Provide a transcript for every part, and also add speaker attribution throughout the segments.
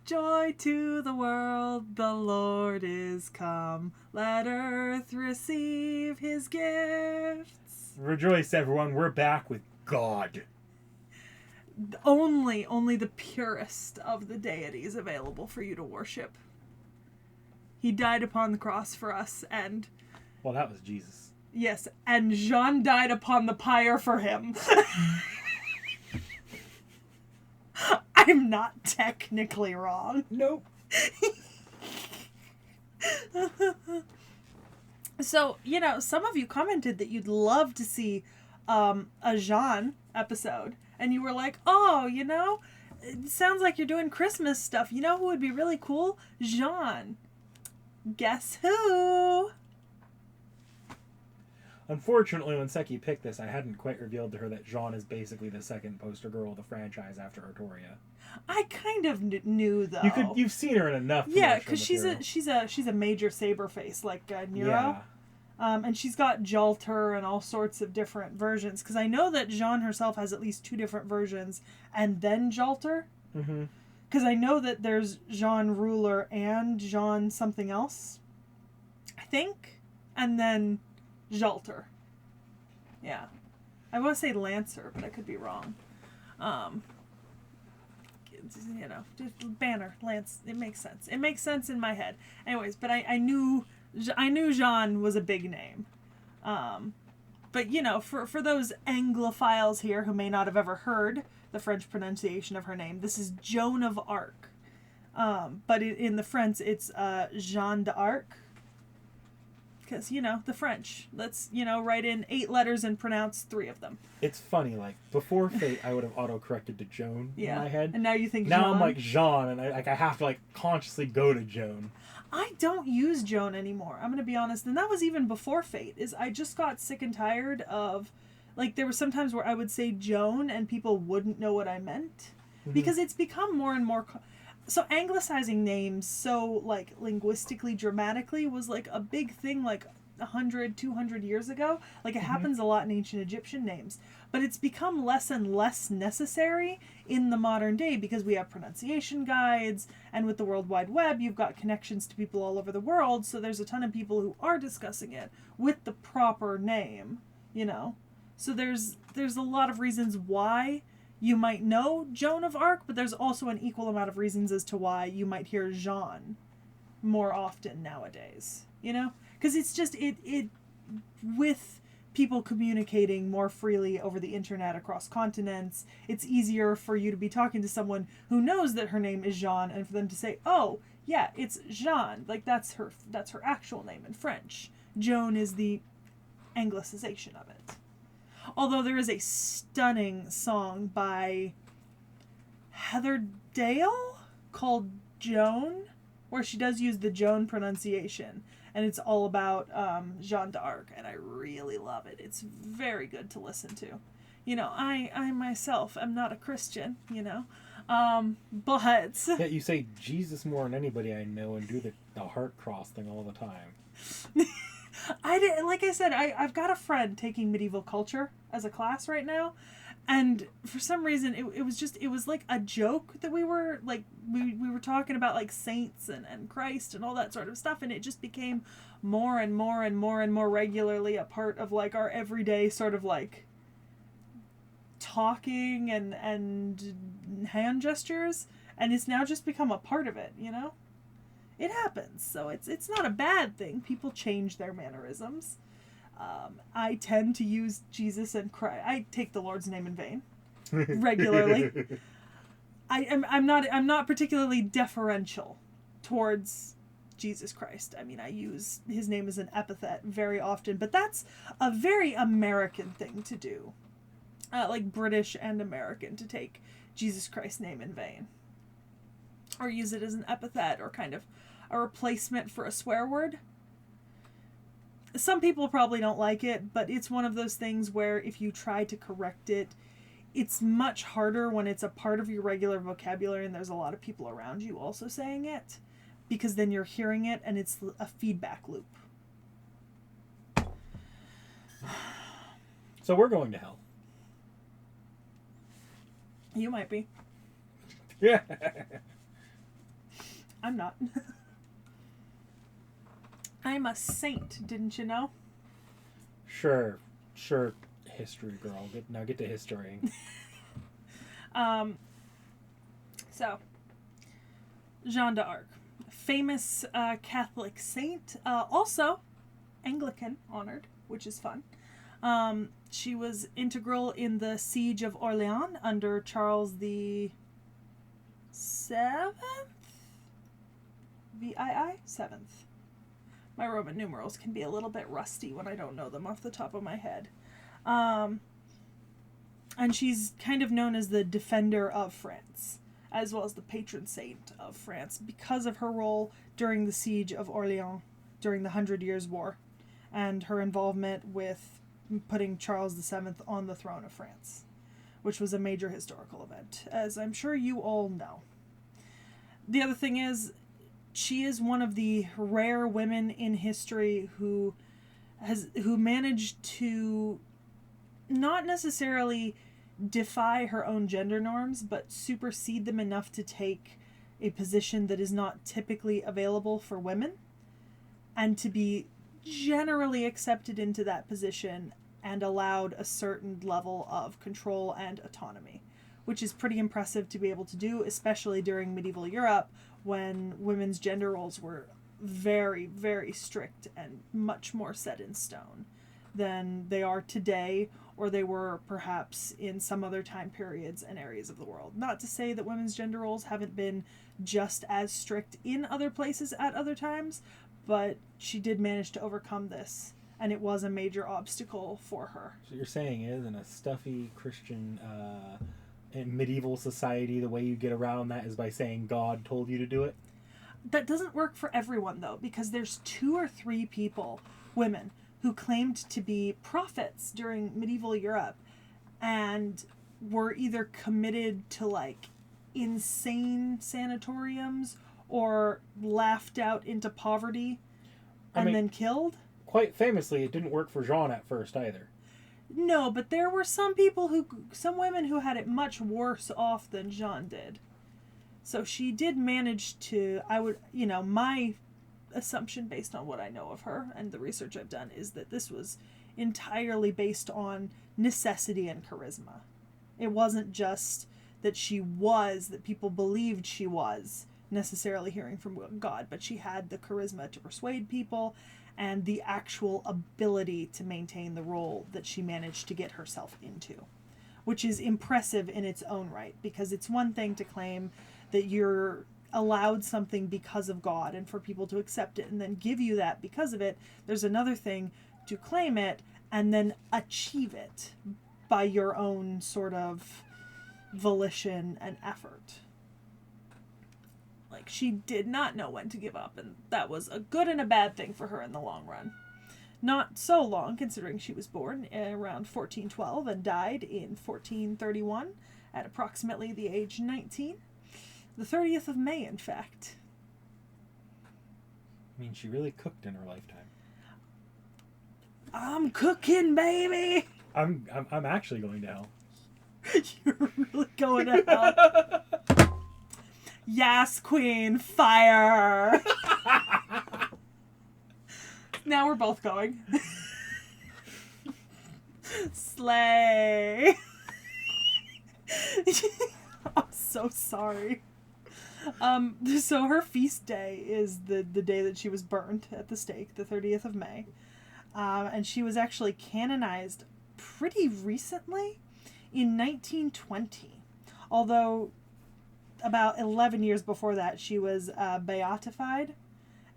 Speaker 1: Joy to the world, the Lord is come. Let earth receive his gifts.
Speaker 2: Rejoice, everyone. We're back with God.
Speaker 1: Only the purest of the deities available for you to worship. He died upon the cross for us, and...
Speaker 2: Well, that was Jesus.
Speaker 1: Yes, and Jeanne died upon the pyre for him. I'm not technically wrong.
Speaker 2: Nope.
Speaker 1: So, some of you commented that you'd love to see a Jeanne episode. And you were like, oh, it sounds like you're doing Christmas stuff. You know who would be really cool? Jeanne. Guess who?
Speaker 2: Unfortunately, when Sekhie picked this, I hadn't quite revealed to her that Jeanne is basically the second poster girl of the franchise after Artoria.
Speaker 1: I kind of knew, though.
Speaker 2: You've seen her in enough.
Speaker 1: Yeah, because she's a major saber face like Nero.
Speaker 2: Yeah.
Speaker 1: And she's got Jalter and all sorts of different versions. Because I know that Jeanne herself has at least 2 different versions, and then Jalter.
Speaker 2: Mm-hmm.
Speaker 1: Because I know that there's Jeanne Ruler and Jeanne something else, I think, and then Jalter. Yeah. I want to say Lancer, but I could be wrong. Just Banner, Lance, it makes sense. It makes sense in my head. Anyways, but I knew Jeanne was a big name. But, for those Anglophiles here who may not have ever heard the French pronunciation of her name, this is Joan of Arc. But in the French, it's Jeanne d'Arc. Because, the French. Let's, write in 8 letters and pronounce 3 of them.
Speaker 2: It's funny, before Fate, I would have auto-corrected to Joan in my head.
Speaker 1: And now you think
Speaker 2: Now
Speaker 1: Jeanne.
Speaker 2: I'm like Jeanne, and I have to, consciously go to Joan.
Speaker 1: I don't use Joan anymore. I'm going to be honest. And that was even before Fate. I just got sick and tired of... there were some times where I would say Joan and people wouldn't know what I meant. Mm-hmm. Because it's become more and more... So anglicizing names so, linguistically, dramatically was, a big thing, 100, 200 years ago. It happens a lot in ancient Egyptian names. But it's become less and less necessary in the modern day because we have pronunciation guides, and with the World Wide Web, you've got connections to people all over the world, so there's a ton of people who are discussing it with the proper name, So there's a lot of reasons why you might know Joan of Arc, but there's also an equal amount of reasons as to why you might hear Jeanne more often nowadays, Because it's just, it with people communicating more freely over the internet across continents, it's easier for you to be talking to someone who knows that her name is Jeanne and for them to say, oh, yeah, it's Jeanne. That's her actual name in French. Joan is the anglicization of it. Although there is a stunning song by Heather Dale called Joan, where she does use the Joan pronunciation, and it's all about Jeanne d'Arc, and I really love it. It's very good to listen to. I myself am not a Christian, but...
Speaker 2: Yeah, you say Jesus more than anybody I know and do the heart cross thing all the time.
Speaker 1: Like I said, I've got a friend taking medieval culture as a class right now, and for some reason it was like a joke that we were we were talking about saints and Christ and all that sort of stuff, and it just became more and more and more and more regularly a part of our everyday sort of talking and hand gestures, and it's now just become a part of it, It happens, so it's not a bad thing. People change their mannerisms. I tend to use Jesus and Christ. I take the Lord's name in vain regularly. I'm not particularly deferential towards Jesus Christ. I mean, I use his name as an epithet very often, but that's a very American thing to do. British and American, to take Jesus Christ's name in vain. Or use it as an epithet or kind of a replacement for a swear word. Some people probably don't like it, but it's one of those things where if you try to correct it, it's much harder when it's a part of your regular vocabulary and there's a lot of people around you also saying it, because then you're hearing it and it's a feedback loop.
Speaker 2: So we're going to hell.
Speaker 1: You might be.
Speaker 2: Yeah.
Speaker 1: I'm not. I'm a saint, didn't you know?
Speaker 2: Sure. History girl. Get to history.
Speaker 1: So, Jeanne d'Arc, famous Catholic saint, also Anglican honored, which is fun. She was integral in the siege of Orleans under Charles the Seventh. VII 7th. My Roman numerals can be a little bit rusty when I don't know them off the top of my head. And she's kind of known as the defender of France, as well as the patron saint of France, because of her role during the siege of Orleans during the 100 Years' War, and her involvement with putting Charles VII on the throne of France, which was a major historical event, as I'm sure you all know. The other thing is, she is one of the rare women in history who managed to not necessarily defy her own gender norms, but supersede them enough to take a position that is not typically available for women, and to be generally accepted into that position and allowed a certain level of control and autonomy, which is pretty impressive to be able to do, especially during medieval Europe, when women's gender roles were very, very strict and much more set in stone than they are today, or they were perhaps in some other time periods and areas of the world. Not to say that women's gender roles haven't been just as strict in other places at other times, but she did manage to overcome this, and it was a major obstacle for her.
Speaker 2: So you're saying is, in a stuffy Christian in medieval society, the way you get around that is by saying God told you to do it?
Speaker 1: That doesn't work for everyone, though, because there's 2 or 3 people, women, who claimed to be prophets during medieval Europe and were either committed to, like, insane sanatoriums or laughed out into poverty and then killed.
Speaker 2: Quite famously, it didn't work for Jeanne at first either.
Speaker 1: No, but there were some women who had it much worse off than Jeanne did. So she did manage to, my assumption based on what I know of her and the research I've done is that this was entirely based on necessity and charisma. It wasn't just that people believed she was necessarily hearing from God, but she had the charisma to persuade people and the actual ability to maintain the role that she managed to get herself into, which is impressive in its own right, because it's one thing to claim that you're allowed something because of God and for people to accept it and then give you that because of it. There's another thing to claim it and then achieve it by your own sort of volition and effort. Like, she did not know when to give up, and that was a good and a bad thing for her in the long run. Not so long, considering she was born around 1412 and died in 1431 at approximately the age 19. The 30th of May, in fact.
Speaker 2: I mean, she really cooked in her lifetime.
Speaker 1: I'm cooking, baby!
Speaker 2: I'm actually going to hell.
Speaker 1: You're really going to hell. Yes, queen, fire! Now we're both going. Slay! I'm so sorry. So her feast day is the day that she was burned at the stake, the 30th of May. And she was actually canonized pretty recently in 1920. Although about 11 years before that, she was beatified,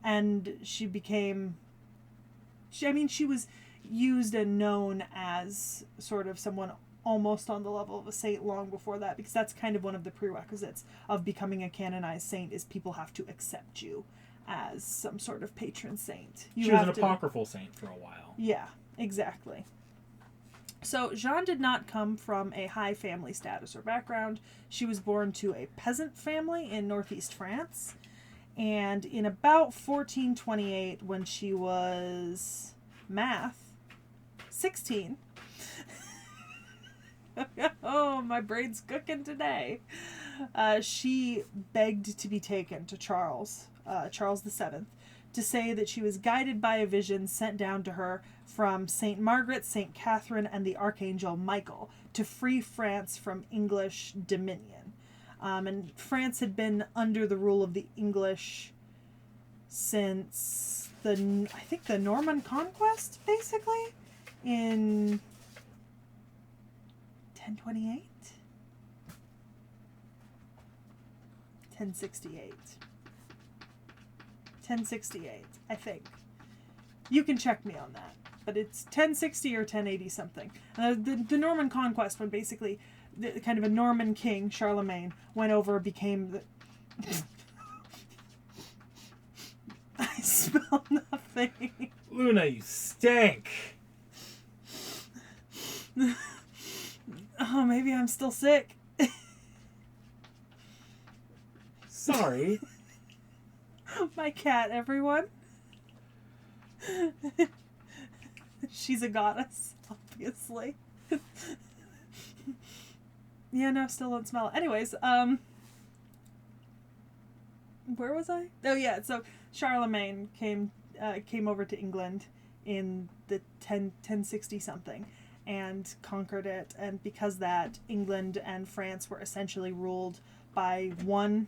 Speaker 1: and she was used and known as sort of someone almost on the level of a saint long before that, because that's kind of one of the prerequisites of becoming a canonized saint, is people have to accept you as some sort of patron saint.
Speaker 2: She was an apocryphal saint for a while.
Speaker 1: Yeah, exactly. So Jeanne did not come from a high family status or background. She was born to a peasant family in northeast France, and in about 1428, when she was 16. Oh, my brain's cooking today. she begged to be taken to Charles VII, to say that she was guided by a vision sent down to her from St. Margaret, St. Catherine, and the Archangel Michael to free France from English dominion. And France had been under the rule of the English since I think the Norman Conquest, basically, in 1028? 1068. 1068, I think. You can check me on that. But it's 1060 or 1080 something. The Norman Conquest, when basically kind of a Norman king, Charlemagne, went over, became the... I smell nothing.
Speaker 2: Luna, you stink.
Speaker 1: Oh, maybe I'm still sick.
Speaker 2: Sorry.
Speaker 1: My cat, everyone. She's a goddess, obviously. Yeah, no, still don't smell it. Anyways, where was I? Oh yeah, so Charlemagne came over to England in the 1060 something and conquered it, and because that, England and France were essentially ruled by one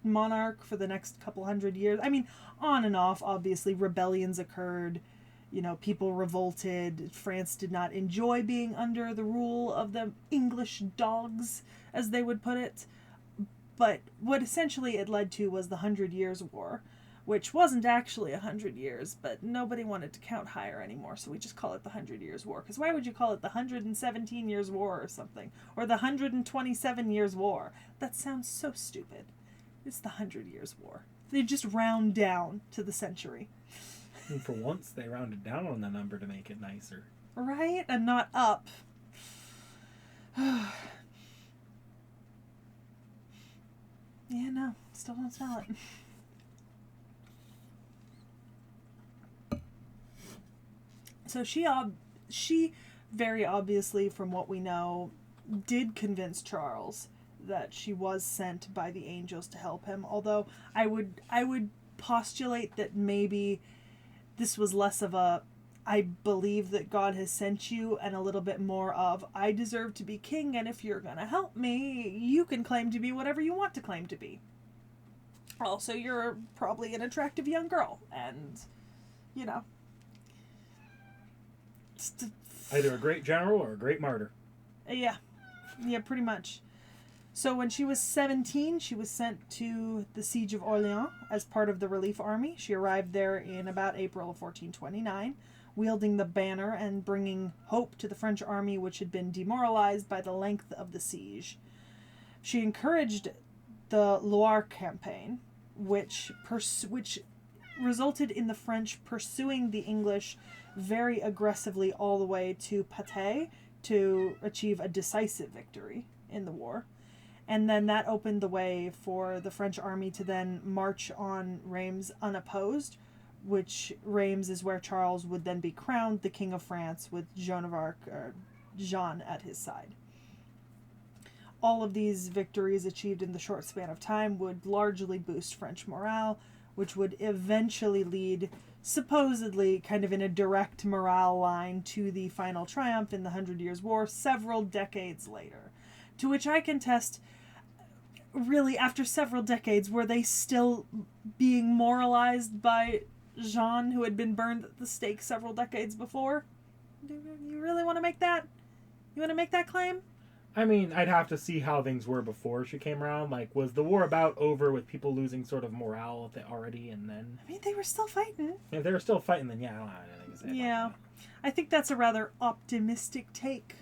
Speaker 1: monarch for the next couple hundred years. I mean, on and off, obviously, rebellions occurred. You know, people revolted. France did not enjoy being under the rule of the English dogs, as they would put it. But what essentially it led to was the 100 Years' War, which wasn't actually 100 years, but nobody wanted to count higher anymore, so we just call it the 100 Years' War. Because why would you call it the 117 Years' War or something? Or the 127 Years' War? That sounds so stupid. It's the 100 Years' War. They just round down to the century.
Speaker 2: And for once, they rounded down on the number to make it nicer.
Speaker 1: Right? And not up. Yeah, no. Still don't smell it. So she very obviously, from what we know, did convince Charles that she was sent by the angels to help him. Although I would postulate that maybe this was less of a I believe that God has sent you, and a little bit more of I deserve to be king, and if you're gonna help me, you can claim to be whatever you want to claim to be. Also, you're probably an attractive young girl, and you know,
Speaker 2: either a great general or a great martyr.
Speaker 1: Yeah, pretty much. So when she was 17, she was sent to the Siege of Orleans as part of the relief army. She arrived there in about April of 1429, wielding the banner and bringing hope to the French army, which had been demoralized by the length of the siege. She encouraged the Loire campaign, which resulted in the French pursuing the English very aggressively all the way to Patay to achieve a decisive victory in the war. And then that opened the way for the French army to then march on Reims unopposed, which Reims is where Charles would then be crowned the King of France with Joan of Arc, or Jeanne, at his side. All of these victories achieved in the short span of time would largely boost French morale, which would eventually lead, supposedly kind of in a direct morale line, to the final triumph in the 100 Years' War several decades later. To which I contest, really, after several decades, were they still being moralized by Jeanne, who had been burned at the stake several decades before? You really want to make that? You want to make that claim?
Speaker 2: I mean, I'd have to see how things were before she came around. Like, was the war about over with people losing sort of morale already, and then...
Speaker 1: I mean, they were still fighting.
Speaker 2: If they were still fighting, then yeah, I don't have anything to say about that.
Speaker 1: I think that's a rather optimistic take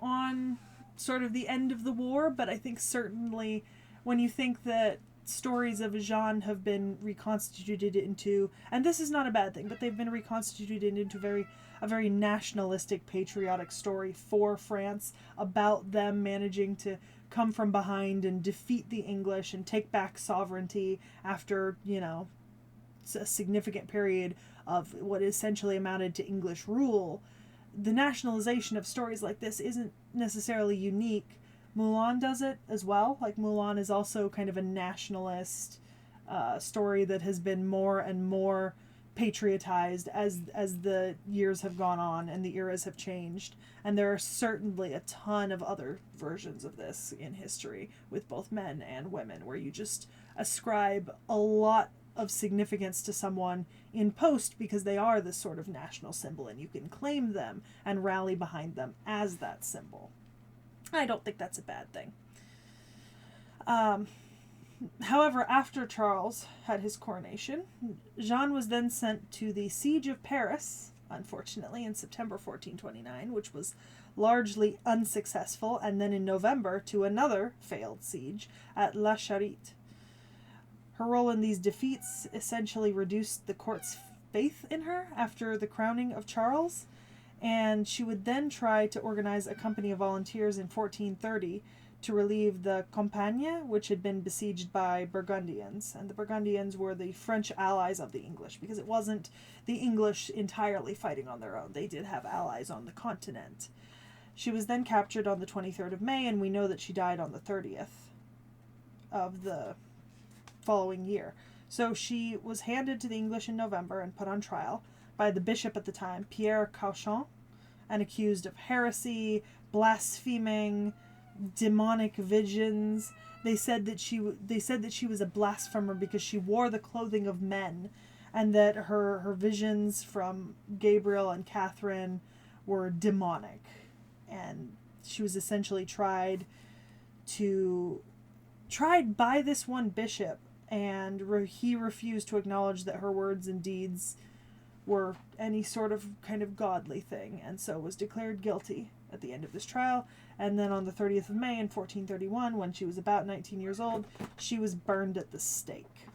Speaker 1: on sort of the end of the war, but I think certainly when you think that stories of Jeanne have been reconstituted into, and this is not a bad thing, but they've been reconstituted into a very nationalistic, patriotic story for France about them managing to come from behind and defeat the English and take back sovereignty after, a significant period of what essentially amounted to English rule. The nationalization of stories like this isn't necessarily unique, Mulan does it as well. Like, Mulan is also kind of a nationalist story that has been more and more patriotized as the years have gone on and the eras have changed. And there are certainly a ton of other versions of this in history with both men and women, where you just ascribe a lot of significance to someone in post because they are this sort of national symbol, and you can claim them and rally behind them as that symbol. I don't think that's a bad thing. However, after Charles had his coronation, Jeanne was then sent to the Siege of Paris, unfortunately, in September 1429, which was largely unsuccessful, and then in November to another failed siege at La Charite. Her role in these defeats essentially reduced the court's faith in her after the crowning of Charles, and she would then try to organize a company of volunteers in 1430 to relieve the Campagne, which had been besieged by Burgundians. And the Burgundians were the French allies of the English, because it wasn't the English entirely fighting on their own. They did have allies on the continent. She was then captured on the 23rd of May, and we know that she died on the 30th of the following year. So she was handed to the English in November and put on trial by the bishop at the time, Pierre Cauchon, and accused of heresy, blaspheming, demonic visions. They said that she was a blasphemer because she wore the clothing of men, and that her visions from Gabriel and Catherine were demonic. And she was essentially tried by this one bishop, and he refused to acknowledge that her words and deeds were any sort of kind of godly thing, and so was declared guilty at the end of this trial. And then on the 30th of May in 1431, when she was about 19 years old, she was burned at the stake.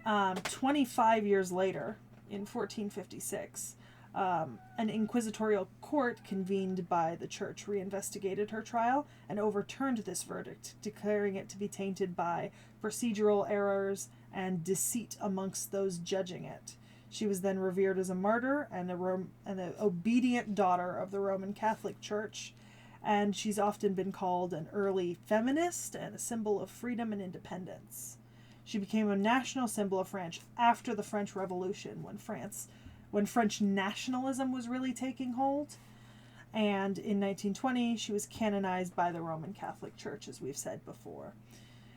Speaker 1: 25 years later, in 1456, an inquisitorial court convened by the church reinvestigated her trial and overturned this verdict, declaring it to be tainted by procedural errors and deceit amongst those judging it. She was then revered as a martyr and an obedient daughter of the Roman Catholic Church, and she's often been called an early feminist and a symbol of freedom and independence. She became a national symbol of France after the French Revolution, when French nationalism was really taking hold. And in 1920, she was canonized by the Roman Catholic Church, as we've said before.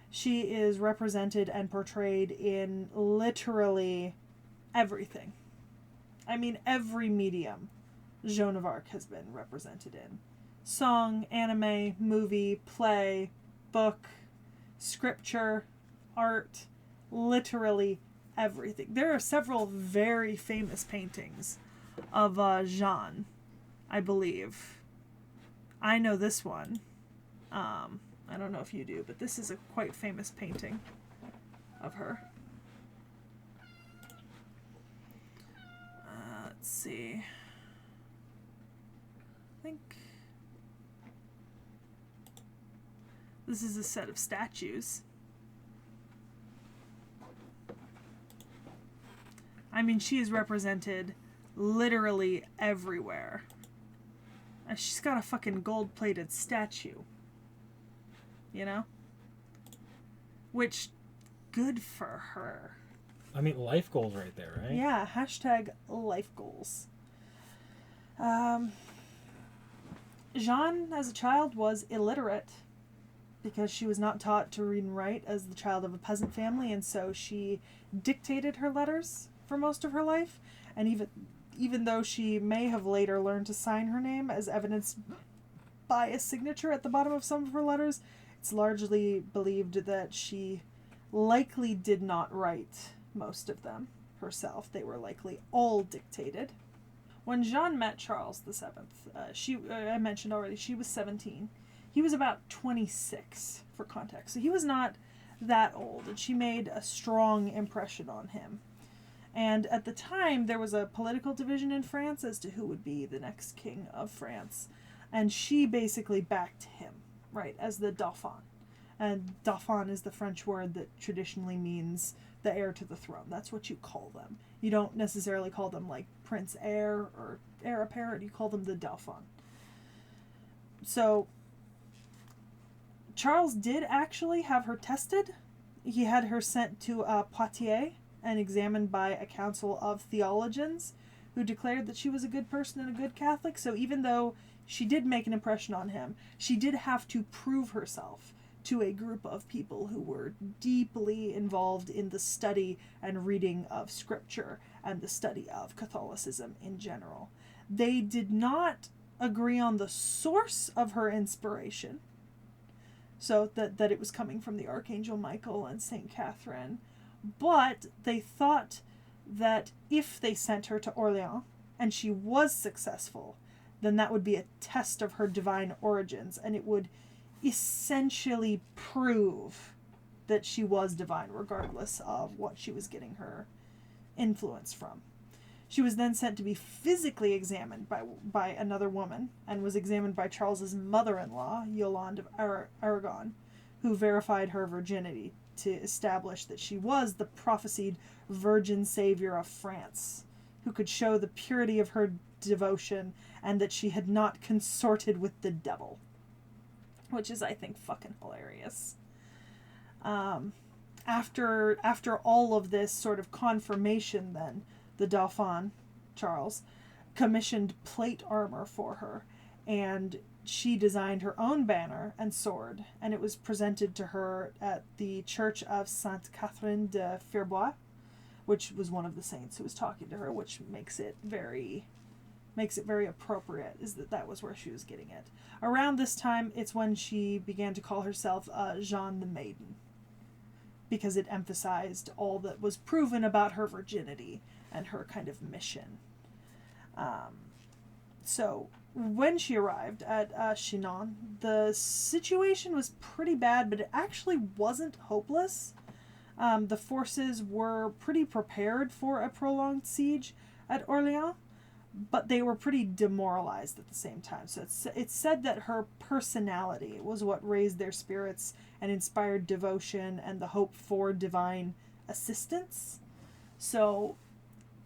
Speaker 1: She is represented and portrayed in literally everything. I mean, every medium Joan of Arc has been represented in. Song, anime, movie, play, book, scripture, art, literally everything. There are several very famous paintings of Jeanne, I believe. I know this one. I don't know if you do, but this is a quite famous painting of her. Let's see. I think this is a set of statues. I mean, she is represented literally everywhere. And she's got a fucking gold-plated statue. You know? Which, good for her.
Speaker 2: I mean, life goals right there, right?
Speaker 1: Yeah, #life goals. Jeanne, as a child, was illiterate because she was not taught to read and write as the child of a peasant family, and so she dictated her letters for most of her life. And even though she may have later learned to sign her name, as evidenced by a signature at the bottom of some of her letters, it's largely believed that she likely did not write most of them herself. They were likely all dictated. When Jeanne met Charles VII, I mentioned already, she was 17. He was about 26, for context. So he was not that old, and she made a strong impression on him. And at the time, there was a political division in France as to who would be the next king of France. And she basically backed him, right, as the Dauphin. And Dauphin is the French word that traditionally means the heir to the throne. That's what you call them. You don't necessarily call them like Prince Heir or Heir Apparent. You call them the Dauphin. So Charles did actually have her tested. He had her sent to Poitiers and examined by a council of theologians who declared that she was a good person and a good Catholic. So even though she did make an impression on him, she did have to prove herself to a group of people who were deeply involved in the study and reading of Scripture and the study of Catholicism in general. They did not agree on the source of her inspiration, so that it was coming from the Archangel Michael and St. Catherine, but they thought that if they sent her to Orleans and she was successful, then that would be a test of her divine origins, and it would essentially prove that she was divine regardless of what she was getting her influence from. She was then sent to be physically examined by another woman, and was examined by Charles's mother-in-law, Yolande of Aragon, who verified her virginity to establish that she was the prophesied Virgin Savior of France, who could show the purity of her devotion and that she had not consorted with the devil. Which is, I think, fucking hilarious. After all of this sort of confirmation, then, the Dauphin, Charles, commissioned plate armor for her, and she designed her own banner and sword, and it was presented to her at the Church of Sainte Catherine de Fierbois, which was one of the saints who was talking to her, which makes it very appropriate, is that was where she was getting it. Around this time, it's when she began to call herself Jeanne the Maiden, because it emphasized all that was proven about her virginity and her kind of mission. So when she arrived at Chinon, the situation was pretty bad, but it actually wasn't hopeless. The forces were pretty prepared for a prolonged siege at Orleans, but they were pretty demoralized at the same time. So it's said that her personality was what raised their spirits and inspired devotion and the hope for divine assistance. So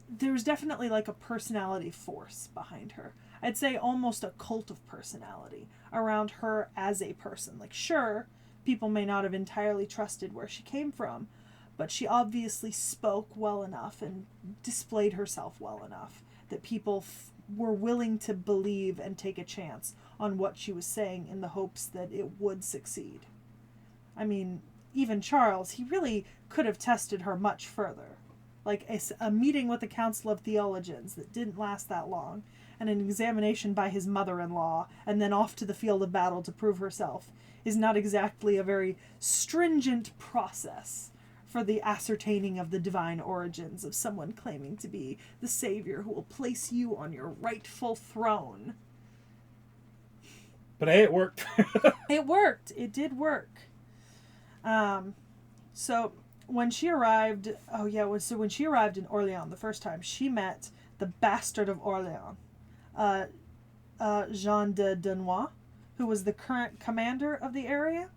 Speaker 1: there's definitely like a personality force behind her. I'd say almost a cult of personality around her as a person. Like, sure, people may not have entirely trusted where she came from, but she obviously spoke well enough and displayed herself well enough that people were willing to believe and take a chance on what she was saying in the hopes that it would succeed. I mean, even Charles, he really could have tested her much further. Like a meeting with the Council of Theologians that didn't last that long, and an examination by his mother-in-law, and then off to the field of battle to prove herself, is not exactly a very stringent process for the ascertaining of the divine origins of someone claiming to be the savior who will place you on your rightful throne.
Speaker 2: But hey, it worked.
Speaker 1: It worked. It did work. So when she arrived, when she arrived in Orleans the first time, she met the bastard of Orleans, Jean de Dunois, who was the current commander of the area,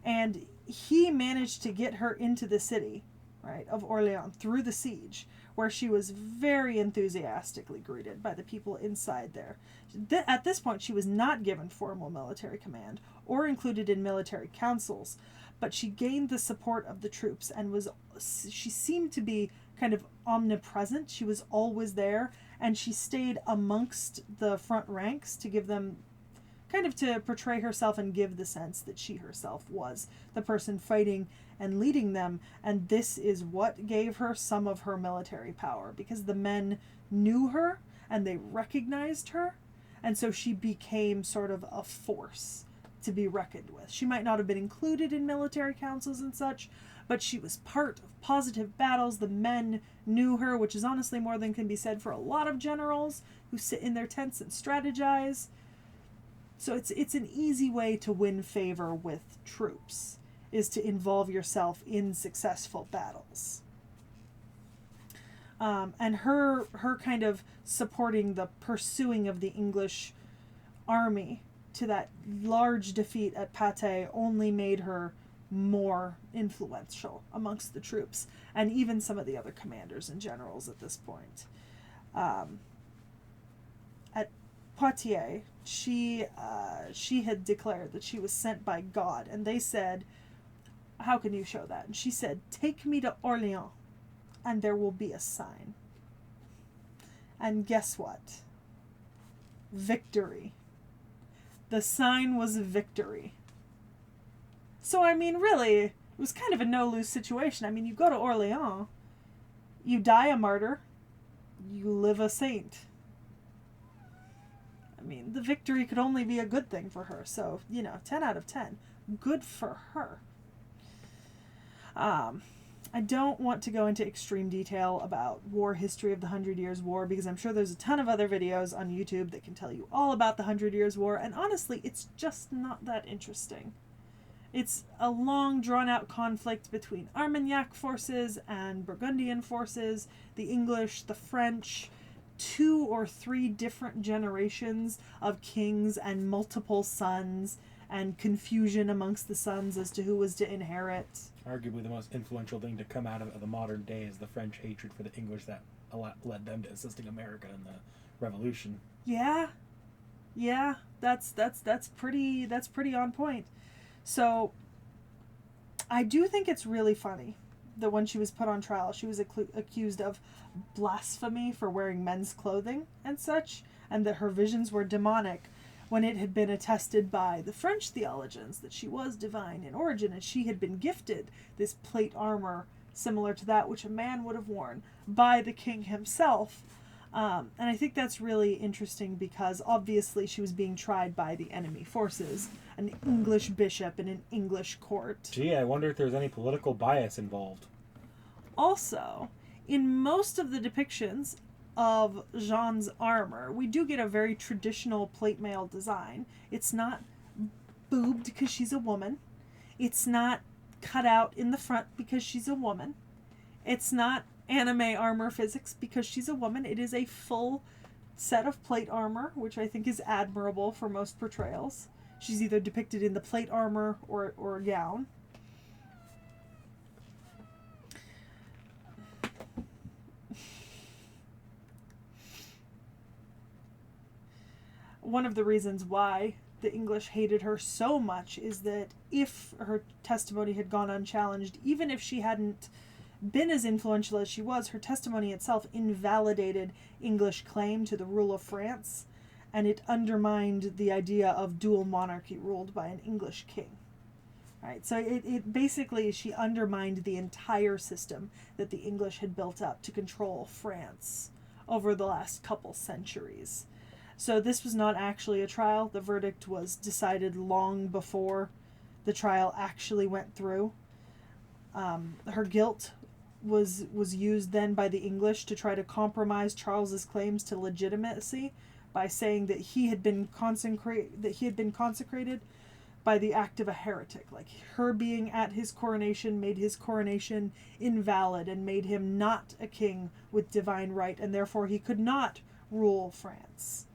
Speaker 1: and he managed to get her into the city, right, of Orleans through the siege, where she was very enthusiastically greeted by the people inside there. At this point, she was not given formal military command or included in military councils, but she gained the support of the troops and she seemed to be kind of omnipresent. She was always there, and she stayed amongst the front ranks to give them kind of to portray herself and give the sense that she herself was the person fighting and leading them. And this is what gave her some of her military power, because the men knew her and they recognized her, and so she became sort of a force to be reckoned with. She might not have been included in military councils and such, but she was part of positive battles. The men knew her, which is honestly more than can be said for a lot of generals who sit in their tents and strategize. So it's an easy way to win favor with troops, is to involve yourself in successful battles. And her kind of supporting the pursuing of the English army to that large defeat at Patay only made her more influential amongst the troops and even some of the other commanders and generals at this point. Poitiers, she had declared that she was sent by God, and they said, "How can you show that?" And she said, "Take me to Orleans, and there will be a sign." And guess what? Victory. The sign was victory. So, I mean, really, it was kind of a no-lose situation. I mean, you go to Orleans, you die a martyr, you live a saint. I mean, the victory could only be a good thing for her. So, 10 out of 10. Good for her. I don't want to go into extreme detail about war history of the 100 Years' War, because I'm sure there's a ton of other videos on YouTube that can tell you all about the 100 Years' War, and honestly, it's just not that interesting. It's a long, drawn-out conflict between Armagnac forces and Burgundian forces, the English, the French, 2 or 3 different generations of kings and multiple sons, and confusion amongst the sons as to who was to inherit.
Speaker 2: Arguably the most influential thing to come out of the modern day is the French hatred for the English that led them to assisting America in the Revolution.
Speaker 1: Yeah, that's pretty on point. So, I do think it's really funny that when she was put on trial, she was accused of blasphemy for wearing men's clothing and such, and that her visions were demonic, when it had been attested by the French theologians that she was divine in origin, and she had been gifted this plate armor similar to that which a man would have worn by the king himself. And I think that's really interesting because obviously she was being tried by the enemy forces, an English bishop in an English court.
Speaker 2: Gee, I wonder if there's any political bias involved.
Speaker 1: Also, in most of the depictions of Jeanne's armor, we do get a very traditional plate mail design. It's not boobed because she's a woman. It's not cut out in the front because she's a woman. It's not anime armor physics because she's a woman. It is a full set of plate armor, which I think is admirable for most portrayals. She's either depicted in the plate armor or gown. One of the reasons why the English hated her so much is that if her testimony had gone unchallenged, even if she hadn't been as influential as she was, her testimony itself invalidated English claim to the rule of France, and it undermined the idea of dual monarchy ruled by an English king. Right? So it basically, she undermined the entire system that the English had built up to control France over the last couple centuries. So this was not actually a trial. The verdict was decided long before the trial actually went through. Her guilt was used then by the English to try to compromise Charles's claims to legitimacy by saying that he had been consecrated by the act of a heretic. Like, her being at his coronation made his coronation invalid and made him not a king with divine right, and therefore he could not rule France.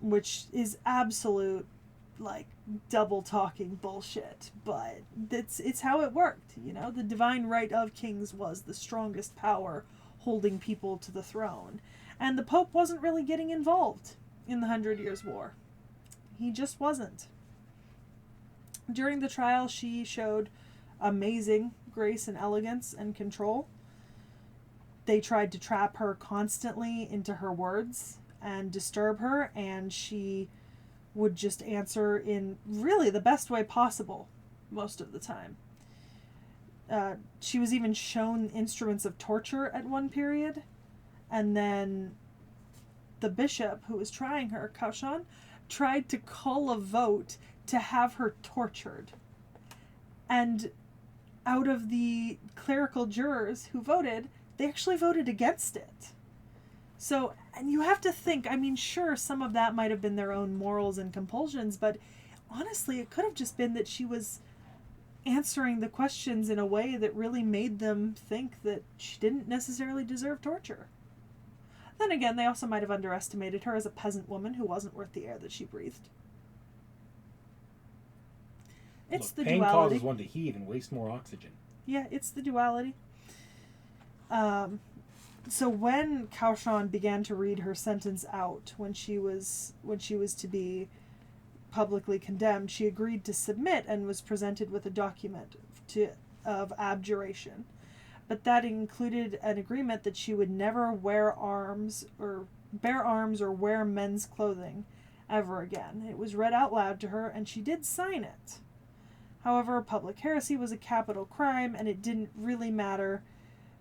Speaker 1: Which is absolute, double talking bullshit, but it's how it worked. The divine right of kings was the strongest power holding people to the throne, and the Pope wasn't really getting involved in the 100 Years' War. He just wasn't. During the trial, she showed amazing grace and elegance and control. They tried to trap her constantly into her words and disturb her, and she would just answer in really the best way possible most of the time. She was even shown instruments of torture at one period, and then the bishop who was trying her, Cauchon, tried to call a vote to have her tortured. And out of the clerical jurors who voted, they actually voted against it. So, and you have to think, sure, some of that might have been their own morals and compulsions, but honestly, it could have just been that she was answering the questions in a way that really made them think that she didn't necessarily deserve torture. Then again, they also might have underestimated her as a peasant woman who wasn't worth the air that she breathed. It's the
Speaker 2: pain
Speaker 1: duality.
Speaker 2: Causes one to heave and waste more oxygen.
Speaker 1: Yeah, it's the duality. So when Cauchon began to read her sentence out when she was to be publicly condemned, she agreed to submit and was presented with a document of abjuration. But that included an agreement that she would never wear arms or bear arms or wear men's clothing ever again. It was read out loud to her, and she did sign it. However, public heresy was a capital crime, and it didn't really matter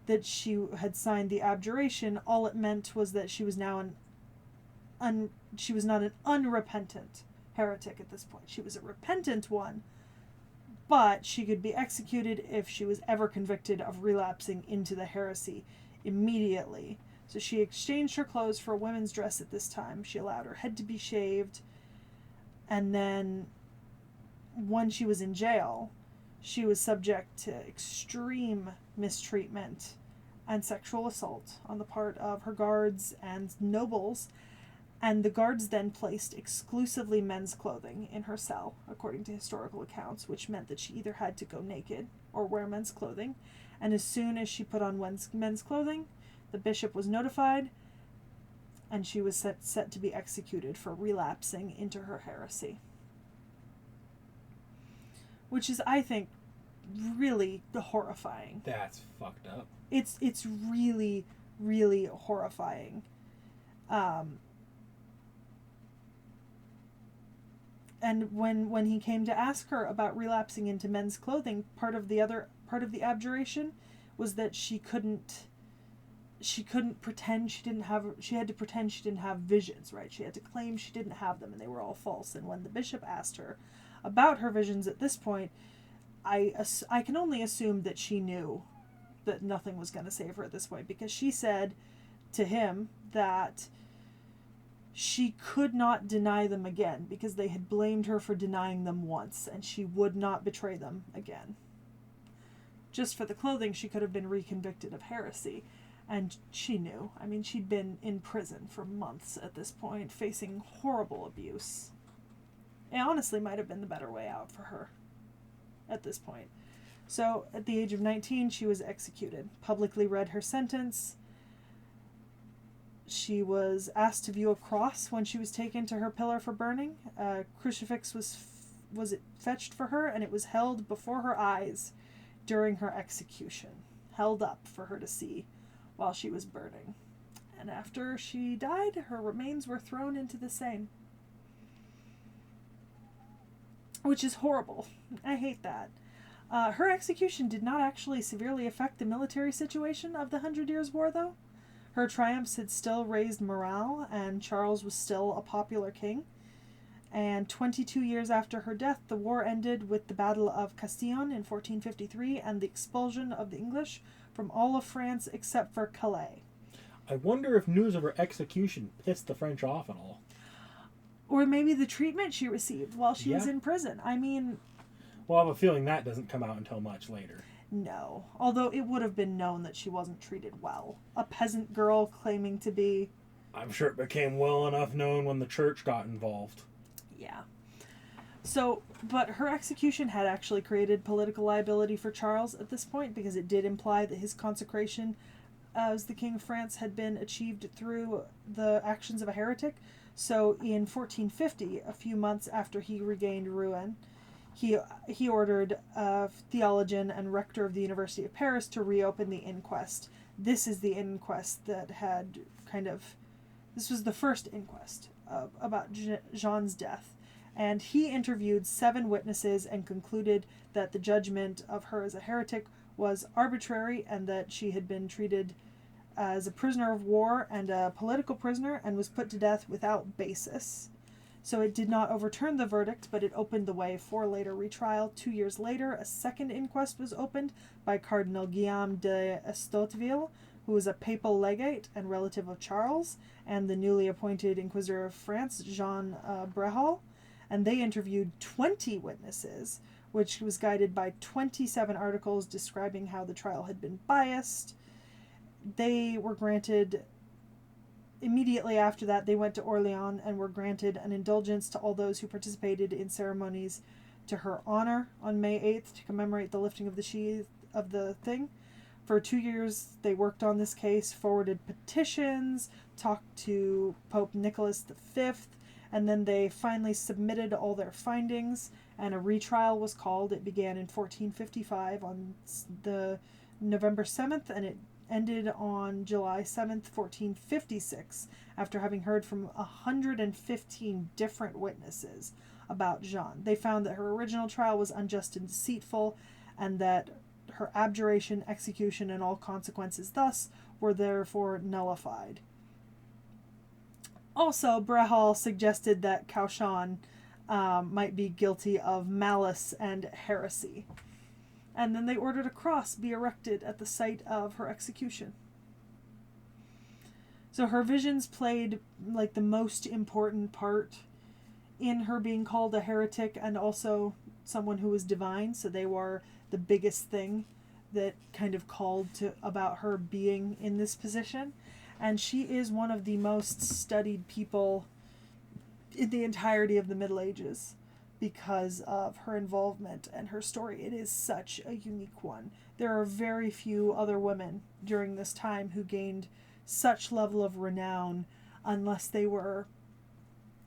Speaker 1: that she had signed the abjuration. All it meant was that she was now she was not an unrepentant heretic at this point. She was a repentant one, but she could be executed if she was ever convicted of relapsing into the heresy immediately. So she exchanged her clothes for a women's dress at this time. She allowed her head to be shaved, and then when she was in jail, she was subject to extreme mistreatment and sexual assault on the part of her guards and nobles, and the guards then placed exclusively men's clothing in her cell, according to historical accounts, which meant that she either had to go naked or wear men's clothing, and as soon as she put on men's clothing, the bishop was notified, and she was set to be executed for relapsing into her heresy. Which is, I think, really horrifying.
Speaker 2: That's fucked up.
Speaker 1: It's really, really horrifying. And when he came to ask her about relapsing into men's clothing, part of the abjuration was that she couldn't pretend she had to pretend she didn't have visions, right? She had to claim she didn't have them, and they were all false. And when the bishop asked her about her visions at this point, I can only assume that she knew that nothing was going to save her at this point, because she said to him that she could not deny them again because they had blamed her for denying them once, and she would not betray them again. Just for the clothing, she could have been reconvicted of heresy, and she knew. I mean, she'd been in prison for months at this point, facing horrible abuse. It honestly might have been the better way out for her at this point. So, at the age of 19, she was executed. Publicly read her sentence. She was asked to view a cross when she was taken to her pillar for burning. A crucifix was fetched for her, and it was held before her eyes during her execution. Held up for her to see while she was burning. And after she died, her remains were thrown into the Seine. Which is horrible. I hate that. Her execution did not actually severely affect the military situation of the 100 Years' War, though. Her triumphs had still raised morale, and Charles was still a popular king. And 22 years after her death, the war ended with the Battle of Castillon in 1453 and the expulsion of the English from all of France except for Calais.
Speaker 2: I wonder if news of her execution pissed the French off at all.
Speaker 1: Or maybe the treatment she received while she was in prison. I mean...
Speaker 2: Well, I have a feeling that doesn't come out until much later.
Speaker 1: No. Although it would have been known that she wasn't treated well. A peasant girl claiming to be...
Speaker 2: I'm sure it became well enough known when the church got involved.
Speaker 1: Yeah. So, but her execution had actually created political liability for Charles at this point, because it did imply that his consecration as the King of France had been achieved through the actions of a heretic. So in 1450, a few months after he regained Rouen, he ordered a theologian and rector of the University of Paris to reopen the inquest. This is the inquest that had this was the first inquest about Jeanne's death. And he interviewed 7 witnesses and concluded that the judgment of her as a heretic was arbitrary, and that she had been treated as a prisoner of war and a political prisoner and was put to death without basis. So it did not overturn the verdict, but it opened the way for later retrial. 2 years later, a second inquest was opened by Cardinal Guillaume de Estouteville, who was a papal legate and relative of Charles, and the newly appointed Inquisitor of France, Jean Brehal, and they interviewed 20 witnesses, which was guided by 27 articles describing how the trial had been biased. They were granted... Immediately after that, they went to Orleans and were granted an indulgence to all those who participated in ceremonies to her honor on May 8th to commemorate the lifting of the sheath of the thing. For 2 years, they worked on this case, forwarded petitions, talked to Pope Nicholas V, and then they finally submitted all their findings, and a retrial was called. It began in 1455 on the November 7th, and it ended on July 7th, 1456, after having heard from 115 different witnesses about Jeanne. They found that her original trial was unjust and deceitful, and that her abjuration, execution, and all consequences thus were therefore nullified. Also, Brehal suggested that Cauchon might be guilty of malice and heresy. And then they ordered a cross be erected at the site of her execution. So her visions played like the most important part in her being called a heretic and also someone who was divine. So they were the biggest thing that kind of called to about her being in this position. And she is one of the most studied people in the entirety of the Middle Ages because of her involvement and her story. It is such a unique one. There are very few other women during this time who gained such level of renown unless they were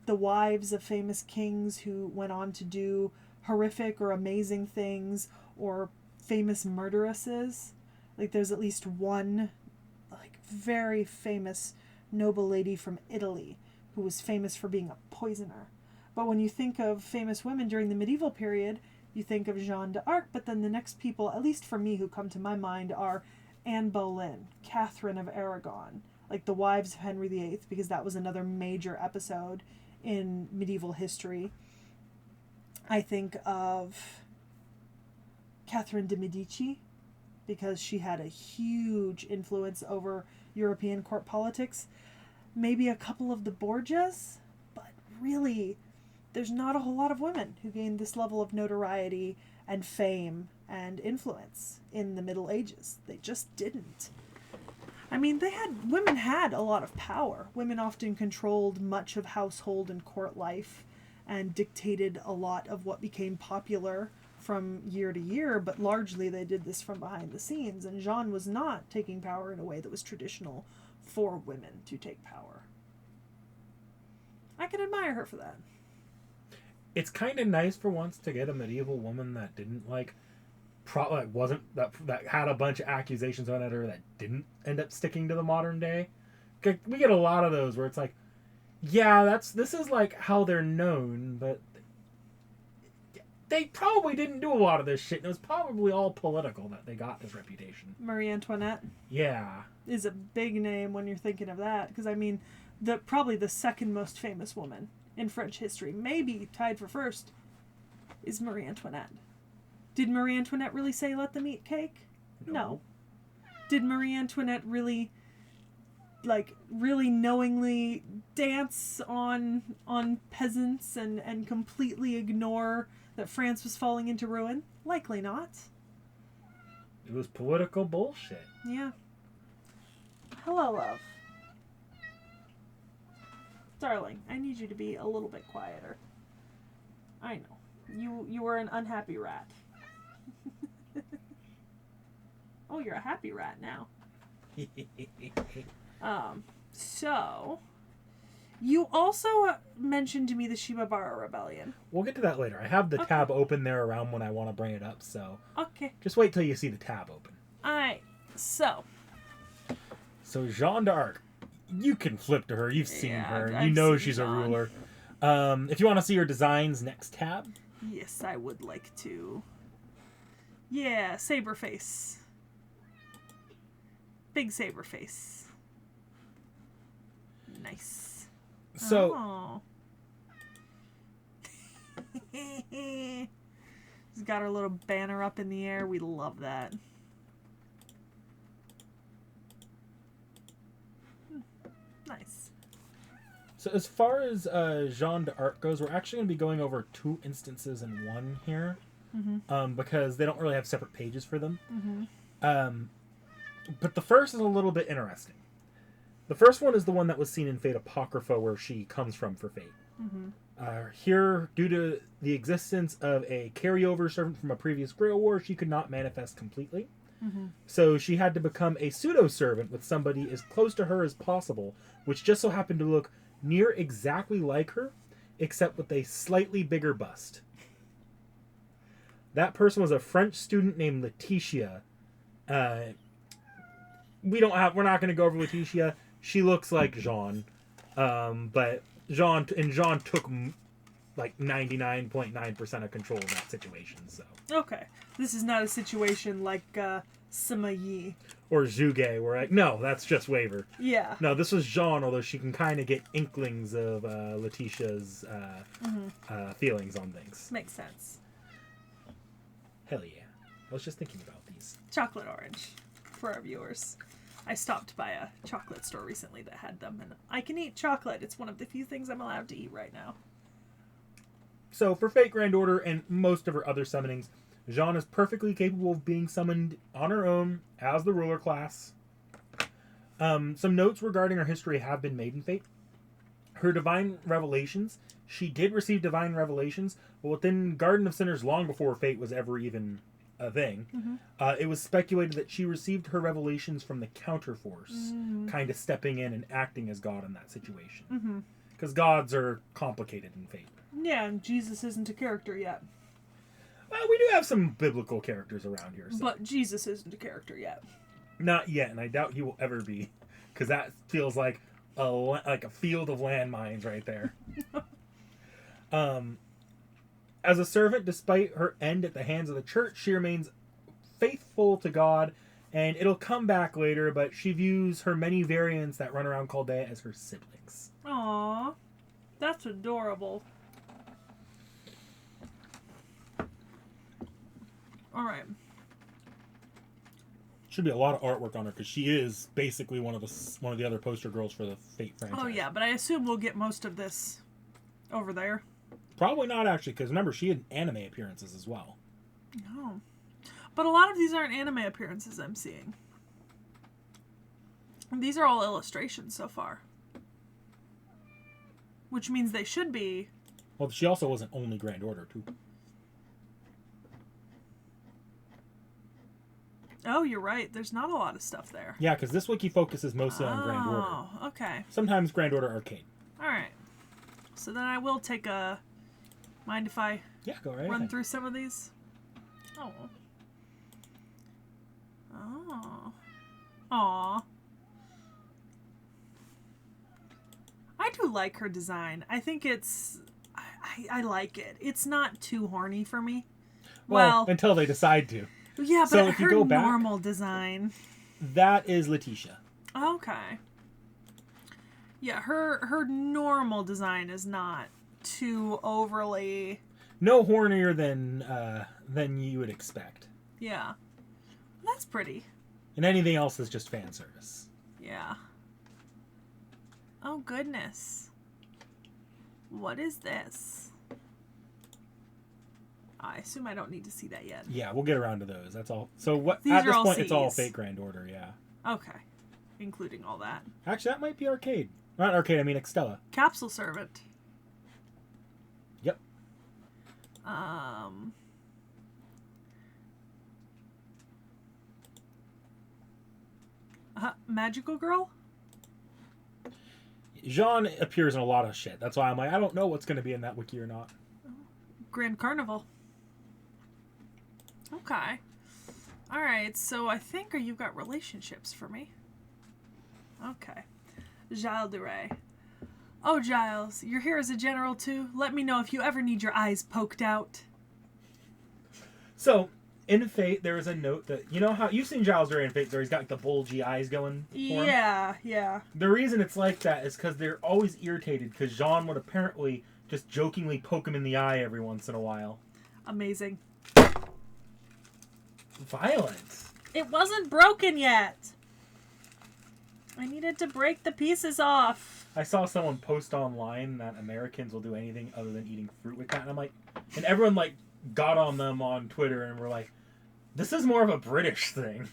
Speaker 1: the wives of famous kings who went on to do horrific or amazing things, or famous murderesses. Like there's at least one like very famous noble lady from Italy who was famous for being a poisoner. But when you think of famous women during the medieval period, you think of Jeanne d'Arc, but then the next people, at least for me, who come to my mind are Anne Boleyn, Catherine of Aragon, like the wives of Henry VIII, because that was another major episode in medieval history. I think of Catherine de' Medici, because she had a huge influence over European court politics. Maybe a couple of the Borgias, but really, there's not a whole lot of women who gained this level of notoriety and fame and influence in the Middle Ages. They just didn't. I mean, women had a lot of power. Women often controlled much of household and court life and dictated a lot of what became popular from year to year, but largely they did this from behind the scenes, and Jeanne was not taking power in a way that was traditional for women to take power. I can admire her for that.
Speaker 2: It's kind of nice for once to get a medieval woman that didn't wasn't that had a bunch of accusations on her that didn't end up sticking to the modern day. We get a lot of those where it's like, yeah, this is like how they're known, but they probably didn't do a lot of this shit. And it was probably all political that they got this reputation.
Speaker 1: Marie Antoinette.
Speaker 2: Yeah.
Speaker 1: Is a big name when you're thinking of that, because I mean, probably the second most famous woman in French history, maybe tied for first, is Marie Antoinette. Did Marie Antoinette really say let them eat cake? No. Did Marie Antoinette really knowingly dance on peasants and completely ignore that France was falling into ruin? Likely not.
Speaker 2: It was political bullshit.
Speaker 1: Yeah. Hello, love. Darling, I need you to be a little bit quieter. I know. You were an unhappy rat. Oh, you're a happy rat now. So, you also mentioned to me the Shimabara Rebellion.
Speaker 2: We'll get to that later. I have the tab open there around when I want to bring it up, so...
Speaker 1: Okay.
Speaker 2: Just wait till you see the tab open.
Speaker 1: Alright, so
Speaker 2: Jeanne d'Arc, you can flip to her. You've seen her. You know she's a ruler. If you want to see her designs, next tab.
Speaker 1: Yes, I would like to. Yeah, saber face. Big saber face. Nice.
Speaker 2: So...
Speaker 1: She's got her little banner up in the air. We love that. Nice.
Speaker 2: So as far as Jeanne d'Arc goes, we're actually going to be going over two instances in one here. Mm-hmm. Because they don't really have separate pages for them. Mm-hmm. But the first is a little bit interesting. The first one is the one that was seen in Fate Apocrypha, where she comes from for Fate. Mm-hmm. Here, due to the existence of a carryover servant from a previous Grail War, she could not manifest completely. So she had to become a pseudo-servant with somebody as close to her as possible, which just so happened to look near exactly like her, except with a slightly bigger bust. That person was a French student named T.H.E. We're not going to go over Letitia. She looks like Jeanne, but Jeanne took like 99.9% of control of that situation. So
Speaker 1: okay, this is not a situation like Sekhie
Speaker 2: or Zhuge, where like no, that's just Waver.
Speaker 1: Yeah.
Speaker 2: No, this was Jeanne, although she can kind of get inklings of Letitia's feelings on things.
Speaker 1: Makes sense.
Speaker 2: Hell yeah! I was just thinking about these.
Speaker 1: Chocolate orange for our viewers. I stopped by a chocolate store recently that had them, and I can eat chocolate. It's one of the few things I'm allowed to eat right now.
Speaker 2: So, for Fate Grand Order and most of her other summonings, Jeanne is perfectly capable of being summoned on her own as the ruler class. Some notes regarding her history have been made in Fate. Her divine revelations, she did receive divine revelations, but within Garden of Sinners long before Fate was ever even a thing. It was speculated that she received her revelations from the Counterforce, kind of stepping in and acting as God in that situation. Because gods are complicated in Fate.
Speaker 1: Yeah, and Jesus isn't a character yet.
Speaker 2: Well, we do have some biblical characters around here. So.
Speaker 1: But Jesus isn't a character yet.
Speaker 2: Not yet, and I doubt he will ever be. Because that feels like a field of landmines right there. As a servant, despite her end at the hands of the church, she remains faithful to God, and it'll come back later, but she views her many variants that run around Chaldea as her siblings.
Speaker 1: Aww. That's adorable. Alright.
Speaker 2: Should be a lot of artwork on her, because she is basically one of the other poster girls for the Fate franchise.
Speaker 1: Oh yeah, but I assume we'll get most of this over there.
Speaker 2: Probably not, actually, because remember, she had anime appearances as well.
Speaker 1: No. But a lot of these aren't anime appearances I'm seeing. These are all illustrations so far. Which means they should be...
Speaker 2: Well, she also wasn't only Grand Order, too.
Speaker 1: Oh, you're right. There's not a lot of stuff there.
Speaker 2: Yeah, because this wiki focuses mostly on Grand Order.
Speaker 1: Oh, okay.
Speaker 2: Sometimes Grand Order Arcade.
Speaker 1: Alright. So then I will take a... Mind if I
Speaker 2: go right
Speaker 1: run
Speaker 2: ahead.
Speaker 1: through some of these? Oh. Oh. Aw. I do like her design. I think it's... I like it. It's not too horny for me. Well
Speaker 2: until they decide to.
Speaker 1: Yeah, but
Speaker 2: so if
Speaker 1: her
Speaker 2: you go back,
Speaker 1: normal design...
Speaker 2: That is Letitia.
Speaker 1: Okay. Yeah, her normal design is not too overly...
Speaker 2: No hornier than you would expect.
Speaker 1: Yeah. That's pretty.
Speaker 2: And anything else is just fan service.
Speaker 1: Yeah. Oh, goodness. What is this? I assume I don't need to see that yet.
Speaker 2: Yeah, we'll get around to those. That's all. So what?
Speaker 1: These
Speaker 2: at this
Speaker 1: all
Speaker 2: point,
Speaker 1: Cs.
Speaker 2: it's all Fate Grand Order. Yeah.
Speaker 1: Okay. Including all that.
Speaker 2: Actually, that might be Arcade. Not Arcade. I mean Extella.
Speaker 1: Capsule Servant.
Speaker 2: Yep.
Speaker 1: Magical Girl?
Speaker 2: Jeanne appears in a lot of shit. That's why I'm like, I don't know what's going to be in that wiki or not.
Speaker 1: Grand Carnival. Okay. Alright, so I think you've got relationships for me. Okay. Giles de Ray. Oh, Giles, you're here as a general too? Let me know if you ever need your eyes poked out.
Speaker 2: So, in Fate, there is a note that... You know how... You've seen Giles de Ray in Fate, where he's got like, the bulgy eyes going for him?
Speaker 1: Yeah.
Speaker 2: The reason it's like that is because they're always irritated, because Jeanne would apparently just jokingly poke him in the eye every once in a while.
Speaker 1: Amazing.
Speaker 2: Violent.
Speaker 1: It wasn't broken yet. I needed to break the pieces off.
Speaker 2: I saw someone post online that Americans will do anything other than eating fruit with that, and I'm like... And everyone, like, got on them on Twitter and were like, this is more of a British thing.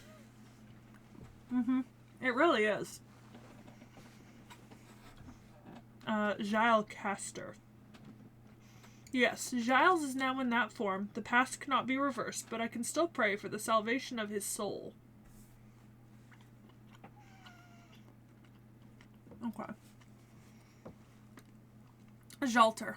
Speaker 1: Mm-hmm. It really is. Giles Castor. Yes, Giles is now in that form. The past cannot be reversed, but I can still pray for the salvation of his soul. Okay. Jalter.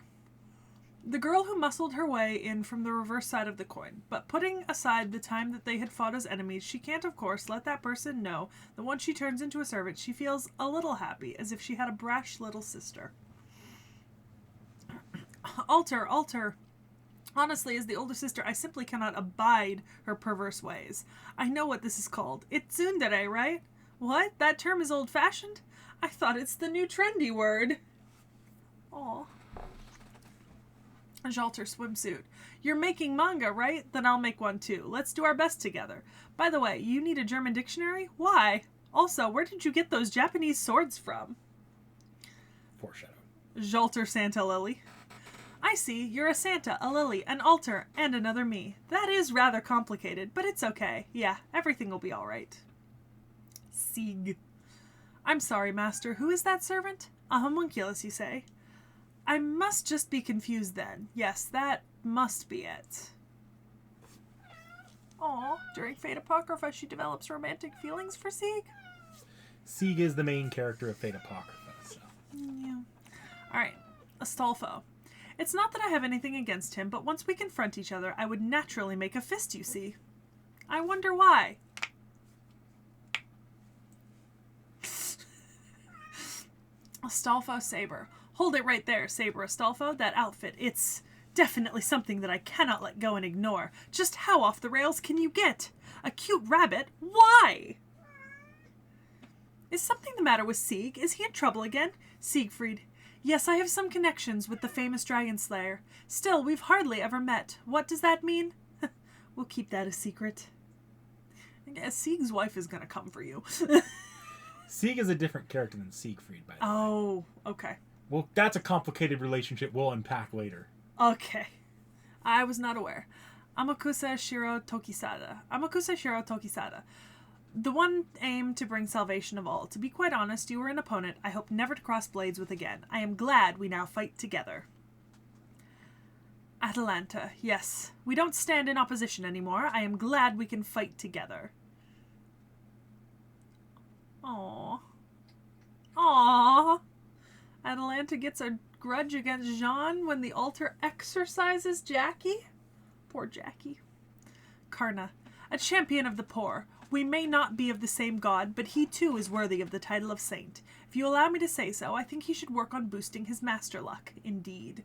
Speaker 1: The girl who muscled her way in from the reverse side of the coin, but putting aside the time that they had fought as enemies, she can't, of course, let that person know that once she turns into a servant, she feels a little happy, as if she had a brash little sister. Alter. Honestly, as the older sister, I simply cannot abide her perverse ways. I know what this is called. It's tsundere, right? What? That term is old-fashioned? I thought it's the new trendy word. Aw. Jalter swimsuit. You're making manga, right? Then I'll make one too. Let's do our best together. By the way, you need a German dictionary? Why? Also, where did you get those Japanese swords from?
Speaker 2: Foreshadow.
Speaker 1: Jalter Santa Lily. I see. You're a Santa, a Lily, an altar, and another me. That is rather complicated, but it's okay. Yeah, everything will be all right. Sieg. I'm sorry, master. Who is that servant? A homunculus, you say? I must just be confused then. Yes, that must be it. Aw, during Fate Apocrypha, she develops romantic feelings for Sieg?
Speaker 2: Sieg is the main character of Fate Apocrypha, so.
Speaker 1: Yeah. Alright, Astolfo. It's not that I have anything against him, but once we confront each other, I would naturally make a fist, you see. I wonder why. Astolfo Saber. Hold it right there, Saber Astolfo. That outfit, it's definitely something that I cannot let go and ignore. Just how off the rails can you get? A cute rabbit? Why? Is something the matter with Sieg? Is he in trouble again? Siegfried. Yes, I have some connections with the famous dragon slayer. Still, we've hardly ever met. What does that mean? We'll keep that a secret. I guess Sieg's wife is gonna come for you.
Speaker 2: Sieg is a different character than Siegfried, by the way.
Speaker 1: Oh, okay.
Speaker 2: Well, that's a complicated relationship we'll unpack later.
Speaker 1: Okay. I was not aware. Amakusa Shiro Tokisada. The one aim to bring salvation of all. To be quite honest, you were an opponent I hope never to cross blades with again. I am glad we now fight together. Atalanta. Yes. We don't stand in opposition anymore. I am glad we can fight together. Aww. Aww. Atalanta gets a grudge against Jeanne when the altar exorcises Jackie? Poor Jackie. Karna. A champion of the poor. We may not be of the same god, but he too is worthy of the title of saint. If you allow me to say so, I think he should work on boosting his master luck. Indeed.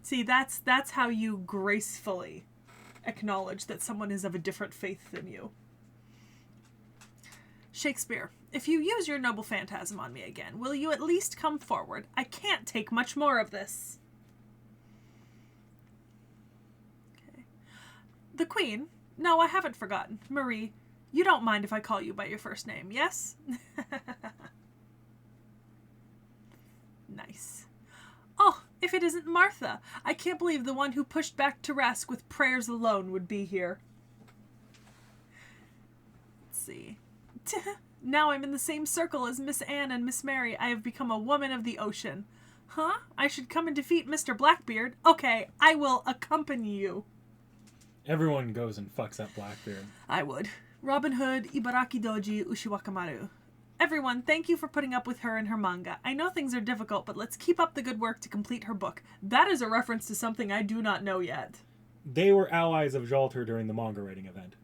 Speaker 1: See, that's how you gracefully acknowledge that someone is of a different faith than you. Shakespeare. If you use your noble phantasm on me again, will you at least come forward? I can't take much more of this. Okay. The Queen. No, I haven't forgotten. Marie, you don't mind if I call you by your first name, yes? Nice. Oh, if it isn't Martha! I can't believe the one who pushed back Tarrasque with prayers alone would be here. Let's see. Now I'm in the same circle as Miss Anne and Miss Mary. I have become a woman of the ocean. Huh? I should come and defeat Mr. Blackbeard? Okay, I will accompany you.
Speaker 2: Everyone goes and fucks up Blackbeard.
Speaker 1: I would. Robin Hood, Ibaraki Doji, Ushiwakamaru. Everyone, thank you for putting up with her and her manga. I know things are difficult, but let's keep up the good work to complete her book. That is a reference to something I do not know yet.
Speaker 2: They were allies of Jalter during the manga writing event.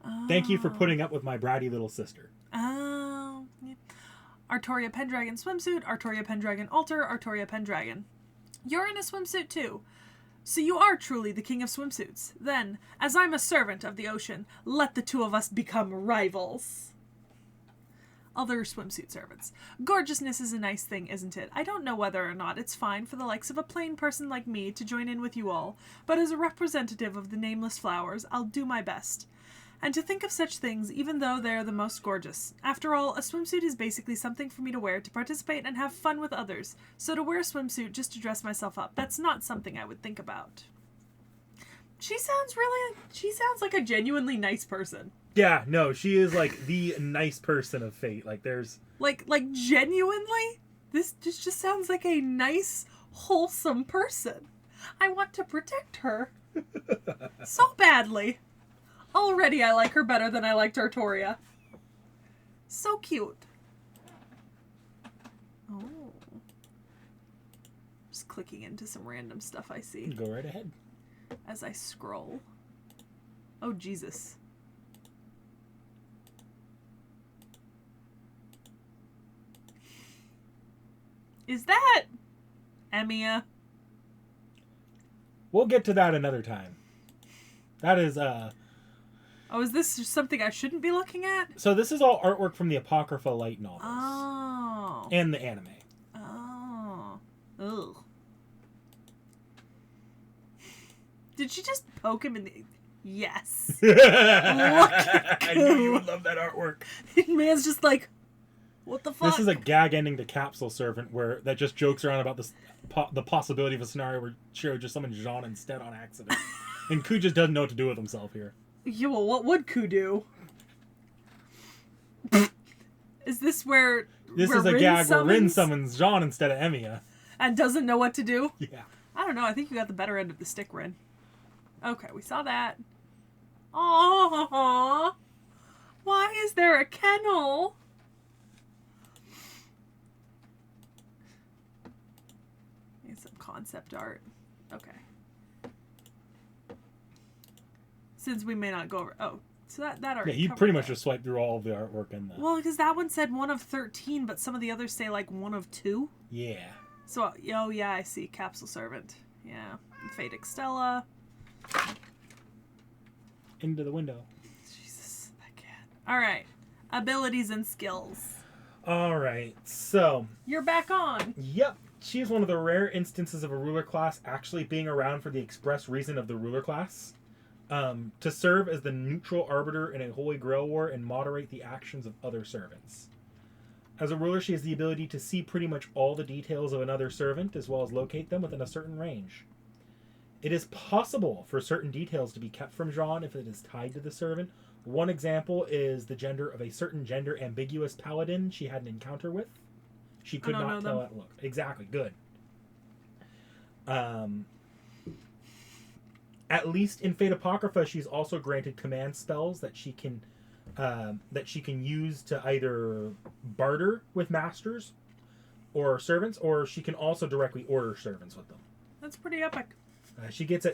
Speaker 2: Oh. Thank you for putting up with my bratty little sister.
Speaker 1: Oh. Yeah. Artoria Pendragon swimsuit, Artoria Pendragon altar, Artoria Pendragon. You're in a swimsuit too. So you are truly the king of swimsuits. Then, as I'm a servant of the ocean, let the two of us become rivals. Other swimsuit servants. Gorgeousness is a nice thing, isn't it? I don't know whether or not it's fine for the likes of a plain person like me to join in with you all, but as a representative of the nameless flowers, I'll do my best. And to think of such things, even though they are the most gorgeous. After all, a swimsuit is basically something for me to wear to participate and have fun with others. So to wear a swimsuit just to dress myself up, that's not something I would think about. She sounds like a genuinely nice person.
Speaker 2: Yeah, no, she is like the nice person of Fate. Like there's...
Speaker 1: Like genuinely? This just sounds like a nice, wholesome person. I want to protect her. So badly. Already I like her better than I liked Artoria. So cute. Oh. Just clicking into some random stuff I see.
Speaker 2: Go right ahead.
Speaker 1: As I scroll. Oh, Jesus. Is that Emia?
Speaker 2: We'll get to that another time. That is,
Speaker 1: Oh, is this something I shouldn't be looking at?
Speaker 2: So this is all artwork from the Apocrypha light novels.
Speaker 1: Oh.
Speaker 2: And the anime.
Speaker 1: Oh. Ugh. Did she just poke him in the... Yes. Look at
Speaker 2: I knew you would love that artwork.
Speaker 1: Man's just like, what the fuck?
Speaker 2: This is a gag ending to Capsule Servant that just jokes around about this the possibility of a scenario where Shiro just summons Jeanne instead on accident. And Ku just doesn't know what to do with himself here.
Speaker 1: Yeah, well, what would Ku do? Is this where
Speaker 2: This is a gag where Rin summons Jeanne instead of Emiya.
Speaker 1: And doesn't know what to do?
Speaker 2: Yeah.
Speaker 1: I don't know. I think you got the better end of the stick, Rin. Okay, we saw that. Aww. Why is there a kennel? Need some concept art. Okay. Since we may not go over... Oh, so that already
Speaker 2: Yeah, you
Speaker 1: covered
Speaker 2: pretty much
Speaker 1: that.
Speaker 2: just swiped through all of the artwork in the...
Speaker 1: Well, because that one said 1 of 13, but some of the others say like 1 of 2.
Speaker 2: Yeah.
Speaker 1: So, oh yeah, I see. Capsule Servant. Yeah. Fate Extella.
Speaker 2: Into the window.
Speaker 1: Jesus, that cat. Alright. Abilities and skills.
Speaker 2: Alright, so...
Speaker 1: You're back on.
Speaker 2: Yep. She is one of the rare instances of a ruler class actually being around for the express reason of the ruler class. To serve as the neutral arbiter in a Holy Grail war and moderate the actions of other servants. As a ruler, she has the ability to see pretty much all the details of another servant, as well as locate them within a certain range. It is possible for certain details to be kept from Jeanne if it is tied to the servant. One example is the gender of a certain gender-ambiguous paladin she had an encounter with. She could not tell that look. Exactly, good. At least in Fate Apocrypha, she's also granted command spells that she can use to either barter with masters or servants, or she can also directly order servants with them.
Speaker 1: That's pretty epic.
Speaker 2: She gets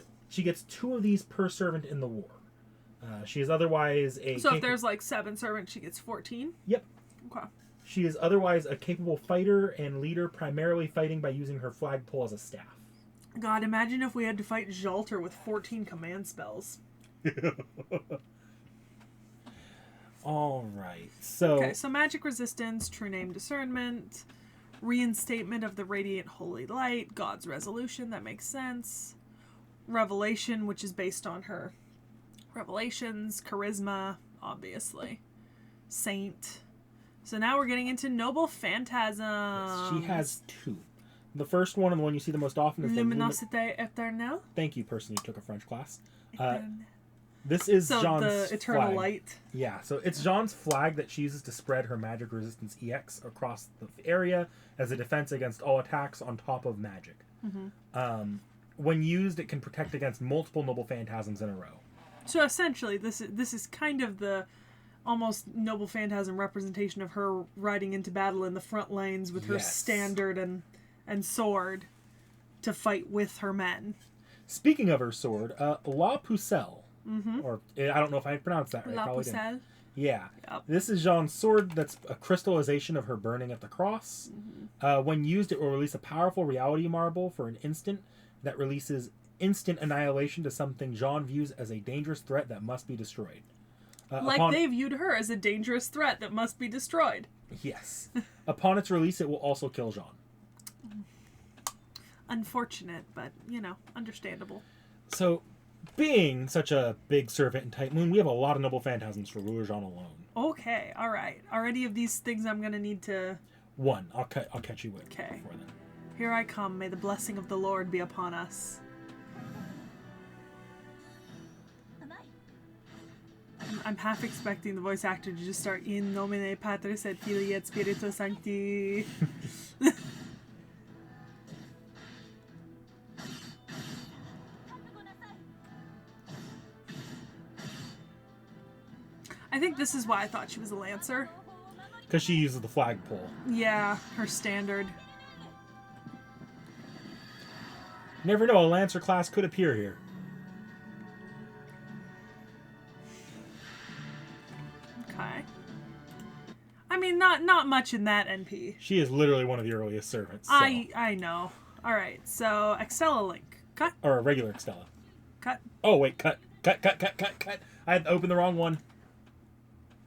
Speaker 2: 2 of these per servant in the war. She is otherwise a...
Speaker 1: So if there's like 7 servants, she gets 14?
Speaker 2: Yep.
Speaker 1: Okay.
Speaker 2: She is otherwise a capable fighter and leader, primarily fighting by using her flagpole as a staff.
Speaker 1: God, imagine if we had to fight Jalter with 14 command spells.
Speaker 2: Alright, so...
Speaker 1: Okay, so magic resistance, true name discernment, reinstatement of the radiant holy light, God's resolution, that makes sense. Revelation, which is based on her revelations, charisma, obviously. Saint. So now we're getting into noble phantasm.
Speaker 2: Yes, she has 2. The first one, and the one you see the most often, is
Speaker 1: Luminosité éternelle.
Speaker 2: Thank you, person who took a French class.
Speaker 1: Éternelle.
Speaker 2: This is
Speaker 1: So
Speaker 2: Jeanne's
Speaker 1: the eternal
Speaker 2: flag.
Speaker 1: light.
Speaker 2: Yeah, so it's Jeanne's flag that she uses to spread her magic resistance EX across the area as a defense against all attacks on top of magic.
Speaker 1: Mm-hmm.
Speaker 2: When used, it can protect against multiple noble phantasms in a row.
Speaker 1: So essentially, this is kind of the almost noble phantasm representation of her riding into battle in the front lines with her standard and sword to fight with her men.
Speaker 2: Speaking of her sword, La Pucelle, or I don't know if I pronounced that right.
Speaker 1: La Pucelle.
Speaker 2: Yeah.
Speaker 1: Yep.
Speaker 2: This is Jeanne's sword that's a crystallization of her burning at the cross. When used, it will release a powerful reality marble for an instant that releases instant annihilation to something Jeanne views as a dangerous threat that must be destroyed.
Speaker 1: They viewed her as a dangerous threat that must be destroyed.
Speaker 2: Yes. Upon its release, it will also kill Jeanne.
Speaker 1: Unfortunate, but, understandable.
Speaker 2: So, being such a big servant in Type Moon, we have a lot of noble phantasms for Ruler Jeanne alone.
Speaker 1: Okay, alright. Are any of these things I'm going to need to...
Speaker 2: 1. I'll catch you with
Speaker 1: Okay.
Speaker 2: before then.
Speaker 1: Here I come. May the blessing of the Lord be upon us. I'm half expecting the voice actor to just start in nomine Patris et Filii et Spiritus Sancti. I think this is why I thought she was a Lancer.
Speaker 2: Because she uses the flagpole.
Speaker 1: Yeah, her standard.
Speaker 2: Never know, a Lancer class could appear here.
Speaker 1: Okay. I mean, not much in that NP.
Speaker 2: She is literally one of the earliest servants. So.
Speaker 1: I know. All right, so Extella Link. Cut.
Speaker 2: Or a regular Extella.
Speaker 1: Cut.
Speaker 2: Oh, wait, cut. Cut. I had opened the wrong one.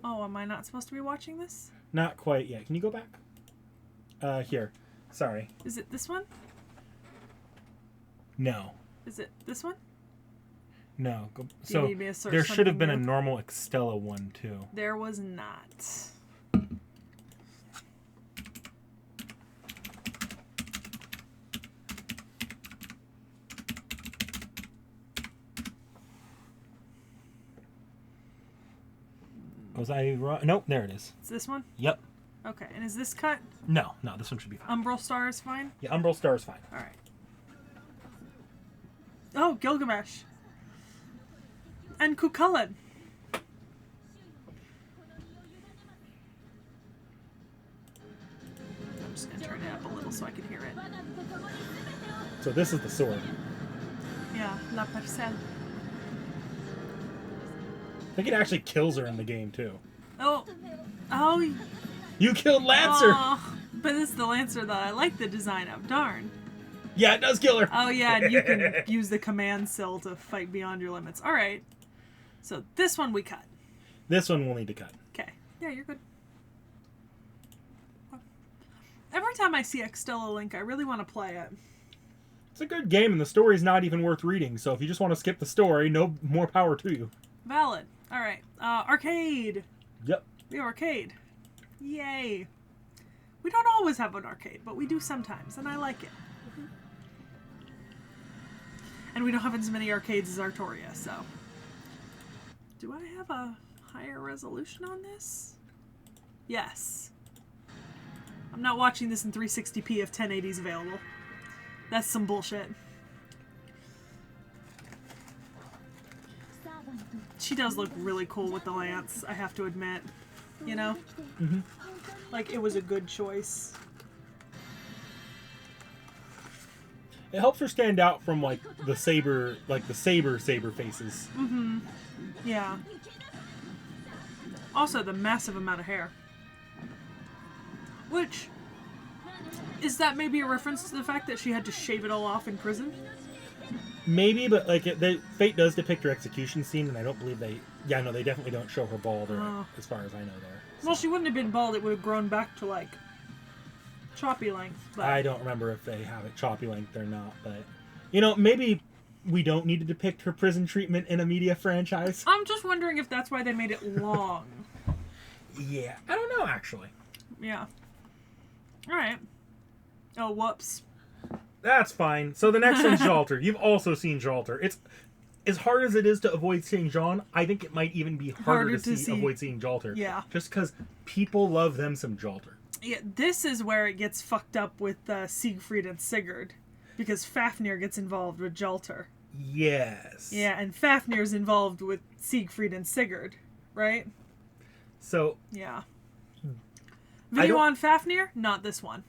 Speaker 1: Oh, am I not supposed to be watching this?
Speaker 2: Not quite yet. Can you go back? Here. Sorry.
Speaker 1: Is it this one?
Speaker 2: No.
Speaker 1: Is it this one?
Speaker 2: No. Go,
Speaker 1: Do you
Speaker 2: so
Speaker 1: need me to search
Speaker 2: there should have been a
Speaker 1: something new?
Speaker 2: normal Extella one, too.
Speaker 1: There was not.
Speaker 2: Was I wrong? Nope, there it is.
Speaker 1: It's this one?
Speaker 2: Yep.
Speaker 1: Okay, and is this cut?
Speaker 2: No, this one should be fine.
Speaker 1: Umbral Star is fine?
Speaker 2: Yeah, Umbral Star is fine.
Speaker 1: All right. Oh, Gilgamesh. And Cucullin. I'm just going to turn it up a little so I can hear it.
Speaker 2: So this is the sword.
Speaker 1: Yeah, La Parcelle.
Speaker 2: I think it actually kills her in the game, too.
Speaker 1: Oh.
Speaker 2: You killed Lancer!
Speaker 1: Oh, but it's the Lancer that I like the design of. Darn.
Speaker 2: Yeah, it does kill her.
Speaker 1: Oh, yeah, and you can use the command cell to fight beyond your limits. All right. So this one we cut.
Speaker 2: This one we'll need to cut.
Speaker 1: Okay. Yeah, you're good. Every time I see Extella Link, I really want to play it.
Speaker 2: It's a good game, and the story's not even worth reading, so if you just want to skip the story, no more power to you.
Speaker 1: Valid. All right. Arcade.
Speaker 2: Yep.
Speaker 1: The arcade. Yay. We don't always have an arcade, but we do sometimes, and I like it. And we don't have as many arcades as Artoria, so. Do I have a higher resolution on this? Yes. I'm not watching this in 360p if 1080 is available. That's some bullshit. She does look really cool with the lance, I have to admit. You know?
Speaker 2: Mm-hmm.
Speaker 1: Like, it was a good choice.
Speaker 2: It helps her stand out from, like, the saber faces.
Speaker 1: Mm-hmm. Yeah. Also, the massive amount of hair. Which, is that maybe a reference to the fact that she had to shave it all off in prison?
Speaker 2: Maybe, but, like, Fate does depict her execution scene, and I don't believe they definitely don't show her bald, or as far as I know there. So.
Speaker 1: Well, she wouldn't have been bald, it would have grown back to, like, choppy length. But...
Speaker 2: I don't remember if they have it choppy length or not, but, you know, maybe we don't need to depict her prison treatment in a media franchise.
Speaker 1: I'm just wondering if that's why they made it long.
Speaker 2: Yeah, I don't know, actually.
Speaker 1: Yeah. Alright. Oh, whoops.
Speaker 2: That's fine. So the next one's Jalter. You've also seen Jalter. It's as hard as it is to avoid seeing Jeanne, I think it might even be harder to avoid seeing Jalter.
Speaker 1: Yeah.
Speaker 2: Just because people love them some Jalter.
Speaker 1: Yeah, this is where it gets fucked up with Siegfried and Sigurd. Because Fafnir gets involved with Jalter.
Speaker 2: Yes.
Speaker 1: Yeah, and Fafnir's involved with Siegfried and Sigurd, right?
Speaker 2: So...
Speaker 1: Yeah. Video on Fafnir? Not this one.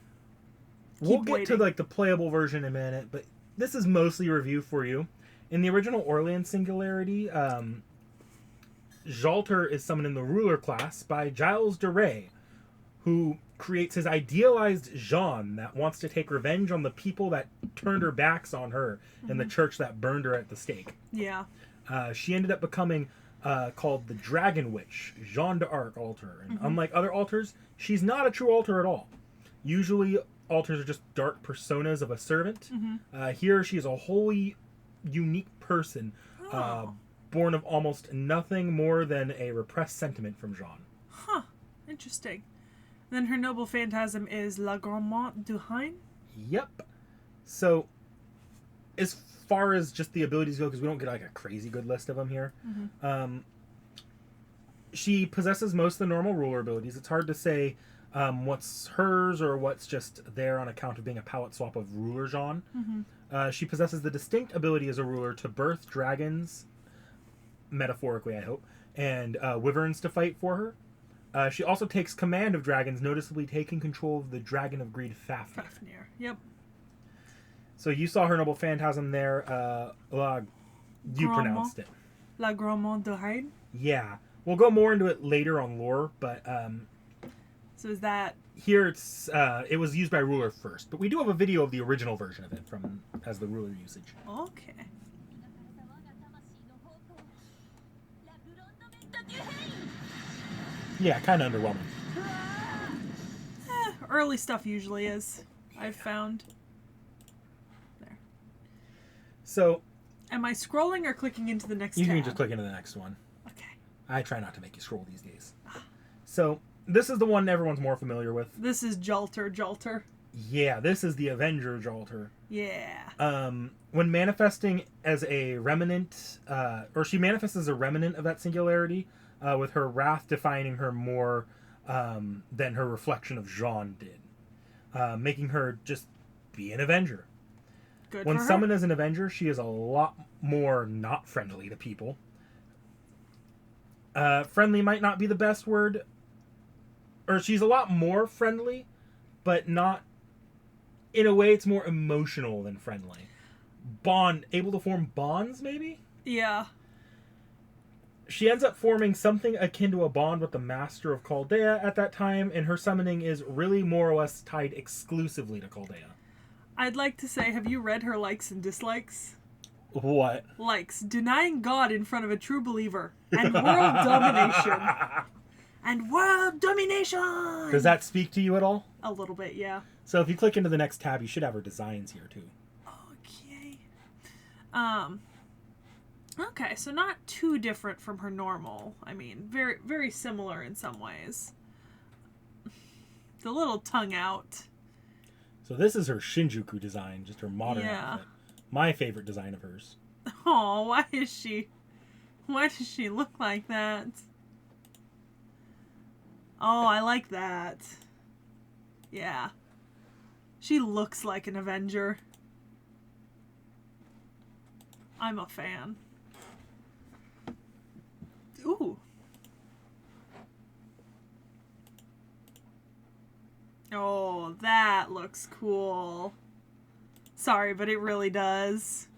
Speaker 2: We'll get to, like, the playable version in a minute, but this is mostly a review for you. In the original Orleans Singularity, Jalter is summoned in the ruler class by Gilles de Rais, who creates his idealized Jeanne that wants to take revenge on the people that turned her backs on her and the church that burned her at the stake.
Speaker 1: Yeah.
Speaker 2: She ended up becoming called the Dragon Witch, Jeanne d'Arc altar. And unlike other altars, she's not a true altar at all. Usually, altars are just dark personas of a servant. Here, she is a wholly unique person, born of almost nothing more than a repressed sentiment from Jeanne.
Speaker 1: Huh. Interesting. Then her noble phantasm is La Grandmont du Hain?
Speaker 2: Yep. So, as far as just the abilities go, because we don't get like a crazy good list of them here, she possesses most of the normal ruler abilities. It's hard to say what's hers or what's just there on account of being a palette swap of ruler Jeanne. She possesses the distinct ability as a ruler to birth dragons, metaphorically I hope, and wyverns to fight for her. She also takes command of dragons, noticeably taking control of the Dragon of Greed, Fafnir.
Speaker 1: Fafnir, yep.
Speaker 2: So you saw her noble phantasm there. You pronounced it.
Speaker 1: La Grand de Reine.
Speaker 2: Yeah. We'll go more into it later on lore, but...
Speaker 1: so is that...
Speaker 2: Here it was used by ruler first, but we do have a video of the original version of it as the ruler usage.
Speaker 1: Okay.
Speaker 2: Yeah, kind of underwhelming.
Speaker 1: Early stuff usually is, I've found. There.
Speaker 2: So...
Speaker 1: Am I scrolling or clicking into the next tab?
Speaker 2: You can just click into the next one.
Speaker 1: Okay.
Speaker 2: I try not to make you scroll these days. So, this is the one everyone's more familiar with.
Speaker 1: This is Jalter.
Speaker 2: Yeah, this is the Avenger Jalter.
Speaker 1: Yeah.
Speaker 2: When manifesting as a remnant, or she manifests as a remnant of that singularity, with her wrath defining her more than her reflection of Jeanne did, making her just be an Avenger.
Speaker 1: Good
Speaker 2: when
Speaker 1: for her.
Speaker 2: summoned as an Avenger, she is a lot more not friendly to people. Friendly might not be the best word, or she's a lot more friendly, but not, in a way, it's more emotional than friendly. Able to form bonds, maybe?
Speaker 1: Yeah.
Speaker 2: She ends up forming something akin to a bond with the Master of Chaldea at that time, and her summoning is really more or less tied exclusively to Chaldea.
Speaker 1: I'd like to say, have you read her likes and dislikes?
Speaker 2: What?
Speaker 1: Likes. Denying God in front of a true believer. And world domination. And world domination!
Speaker 2: Does that speak to you at all?
Speaker 1: A little bit, yeah.
Speaker 2: So if you click into the next tab, you should have her designs here, too.
Speaker 1: Okay. Okay, so not too different from her normal. I mean, very, very similar in some ways. The little tongue out.
Speaker 2: So this is her Shinjuku design, just her modern outfit. My favorite design of hers.
Speaker 1: Oh, why does she look like that? Oh, I like that. Yeah. She looks like an Avenger. I'm a fan. Ooh. Oh, that looks cool. Sorry, but it really does.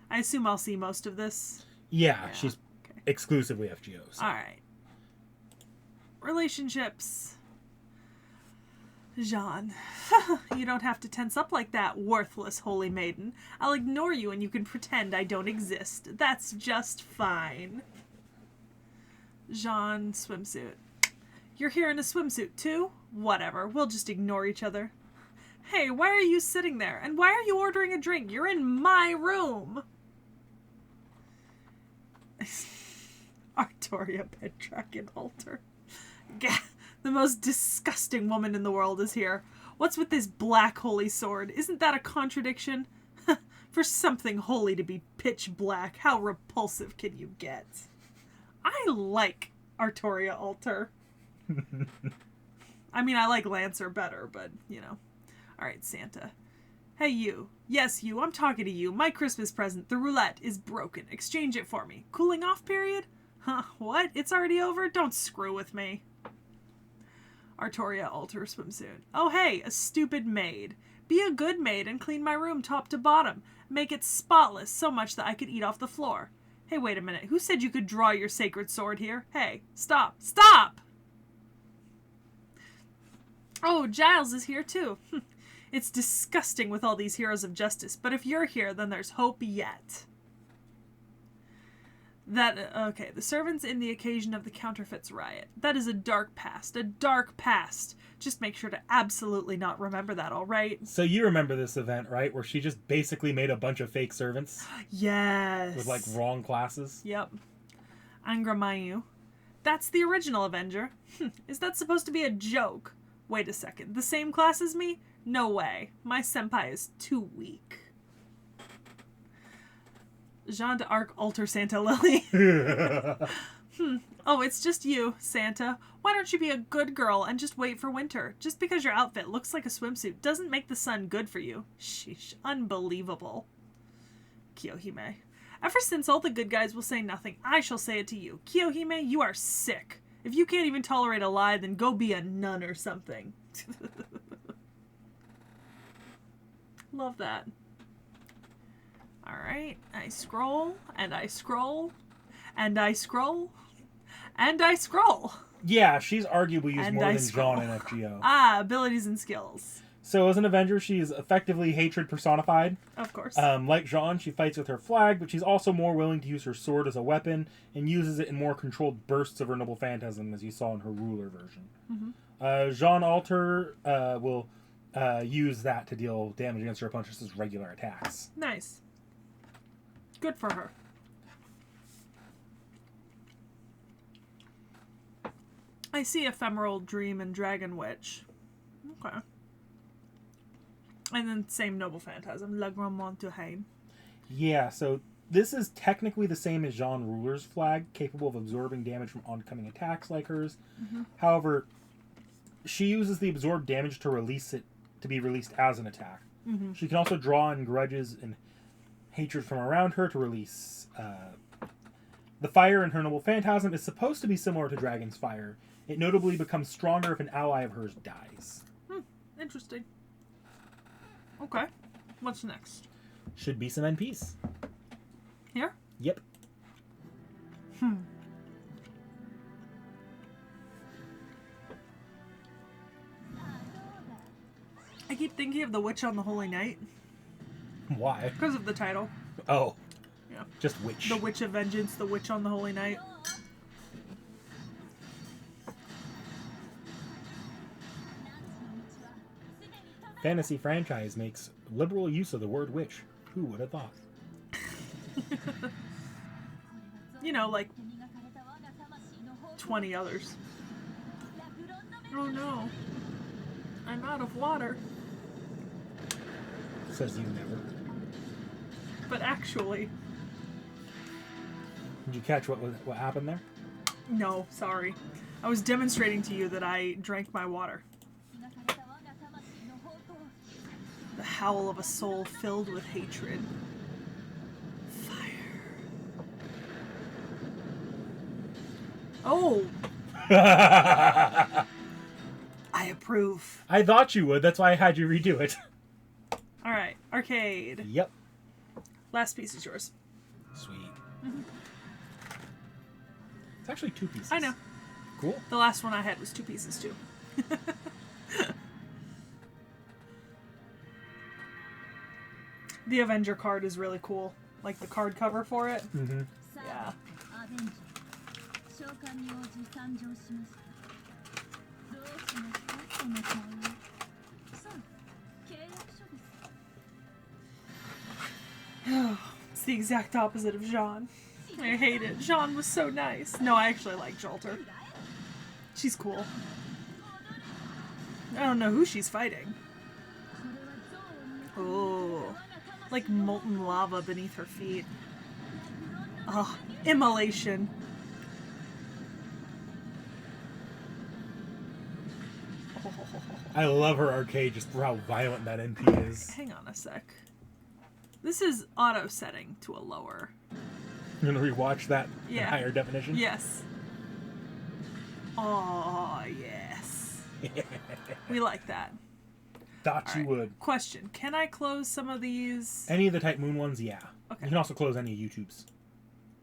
Speaker 1: I assume I'll see most of this.
Speaker 2: Yeah. She's exclusively FGO. So.
Speaker 1: Alright. Relationships. Jeanne. You don't have to tense up like that, worthless holy maiden. I'll ignore you and you can pretend I don't exist. That's just fine. Jeanne, swimsuit. You're here in a swimsuit too? Whatever, we'll just ignore each other. Hey, why are you sitting there? And why are you ordering a drink? You're in my room! Artoria Petrakin Altar. Gah, the most disgusting woman in the world is here. What's with this black holy sword? Isn't that a contradiction? For something holy to be pitch black, how repulsive can you get? I like Artoria Altar. I mean, I like Lancer better, but, you know. Alright, Santa. Hey, you. Yes, you. I'm talking to you. My Christmas present, the roulette, is broken. Exchange it for me. Cooling off period? Huh, what? It's already over? Don't screw with me. Artoria Altar swimsuit. Oh, hey, a stupid maid. Be a good maid and clean my room top to bottom. Make it spotless so much that I could eat off the floor. Hey, wait a minute. Who said you could draw your sacred sword here? Hey, stop. Stop! Oh, Giles is here too. It's disgusting with all these heroes of justice, but if you're here, then there's hope yet. Okay, the servants in the occasion of the counterfeits riot. That is a dark past. A dark past. Just make sure to absolutely not remember that, alright?
Speaker 2: So you remember this event, right? Where she just basically made a bunch of fake servants?
Speaker 1: Yes.
Speaker 2: With, like, wrong classes?
Speaker 1: Yep. Angramayu. That's the original Avenger. Is that supposed to be a joke? Wait a second. The same class as me? No way. My senpai is too weak. Jeanne d'Arc Alter Santa Lily. Oh, it's just you, Santa. Why don't you be a good girl and just wait for winter? Just because your outfit looks like a swimsuit doesn't make the sun good for you. Sheesh. Unbelievable. Kiyohime. Ever since all the good guys will say nothing, I shall say it to you. Kiyohime, you are sick. If you can't even tolerate a lie, then go be a nun or something. Love that. Alright, I scroll, and I scroll, and I scroll, and I scroll.
Speaker 2: Yeah, she's arguably used
Speaker 1: And
Speaker 2: more
Speaker 1: I
Speaker 2: than
Speaker 1: scroll.
Speaker 2: Jeanne in FGO.
Speaker 1: Ah, abilities and skills.
Speaker 2: So as an Avenger, she is effectively hatred personified.
Speaker 1: Of course.
Speaker 2: Like Jeanne, she fights with her flag, but she's also more willing to use her sword as a weapon and uses it in more controlled bursts of her noble phantasm, as you saw in her ruler version.
Speaker 1: Mm-hmm.
Speaker 2: Jeanne Alter will use that to deal damage against her opponents as regular attacks.
Speaker 1: Nice. Good for her. I see Ephemeral Dream and Dragon Witch. Okay. And then same Noble Phantasm, La Grand Montagne.
Speaker 2: Yeah, so this is technically the same as Jeanne Ruler's flag, capable of absorbing damage from oncoming attacks like hers.
Speaker 1: Mm-hmm.
Speaker 2: However, she uses the absorbed damage to release it to be released as an attack.
Speaker 1: Mm-hmm.
Speaker 2: She can also draw in grudges and hatred from around her to release. The fire in her Noble Phantasm is supposed to be similar to Dragon's Fire. It notably becomes stronger if an ally of hers dies.
Speaker 1: Interesting. Okay. What's next?
Speaker 2: Should be some NPs.
Speaker 1: Here?
Speaker 2: Yep.
Speaker 1: I keep thinking of the Witch on the Holy Night.
Speaker 2: Why?
Speaker 1: Because of the title.
Speaker 2: Oh.
Speaker 1: Yeah.
Speaker 2: Just witch.
Speaker 1: The Witch of Vengeance, the Witch on the Holy Night.
Speaker 2: Fantasy franchise makes liberal use of the word witch. Who would have thought?
Speaker 1: You know, like 20 others. Oh no. I'm out of water.
Speaker 2: Says you never.
Speaker 1: But actually,
Speaker 2: Did you catch what happened there?
Speaker 1: no, sorry. I was demonstrating to you that I drank my water. The howl of a soul filled with hatred. Fire. Oh, I approve.
Speaker 2: I thought you would. That's why I had you redo it.
Speaker 1: Alright, arcade.
Speaker 2: Yep.
Speaker 1: Last piece is yours.
Speaker 2: Sweet. It's actually 2 pieces.
Speaker 1: I know.
Speaker 2: Cool.
Speaker 1: The last one I had was 2 pieces too. The Avenger card is really cool. Like the card cover for it.
Speaker 2: Mm-hmm.
Speaker 1: Yeah. It's the exact opposite of Jeanne. I hate it. Jeanne was so nice. No, I actually like Jalter. She's cool. I don't know who she's fighting. Oh, like molten lava beneath her feet. Oh, immolation.
Speaker 2: I love her arcade, just for how violent that NP is.
Speaker 1: Hang on a sec. This is auto setting to a lower.
Speaker 2: You gonna rewatch that in
Speaker 1: Yeah.
Speaker 2: higher definition?
Speaker 1: Yes. Oh, yes. We like that.
Speaker 2: Thought
Speaker 1: All
Speaker 2: you
Speaker 1: right.
Speaker 2: would.
Speaker 1: Question. Can I close some of these?
Speaker 2: Any of the Type Moon ones, yeah.
Speaker 1: Okay.
Speaker 2: You can also close any YouTubes.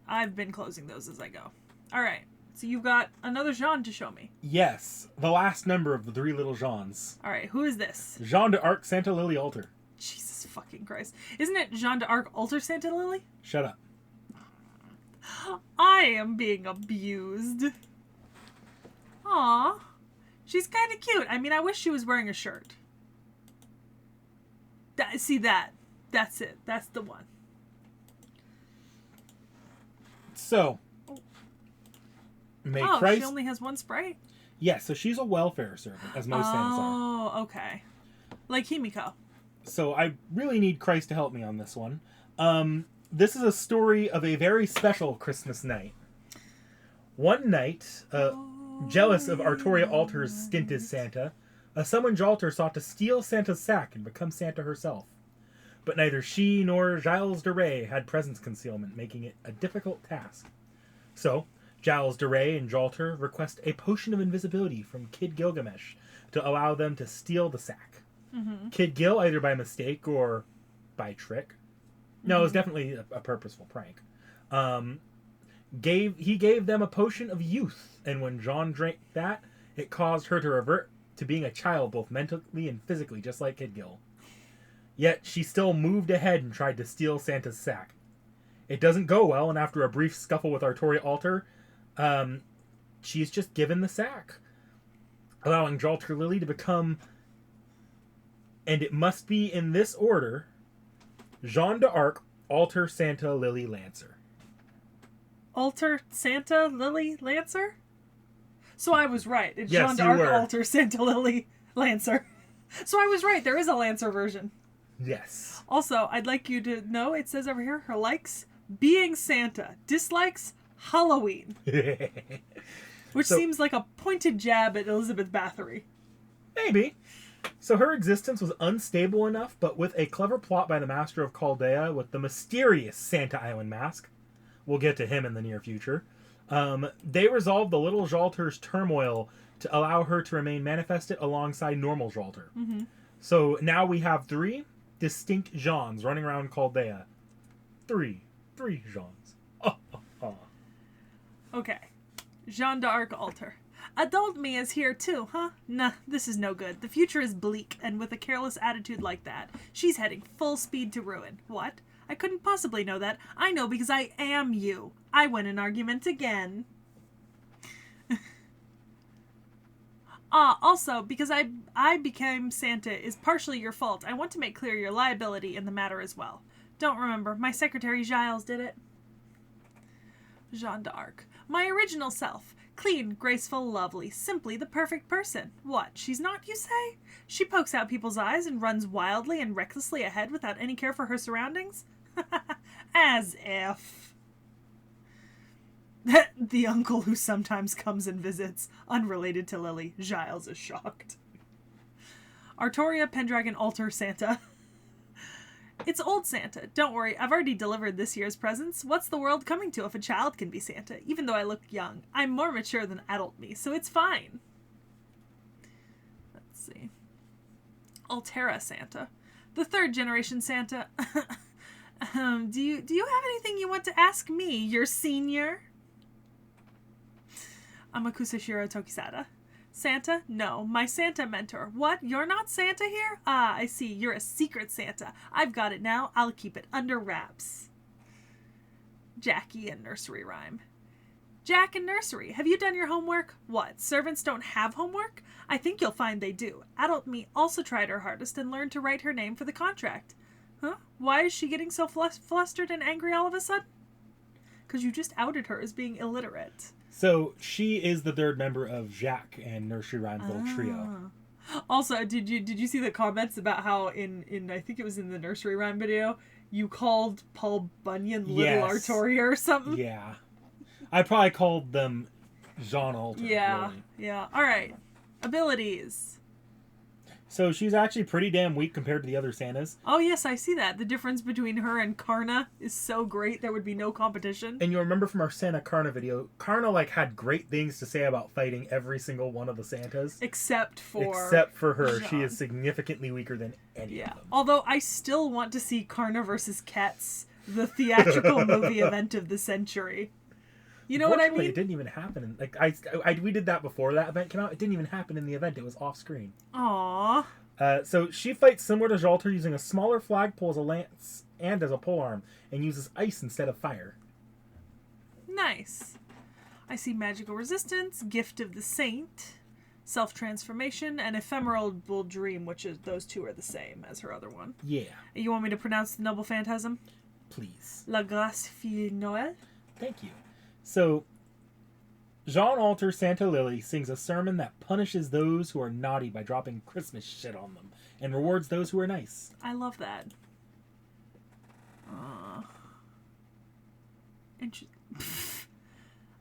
Speaker 1: I've been closing those as I go. All right. So you've got another Jeanne to show me.
Speaker 2: Yes, the last number of the 3 little Jeannes.
Speaker 1: All right. Who is this?
Speaker 2: Jeanne d'Arc Santa Lily Altar.
Speaker 1: Jesus fucking Christ. Isn't it Jeanne d'Arc Alter Santa Lily?
Speaker 2: Shut up.
Speaker 1: I am being abused. Aw. She's kind of cute. I mean, I wish she was wearing a shirt. See that? That's it. That's the one.
Speaker 2: So, may
Speaker 1: Oh,
Speaker 2: Christ...
Speaker 1: she only has one sprite?
Speaker 2: Yes, so she's a welfare servant, as most Santas are.
Speaker 1: Oh, okay. Like Himiko.
Speaker 2: So I really need Christ to help me on this one. This is a story of a very special Christmas night. One night, jealous of Artoria Alter's stint as Santa, a summoned Jalter sought to steal Santa's sack and become Santa herself. but neither she nor Giles de Rais had presence concealment, making it a difficult task. So, Giles de Rais and Jalter request a potion of invisibility from Kid Gilgamesh to allow them to steal the sack.
Speaker 1: Mm-hmm.
Speaker 2: Kid Gil, either by mistake or by trick. No, it was definitely a purposeful prank. He gave them a potion of youth, and when Jeanne drank that, it caused her to revert to being a child both mentally and physically, just like Kid Gil. Yet she still moved ahead and tried to steal Santa's sack. It doesn't go well, and after a brief scuffle with Artoria Alter, she's just given the sack, allowing Jalter Lily to become, and it must be in this order, Jeanne d'Arc, Alter, Santa, Lily, Lancer.
Speaker 1: Alter, Santa, Lily, Lancer? So I was right. It's
Speaker 2: Yes,
Speaker 1: Jeanne d'Arc,
Speaker 2: you were.
Speaker 1: Alter, Santa, Lily, Lancer. So I was right. There is a Lancer version.
Speaker 2: Yes.
Speaker 1: Also, I'd like you to know, it says over here, her likes, being Santa. Dislikes, Halloween. Which seems like a pointed jab at Elizabeth Bathory.
Speaker 2: Maybe. So her existence was unstable enough, but with a clever plot by the Master of Chaldea with the mysterious Santa Island mask, we'll get to him in the near future, they resolved the little Jalter's turmoil to allow her to remain manifested alongside normal Jalter.
Speaker 1: Mm-hmm.
Speaker 2: So now we have 3 distinct Jeannes running around Chaldea. 3 Jeannes.
Speaker 1: Okay. Jeanne d'Arc Alter. Adult me is here too, huh? Nah, this is no good. The future is bleak, and with a careless attitude like that, she's heading full speed to ruin. What? I couldn't possibly know that. I know because I am you. I win an argument again. Also, because I became Santa is partially your fault. I want to make clear your liability in the matter as well. Don't remember, my secretary Giles did it. Jeanne d'Arc. My original self. Clean, graceful, lovely, simply the perfect person. What, she's not, you say? She pokes out people's eyes and runs wildly and recklessly ahead without any care for her surroundings? As if. The uncle who sometimes comes and visits, unrelated to Lily. Giles is shocked. Artoria Pendragon Alter Santa. It's old Santa. Don't worry, I've already delivered this year's presents. What's the world coming to if a child can be Santa? Even though I look young, I'm more mature than adult me, so it's fine. Let's see. Altera Santa. The 3rd generation Santa. Do you have anything you want to ask me, your senior? Amakusashiro Tokisada. Santa? No, my Santa mentor. What? You're not Santa here? Ah, I see. You're a secret Santa. I've got it now. I'll keep it under wraps. Jackie and nursery rhyme. Jack and nursery, have you done your homework? What, servants don't have homework? I think you'll find they do. Adult me also tried her hardest and learned to write her name for the contract. Huh? Why is she getting so flustered and angry all of a sudden? Because you just outed her as being illiterate.
Speaker 2: So she is the 3rd member of Jacques and Nursery Rhyme Little Trio.
Speaker 1: Also, did you see the comments about how in I think it was in the nursery rhyme video, you called Paul Bunyan Little Artoria or something?
Speaker 2: Yeah. I probably called them Jeanne Alter.
Speaker 1: Yeah.
Speaker 2: Really.
Speaker 1: Yeah. Alright. Abilities.
Speaker 2: So she's actually pretty damn weak compared to the other Santas.
Speaker 1: Oh yes, I see that. The difference between her and Karna is so great there would be no competition.
Speaker 2: And you'll remember from our Santa Karna video, Karna had great things to say about fighting every single one of the Santas.
Speaker 1: Except for
Speaker 2: her.
Speaker 1: Jeanne.
Speaker 2: She is significantly weaker than any of them.
Speaker 1: Although I still want to see Karna versus Ketz, the theatrical movie event of the century. You know what I mean?
Speaker 2: It didn't even happen. We did that before that event came out. It didn't even happen in the event. It was off screen.
Speaker 1: Aww.
Speaker 2: So she fights similar to Jalter, using a smaller flagpole as a lance and as a polearm, and uses ice instead of fire.
Speaker 1: Nice. I see magical resistance, gift of the saint, self-transformation, and ephemeral dream, which is those 2 are the same as her other one.
Speaker 2: Yeah.
Speaker 1: You want me to pronounce the noble phantasm?
Speaker 2: Please.
Speaker 1: La Grâce Fille Noël.
Speaker 2: Thank you. So, Jeanne Alter Santa Lily sings a sermon that punishes those who are naughty by dropping Christmas shit on them, and rewards those who are nice.
Speaker 1: I love that.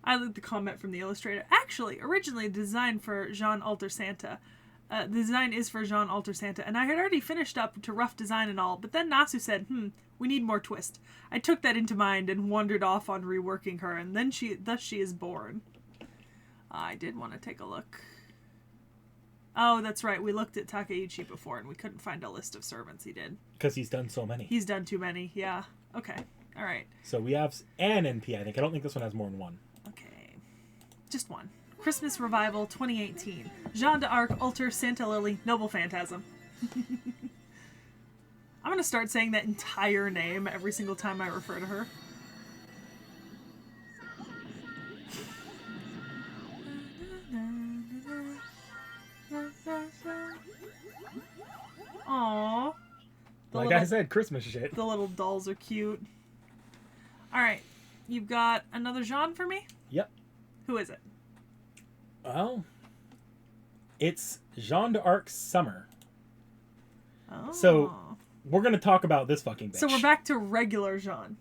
Speaker 1: I like the comment from the illustrator. Actually, originally designed for Jeanne Alter Santa, the design is for Jeanne Alter Santa, and I had already finished up to rough design and all, but then Nasu said, we need more twist. I took that into mind and wandered off on reworking her, and then thus she is born. I did want to take a look. Oh, that's right. We looked at T.H.E before, and we couldn't find a list of servants he did.
Speaker 2: Because he's done so many.
Speaker 1: He's done too many, yeah. Okay, all right.
Speaker 2: So we have an NP, I think. I don't think this one has more than one.
Speaker 1: Okay, just one. Christmas Revival 2018. Jeanne d'Arc, Alter, Santa Lily, Noble Phantasm. I'm going to start saying that entire name every single time I refer to her. Aww.
Speaker 2: Like I said, Christmas shit.
Speaker 1: The little dolls are cute. Alright, you've got another Jeanne for me?
Speaker 2: Yep.
Speaker 1: Who is it?
Speaker 2: Well, it's Jeanne d'Arc Summer.
Speaker 1: Oh.
Speaker 2: So, we're going to talk about this fucking bitch.
Speaker 1: So we're back to regular Jeanne.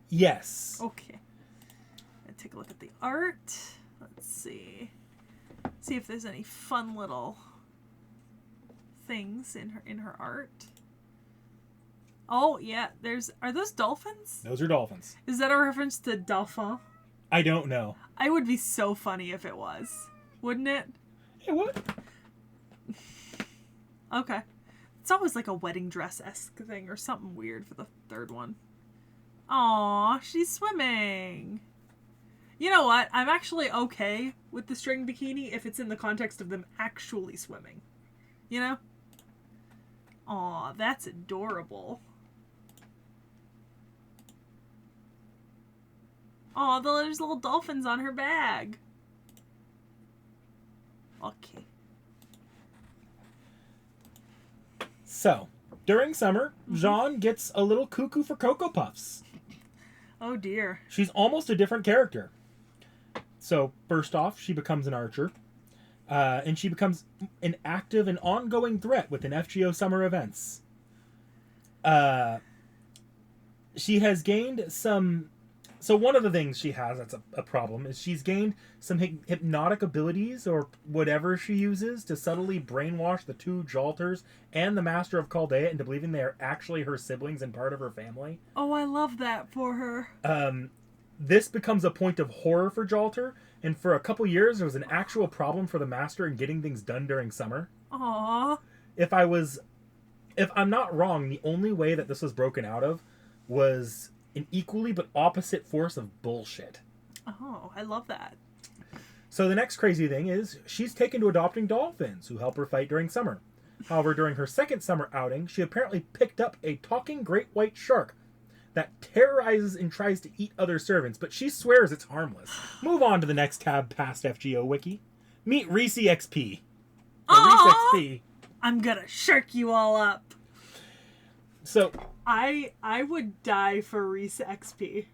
Speaker 2: Yes.
Speaker 1: Okay. Let's take a look at the art. Let's see. See if there's any fun little things in her art. Oh, yeah. Are those dolphins?
Speaker 2: Those are dolphins.
Speaker 1: Is that a reference to Dauphin?
Speaker 2: I don't know.
Speaker 1: I would be so funny if it was. Wouldn't it?
Speaker 2: It would.
Speaker 1: Okay. It's always like a wedding dress-esque thing or something weird for the third one. Aw, she's swimming. You know what? I'm actually okay with the string bikini if it's in the context of them actually swimming. You know? Aw, that's adorable. Aw, there's little dolphins on her bag. Okay.
Speaker 2: So, during summer, Jeanne gets a little cuckoo for Cocoa Puffs.
Speaker 1: Oh dear.
Speaker 2: She's almost a different character. So, first off, she becomes an archer. And she becomes an active and ongoing threat within FGO summer events. She has gained some... So one of the things she has that's a problem is she's gained some hypnotic abilities or whatever she uses to subtly brainwash the two Jalters and the Master of Chaldea into believing they are actually her siblings and part of her family.
Speaker 1: Oh, I love that for her.
Speaker 2: This becomes a point of horror for Jalter, and for a couple years there was an actual problem for the Master in getting things done during summer.
Speaker 1: Aww.
Speaker 2: If I'm not wrong, the only way that this was broken out of was an equally but opposite force of bullshit.
Speaker 1: Oh, I love that.
Speaker 2: So the next crazy thing is she's taken to adopting dolphins who help her fight during summer. However, during her second summer outing, she apparently picked up a talking great white shark that terrorizes and tries to eat other servants, but she swears it's harmless. Move on to the next tab past FGO Wiki. Meet Reese XP. Reese XP.
Speaker 1: I'm gonna shark you all up.
Speaker 2: So
Speaker 1: I would die for Reese XP.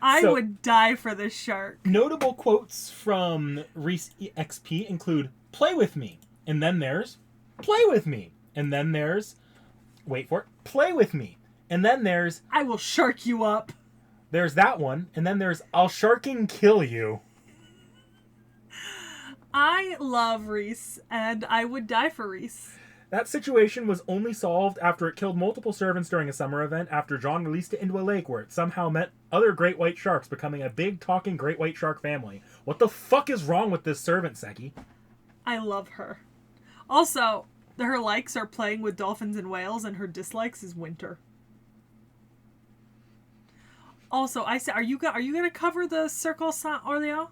Speaker 1: I would die for this shark.
Speaker 2: Notable quotes from Reese XP include, "Play with me," and then there's, "Play with me," and then there's, wait for it, "Play with me," and then there's,
Speaker 1: "I will shark you up."
Speaker 2: There's that one, and then there's, "I'll sharking kill you."
Speaker 1: I love Reese, and I would die for Reese.
Speaker 2: That situation was only solved after it killed multiple servants during a summer event after Jeanne released it into a lake where it somehow met other great white sharks, becoming a big talking great white shark family. What the fuck is wrong with this servant, Sekhie?
Speaker 1: I love her. Also, her likes are playing with dolphins and whales, and her dislikes is winter. Also, I say, are you gonna cover the Circle Saint Orléans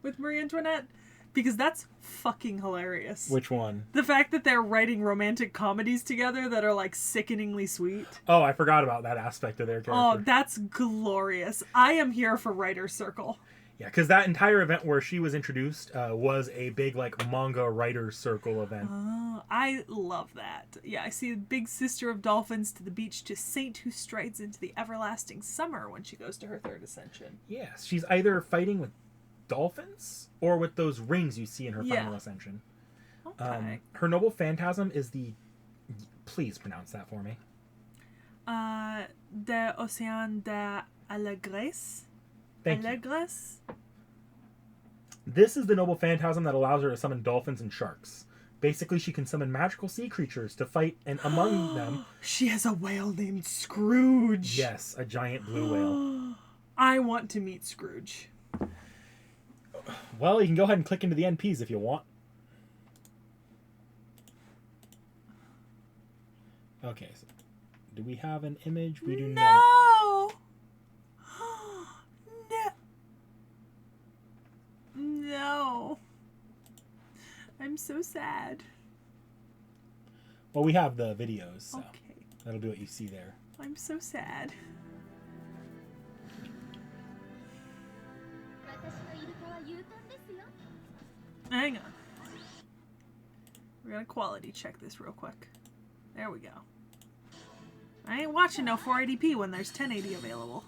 Speaker 1: with Marie Antoinette? Because that's fucking hilarious.
Speaker 2: Which one?
Speaker 1: The fact that they're writing romantic comedies together that are like sickeningly sweet.
Speaker 2: Oh, I forgot about that aspect of their character.
Speaker 1: Oh, that's glorious. I am here for Writer's Circle.
Speaker 2: Yeah, because that entire event where she was introduced was a big like manga writer's circle event.
Speaker 1: Oh, I love that. Yeah, I see the big sister of dolphins to the beach to saint who strides into the everlasting summer when she goes to her third ascension.
Speaker 2: Yes, she's either fighting with dolphins or with those rings you see in her final ascension.
Speaker 1: Okay.
Speaker 2: Her noble phantasm is the... Please pronounce that for me.
Speaker 1: De Océan de Allegres.
Speaker 2: Thank you.
Speaker 1: Allegres.
Speaker 2: This is the noble phantasm that allows her to summon dolphins and sharks. Basically, she can summon magical sea creatures to fight, and among them...
Speaker 1: She has a whale named Scrooge.
Speaker 2: Yes, a giant blue whale.
Speaker 1: I want to meet Scrooge.
Speaker 2: Well, you can go ahead and click into the NPs if you want. Okay, so do we have an image? We do not.
Speaker 1: No! No. I'm so sad.
Speaker 2: Well, we have the videos, so
Speaker 1: Okay.
Speaker 2: that'll be what you see there.
Speaker 1: I'm so sad. Hang on. We're gonna quality check this real quick. There we go. I ain't watching no 480p when there's 1080 available.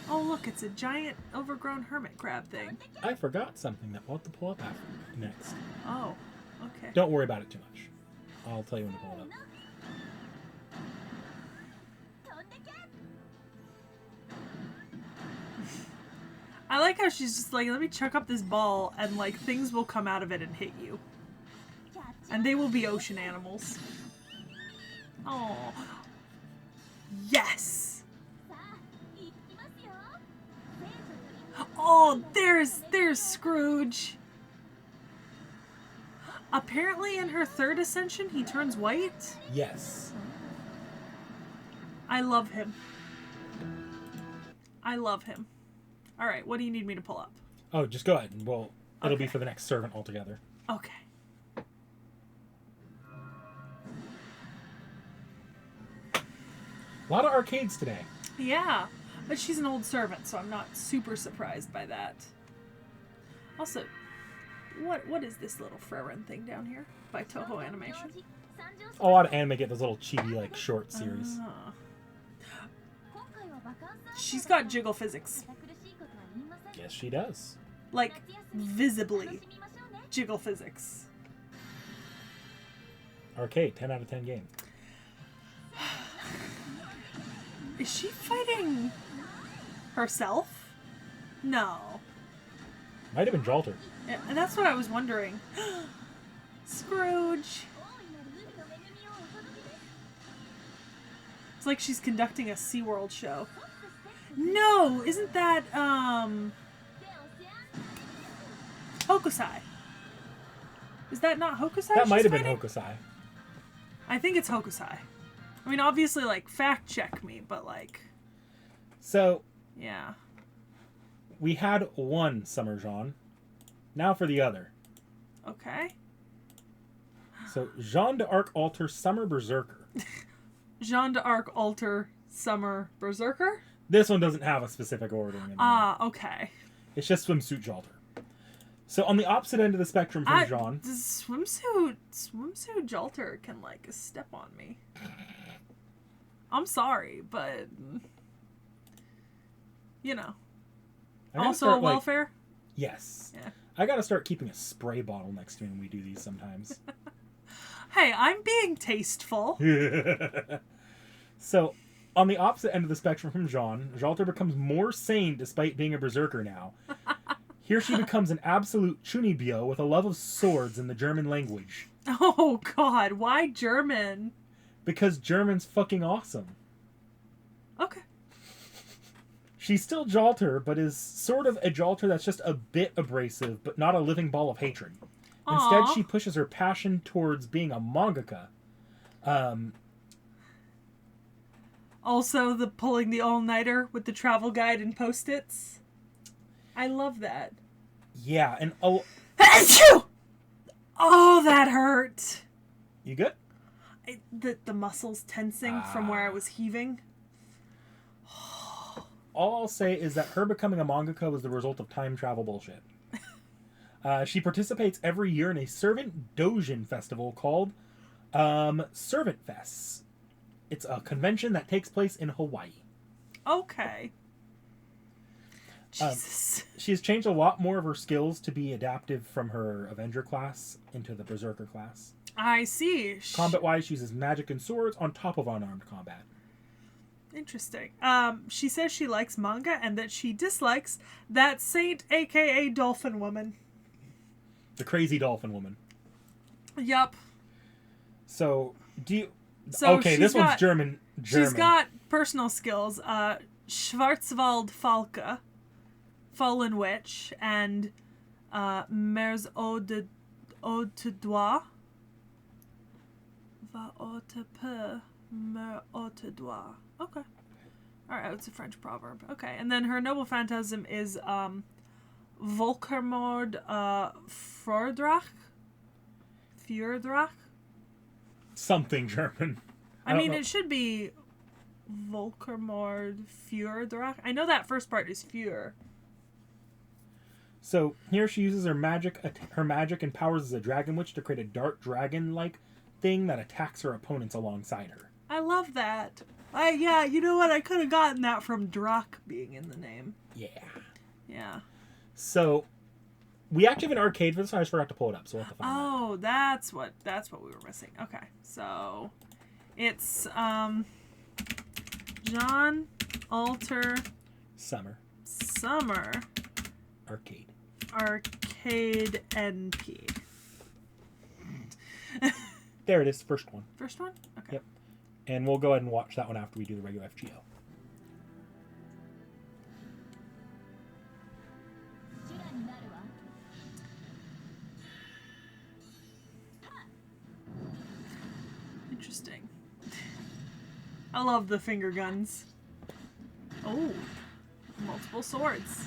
Speaker 1: Oh look, it's a giant overgrown hermit crab thing.
Speaker 2: I forgot something that we'll have to pull up after next.
Speaker 1: Oh, okay.
Speaker 2: Don't worry about it too much. I'll tell you when to pull it up.
Speaker 1: I like how she's just like, let me chuck up this ball and like things will come out of it and hit you. And they will be ocean animals. Oh. Yes! Oh, there's Scrooge. Apparently in her third ascension, he turns white.
Speaker 2: Yes.
Speaker 1: I love him. I love him. All right, what do you need me to pull up?
Speaker 2: Oh, just go ahead. And it'll be
Speaker 1: Okay.
Speaker 2: for the next servant altogether.
Speaker 1: Okay.
Speaker 2: A lot of arcades today.
Speaker 1: Yeah, but she's an old servant, so I'm not super surprised by that. Also, what is this little Frerin thing down here by Toho Animation?
Speaker 2: A lot of anime get those little chibi like short series.
Speaker 1: She's got jiggle physics.
Speaker 2: Yes, she does.
Speaker 1: Like, visibly jiggle physics.
Speaker 2: Arcade, 10 out of 10 game.
Speaker 1: Is she fighting herself? No.
Speaker 2: Might have been Jalter.
Speaker 1: Yeah, and that's what I was wondering. Scrooge. It's like she's conducting a SeaWorld show. No, isn't that, Hokusai? Is that not Hokusai?
Speaker 2: That might
Speaker 1: she's
Speaker 2: have been
Speaker 1: fighting?
Speaker 2: Hokusai.
Speaker 1: I think it's Hokusai. I mean, obviously, like, fact check me, but, like...
Speaker 2: So,
Speaker 1: yeah.
Speaker 2: we had one Summer Jeanne. Now for the other.
Speaker 1: Okay.
Speaker 2: So, Jeanne d'Arc Alter Summer Berserker.
Speaker 1: Jeanne d'Arc Alter Summer Berserker?
Speaker 2: This one doesn't have a specific ordering anymore.
Speaker 1: Ah, okay.
Speaker 2: It's just swimsuit Jalter. So, on the opposite end of the spectrum from Jeanne...
Speaker 1: Swimsuit Jalter can, like, step on me. I'm sorry, but... You know. Also a welfare?
Speaker 2: Yes.
Speaker 1: Yeah.
Speaker 2: I gotta start keeping a spray bottle next to me when we do these sometimes.
Speaker 1: Hey, I'm being tasteful.
Speaker 2: So, on the opposite end of the spectrum from Jeanne, Jalter becomes more sane despite being a berserker now. Here she becomes an absolute chunibyo with a love of swords in the German language.
Speaker 1: Oh, God. Why German?
Speaker 2: Because German's fucking awesome.
Speaker 1: Okay.
Speaker 2: She's still Jalter, but is sort of a Jalter that's just a bit abrasive, but not a living ball of hatred. Instead,
Speaker 1: Aww.
Speaker 2: she pushes her passion towards being a mangaka.
Speaker 1: Also, the pulling the all-nighter with the travel guide and Post-its. I love that.
Speaker 2: Yeah, and
Speaker 1: Achoo! Oh, that hurt.
Speaker 2: you good?
Speaker 1: The muscles tensing from where I was heaving.
Speaker 2: All I'll say is that her becoming a mangaka was the result of time travel bullshit. She participates every year in a servant doujin festival called Servant Fests. It's a convention that takes place in Hawaii.
Speaker 1: Okay. Jesus.
Speaker 2: She has changed a lot more of her skills to be adaptive from her Avenger class into the Berserker class.
Speaker 1: I see.
Speaker 2: Combat-wise, she uses magic and swords on top of unarmed combat.
Speaker 1: Interesting. She says she likes manga and that she dislikes that saint, aka Dolphin Woman.
Speaker 2: The crazy dolphin woman.
Speaker 1: Yup.
Speaker 2: So,
Speaker 1: So
Speaker 2: okay, this one's German.
Speaker 1: She's got personal skills. Schwarzwald Falke, Fallen Witch, and Mers Ode de Doigt. Va Ote Peu, Mer Ote Doigt. Okay. Alright, it's a French proverb. Okay, and then her noble phantasm is Volkermord Fjordrach.
Speaker 2: Something German.
Speaker 1: I mean, it should be Volkermord Fjordrach. I know that first part is Fjord.
Speaker 2: So here she uses her magic. Her magic empowers as a dragon witch to create a dark dragon-like thing that attacks her opponents alongside her.
Speaker 1: I love that. Yeah, you know what? I could have gotten that from Drach being in the name.
Speaker 2: Yeah.
Speaker 1: Yeah.
Speaker 2: So we actually have an arcade for this one. I just forgot to pull it up, so we'll have to find
Speaker 1: that's what we were missing. Okay, so it's Jeanne Alter
Speaker 2: Summer Arcade
Speaker 1: NP.
Speaker 2: There it is, first one.
Speaker 1: First one? Okay.
Speaker 2: Yep. And we'll go ahead and watch that one after we do the regular FGO.
Speaker 1: Interesting. I love the finger guns. Oh, multiple swords.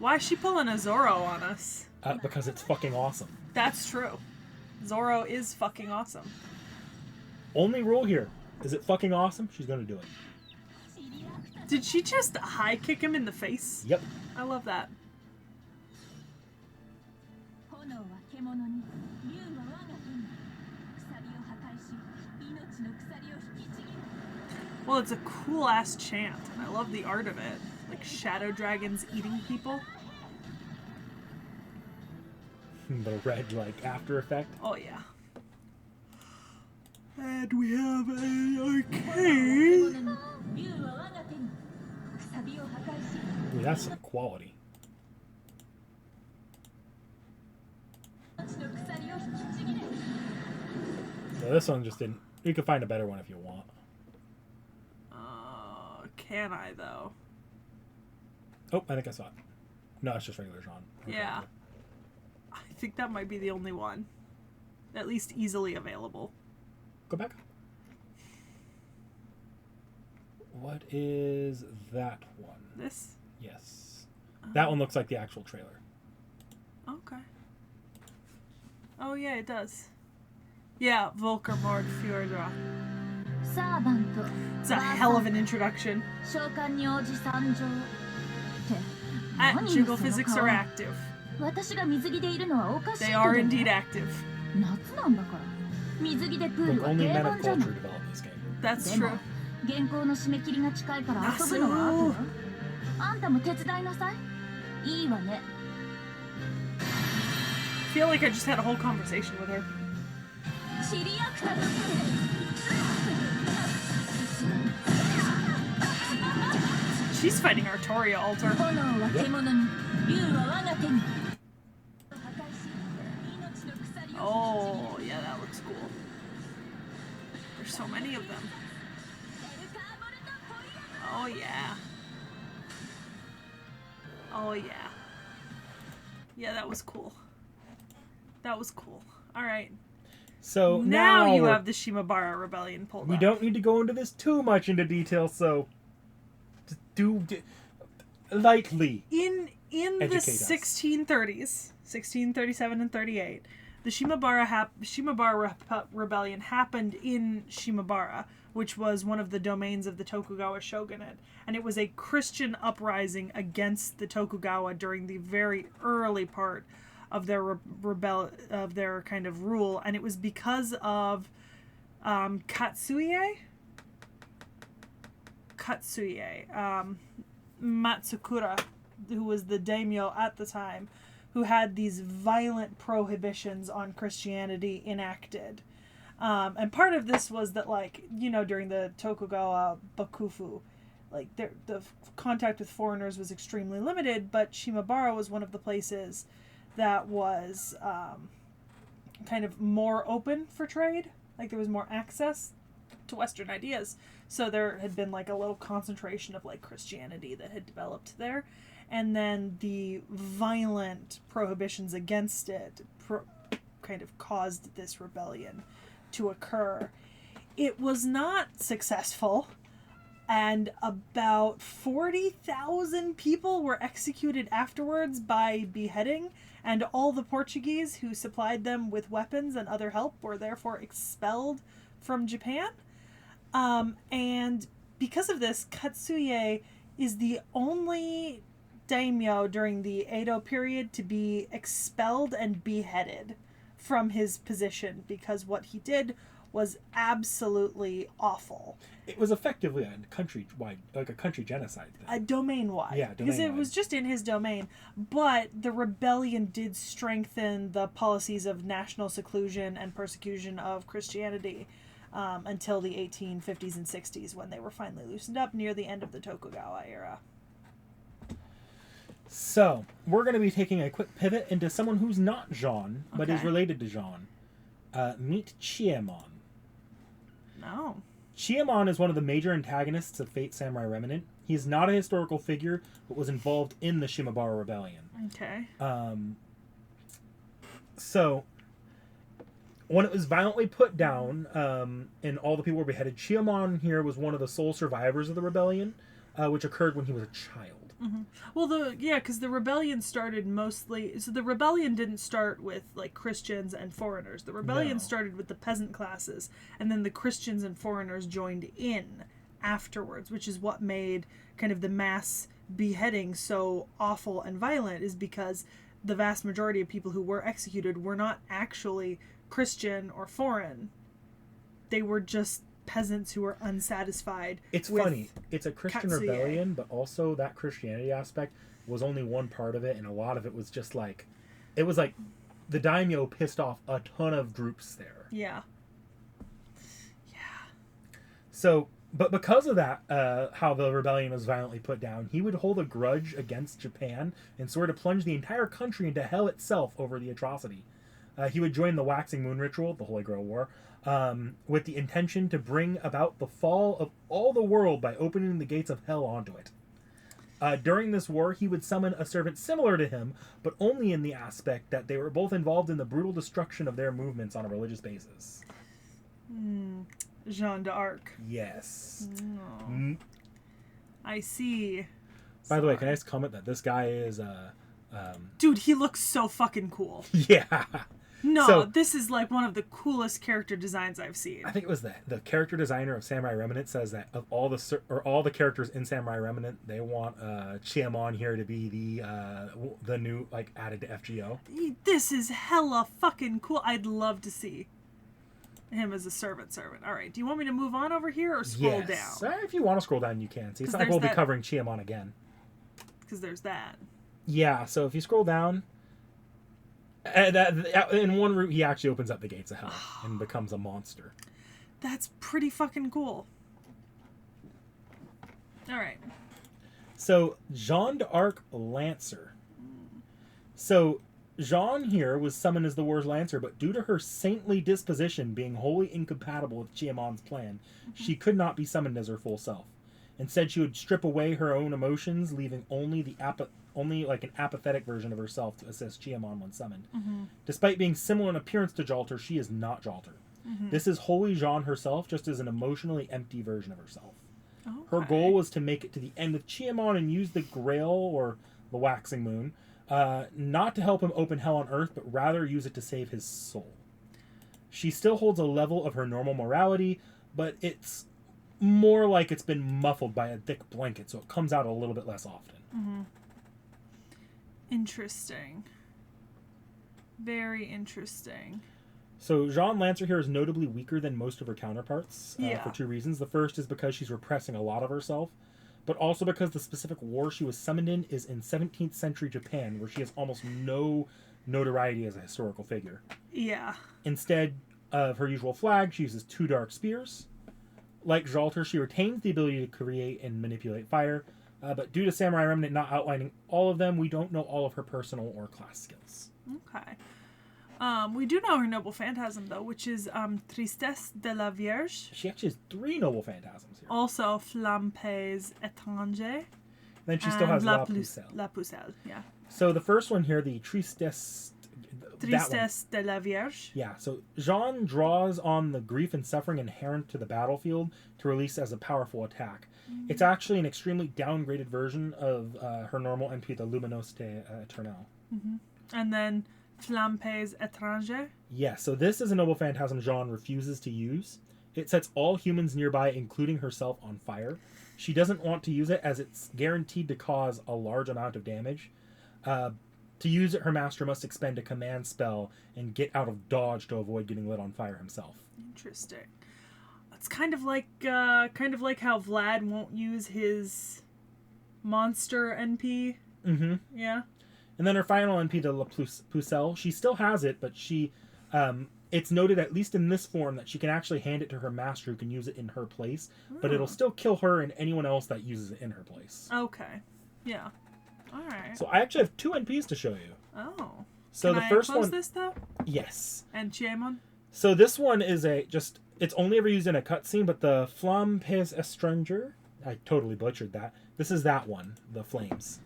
Speaker 1: Why is she pulling a Zoro on us?
Speaker 2: Because it's fucking awesome.
Speaker 1: That's true. Zoro is fucking awesome.
Speaker 2: Only rule here. Is it fucking awesome? She's gonna do it.
Speaker 1: Did she just high kick him in the face?
Speaker 2: Yep.
Speaker 1: I love that. Well, it's a cool ass chant, and I love the art of it. Like shadow dragons eating people.
Speaker 2: The red, like, after effect.
Speaker 1: Oh, yeah. And we have an arcade.
Speaker 2: Ooh, that's some quality. So this one just didn't... You could find a better one if you want.
Speaker 1: Can I, though?
Speaker 2: Oh, I think I saw it. No, it's just regular Jeanne.
Speaker 1: Yeah. I think that might be the only one. At least easily available.
Speaker 2: Go back. What is that one?
Speaker 1: This?
Speaker 2: Yes. That one looks like the actual trailer.
Speaker 1: Okay. Oh, yeah, it does. Yeah, Volkermord Fjordrach. It's a hell of an introduction. Jiggle physics are active. They are indeed active.
Speaker 2: Look, only men of culture develop this game.
Speaker 1: That's true. I feel like I just had a whole conversation with her. She's fighting Artoria Alter. Oh, yeah, that looks cool. There's so many of them. Oh, yeah. Oh, yeah. Yeah, that was cool. That was cool. All right.
Speaker 2: So
Speaker 1: now you have the Shimabara Rebellion pulled
Speaker 2: We
Speaker 1: up.
Speaker 2: don't need to go into this too much into detail, so do lightly.
Speaker 1: In the 1630s, 1637 and 38, the Shimabara Rebellion happened in Shimabara, which was one of the domains of the Tokugawa shogunate, and it was a Christian uprising against the Tokugawa during the very early part of their their kind of rule, and it was because of Katsuie Matsukura, who was the daimyo at the time, who had these violent prohibitions on Christianity enacted. And part of this was that, like, during the Tokugawa Bakufu, like, the contact with foreigners was extremely limited, but Shimabara was one of the places that was kind of more open for trade. Like, there was more access to Western ideas. So there had been, like, a little concentration of, like, Christianity that had developed there. And then the violent prohibitions against it kind of caused this rebellion to occur. It was not successful, and about 40,000 people were executed afterwards by beheading, and all the Portuguese who supplied them with weapons and other help were therefore expelled from Japan. And because of this, Katsuie is the only daimyo during the Edo period to be expelled and beheaded from his position, because what he did was absolutely awful.
Speaker 2: It was effectively a country-wide, like a country genocide thing.
Speaker 1: A domain-wide. Yeah, domain-wide. Because it was just in his domain. But the rebellion did strengthen the policies of national seclusion and persecution of Christianity until the 1850s and 60s, when they were finally loosened up near the end of the Tokugawa era.
Speaker 2: So, we're going to be taking a quick pivot into someone who's not Jeanne, but is related to Jeanne. Meet T.H.E.
Speaker 1: No.
Speaker 2: T.H.E. is one of the major antagonists of Fate Samurai Remnant. He is not a historical figure, but was involved in the Shimabara Rebellion.
Speaker 1: Okay.
Speaker 2: So, when it was violently put down, and all the people were beheaded, T.H.E. here was one of the sole survivors of the rebellion, which occurred when he was a child.
Speaker 1: Mm-hmm. Well, because the rebellion started mostly... So the rebellion didn't start with, like, Christians and foreigners. The rebellion started with the peasant classes, and then the Christians and foreigners joined in afterwards, which is what made kind of the mass beheading so awful and violent, is because the vast majority of people who were executed were not actually Christian or foreign. They were just peasants who were unsatisfied.
Speaker 2: It's funny. It's a Christian rebellion, but also that Christianity aspect was only one part of it, and a lot of it was just like, it was like the daimyo pissed off a ton of groups there.
Speaker 1: Yeah.
Speaker 2: So, but because of that, how the rebellion was violently put down, he would hold a grudge against Japan and sort of plunge the entire country into hell itself over the atrocity. He would join the Waxing Moon Ritual, the Holy Grail War, with the intention to bring about the fall of all the world by opening the gates of hell onto it. During this war, he would summon a servant similar to him, but only in the aspect that they were both involved in the brutal destruction of their movements on a religious basis.
Speaker 1: Jeanne d'Arc.
Speaker 2: Yes.
Speaker 1: Oh. I see.
Speaker 2: By the way, can I just comment that this guy is...
Speaker 1: Dude, he looks so fucking cool.
Speaker 2: Yeah.
Speaker 1: No, so, this is like one of the coolest character designs I've seen.
Speaker 2: I think it was the character designer of Samurai Remnant says that of all the characters in Samurai Remnant, they want T.H.E. here to be the new, like, added to FGO.
Speaker 1: This is hella fucking cool. I'd love to see him as a servant. All right, do you want me to move on over here or scroll down?
Speaker 2: If you want to scroll down, you can. See, it's not like we'll be covering T.H.E. again.
Speaker 1: Because there's that.
Speaker 2: Yeah, so if you scroll down, in one route, he actually opens up the gates of hell and becomes a monster.
Speaker 1: That's pretty fucking cool. All right.
Speaker 2: So, Jeanne d'Arc Lancer. So, Jeanne here was summoned as the war's Lancer, but due to her saintly disposition being wholly incompatible with T.H.E.'s plan, she could not be summoned as her full self. Instead, she would strip away her own emotions, leaving only like an apathetic version of herself to assist T.H.E. when summoned. Despite being similar in appearance to Jalter, she is not Jalter. This is wholly Jeanne herself, just as an emotionally empty version of herself.
Speaker 1: Okay.
Speaker 2: Her goal was to make it to the end with T.H.E. and use the Grail, or the Waxing Moon, not to help him open hell on Earth, but rather use it to save his soul. She still holds a level of her normal morality, but it's more like it's been muffled by a thick blanket, so it comes out a little bit less often.
Speaker 1: Interesting. Very interesting.
Speaker 2: So Jeanne Lancer here is notably weaker than most of her counterparts for two reasons. The first is because she's repressing a lot of herself, but also because the specific war she was summoned in is in 17th century Japan, where she has almost no notoriety as a historical figure.
Speaker 1: Yeah.
Speaker 2: Instead, of her usual flag, she uses 2 dark spears. Like Jalter, she retains the ability to create and manipulate fire, but due to Samurai Remnant not outlining all of them, we don't know all of her personal or class skills.
Speaker 1: Okay. We do know her noble phantasm, though, which is Tristesse de la Vierge.
Speaker 2: She actually has 3 noble phantasms here.
Speaker 1: Also, Flampes étrangers.
Speaker 2: Then she still has La Pucelle.
Speaker 1: La Pucelle, yeah.
Speaker 2: So the first one here, the Tristesse
Speaker 1: de la Vierge.
Speaker 2: Yeah, so Jeanne draws on the grief and suffering inherent to the battlefield to release as a powerful attack. Mm-hmm. It's actually an extremely downgraded version of her normal MP, the Luminosité Eternelle.
Speaker 1: Mm-hmm. And then Flampes étrangers.
Speaker 2: Yeah, so this is a noble phantasm Jeanne refuses to use. It sets all humans nearby, including herself, on fire. She doesn't want to use it as it's guaranteed to cause a large amount of damage. To use it, her master must expend a command spell and get out of dodge to avoid getting lit on fire himself.
Speaker 1: Interesting. It's kind of like how Vlad won't use his monster NP.
Speaker 2: Mm-hmm.
Speaker 1: Yeah.
Speaker 2: And then her final NP, the La Pucelle, she still has it, but she, it's noted, at least in this form, that she can actually hand it to her master who can use it in her place, but it'll still kill her and anyone else that uses it in her place.
Speaker 1: Okay. Yeah. All right.
Speaker 2: So I actually have 2 NPs to show you.
Speaker 1: Oh.
Speaker 2: So
Speaker 1: can
Speaker 2: the first
Speaker 1: I close
Speaker 2: one,
Speaker 1: this though?
Speaker 2: yes.
Speaker 1: And Chiemon?
Speaker 2: So this one is it's only ever used in a cutscene, but the Flampes Étrangers, I totally butchered that. This is that one, the flames.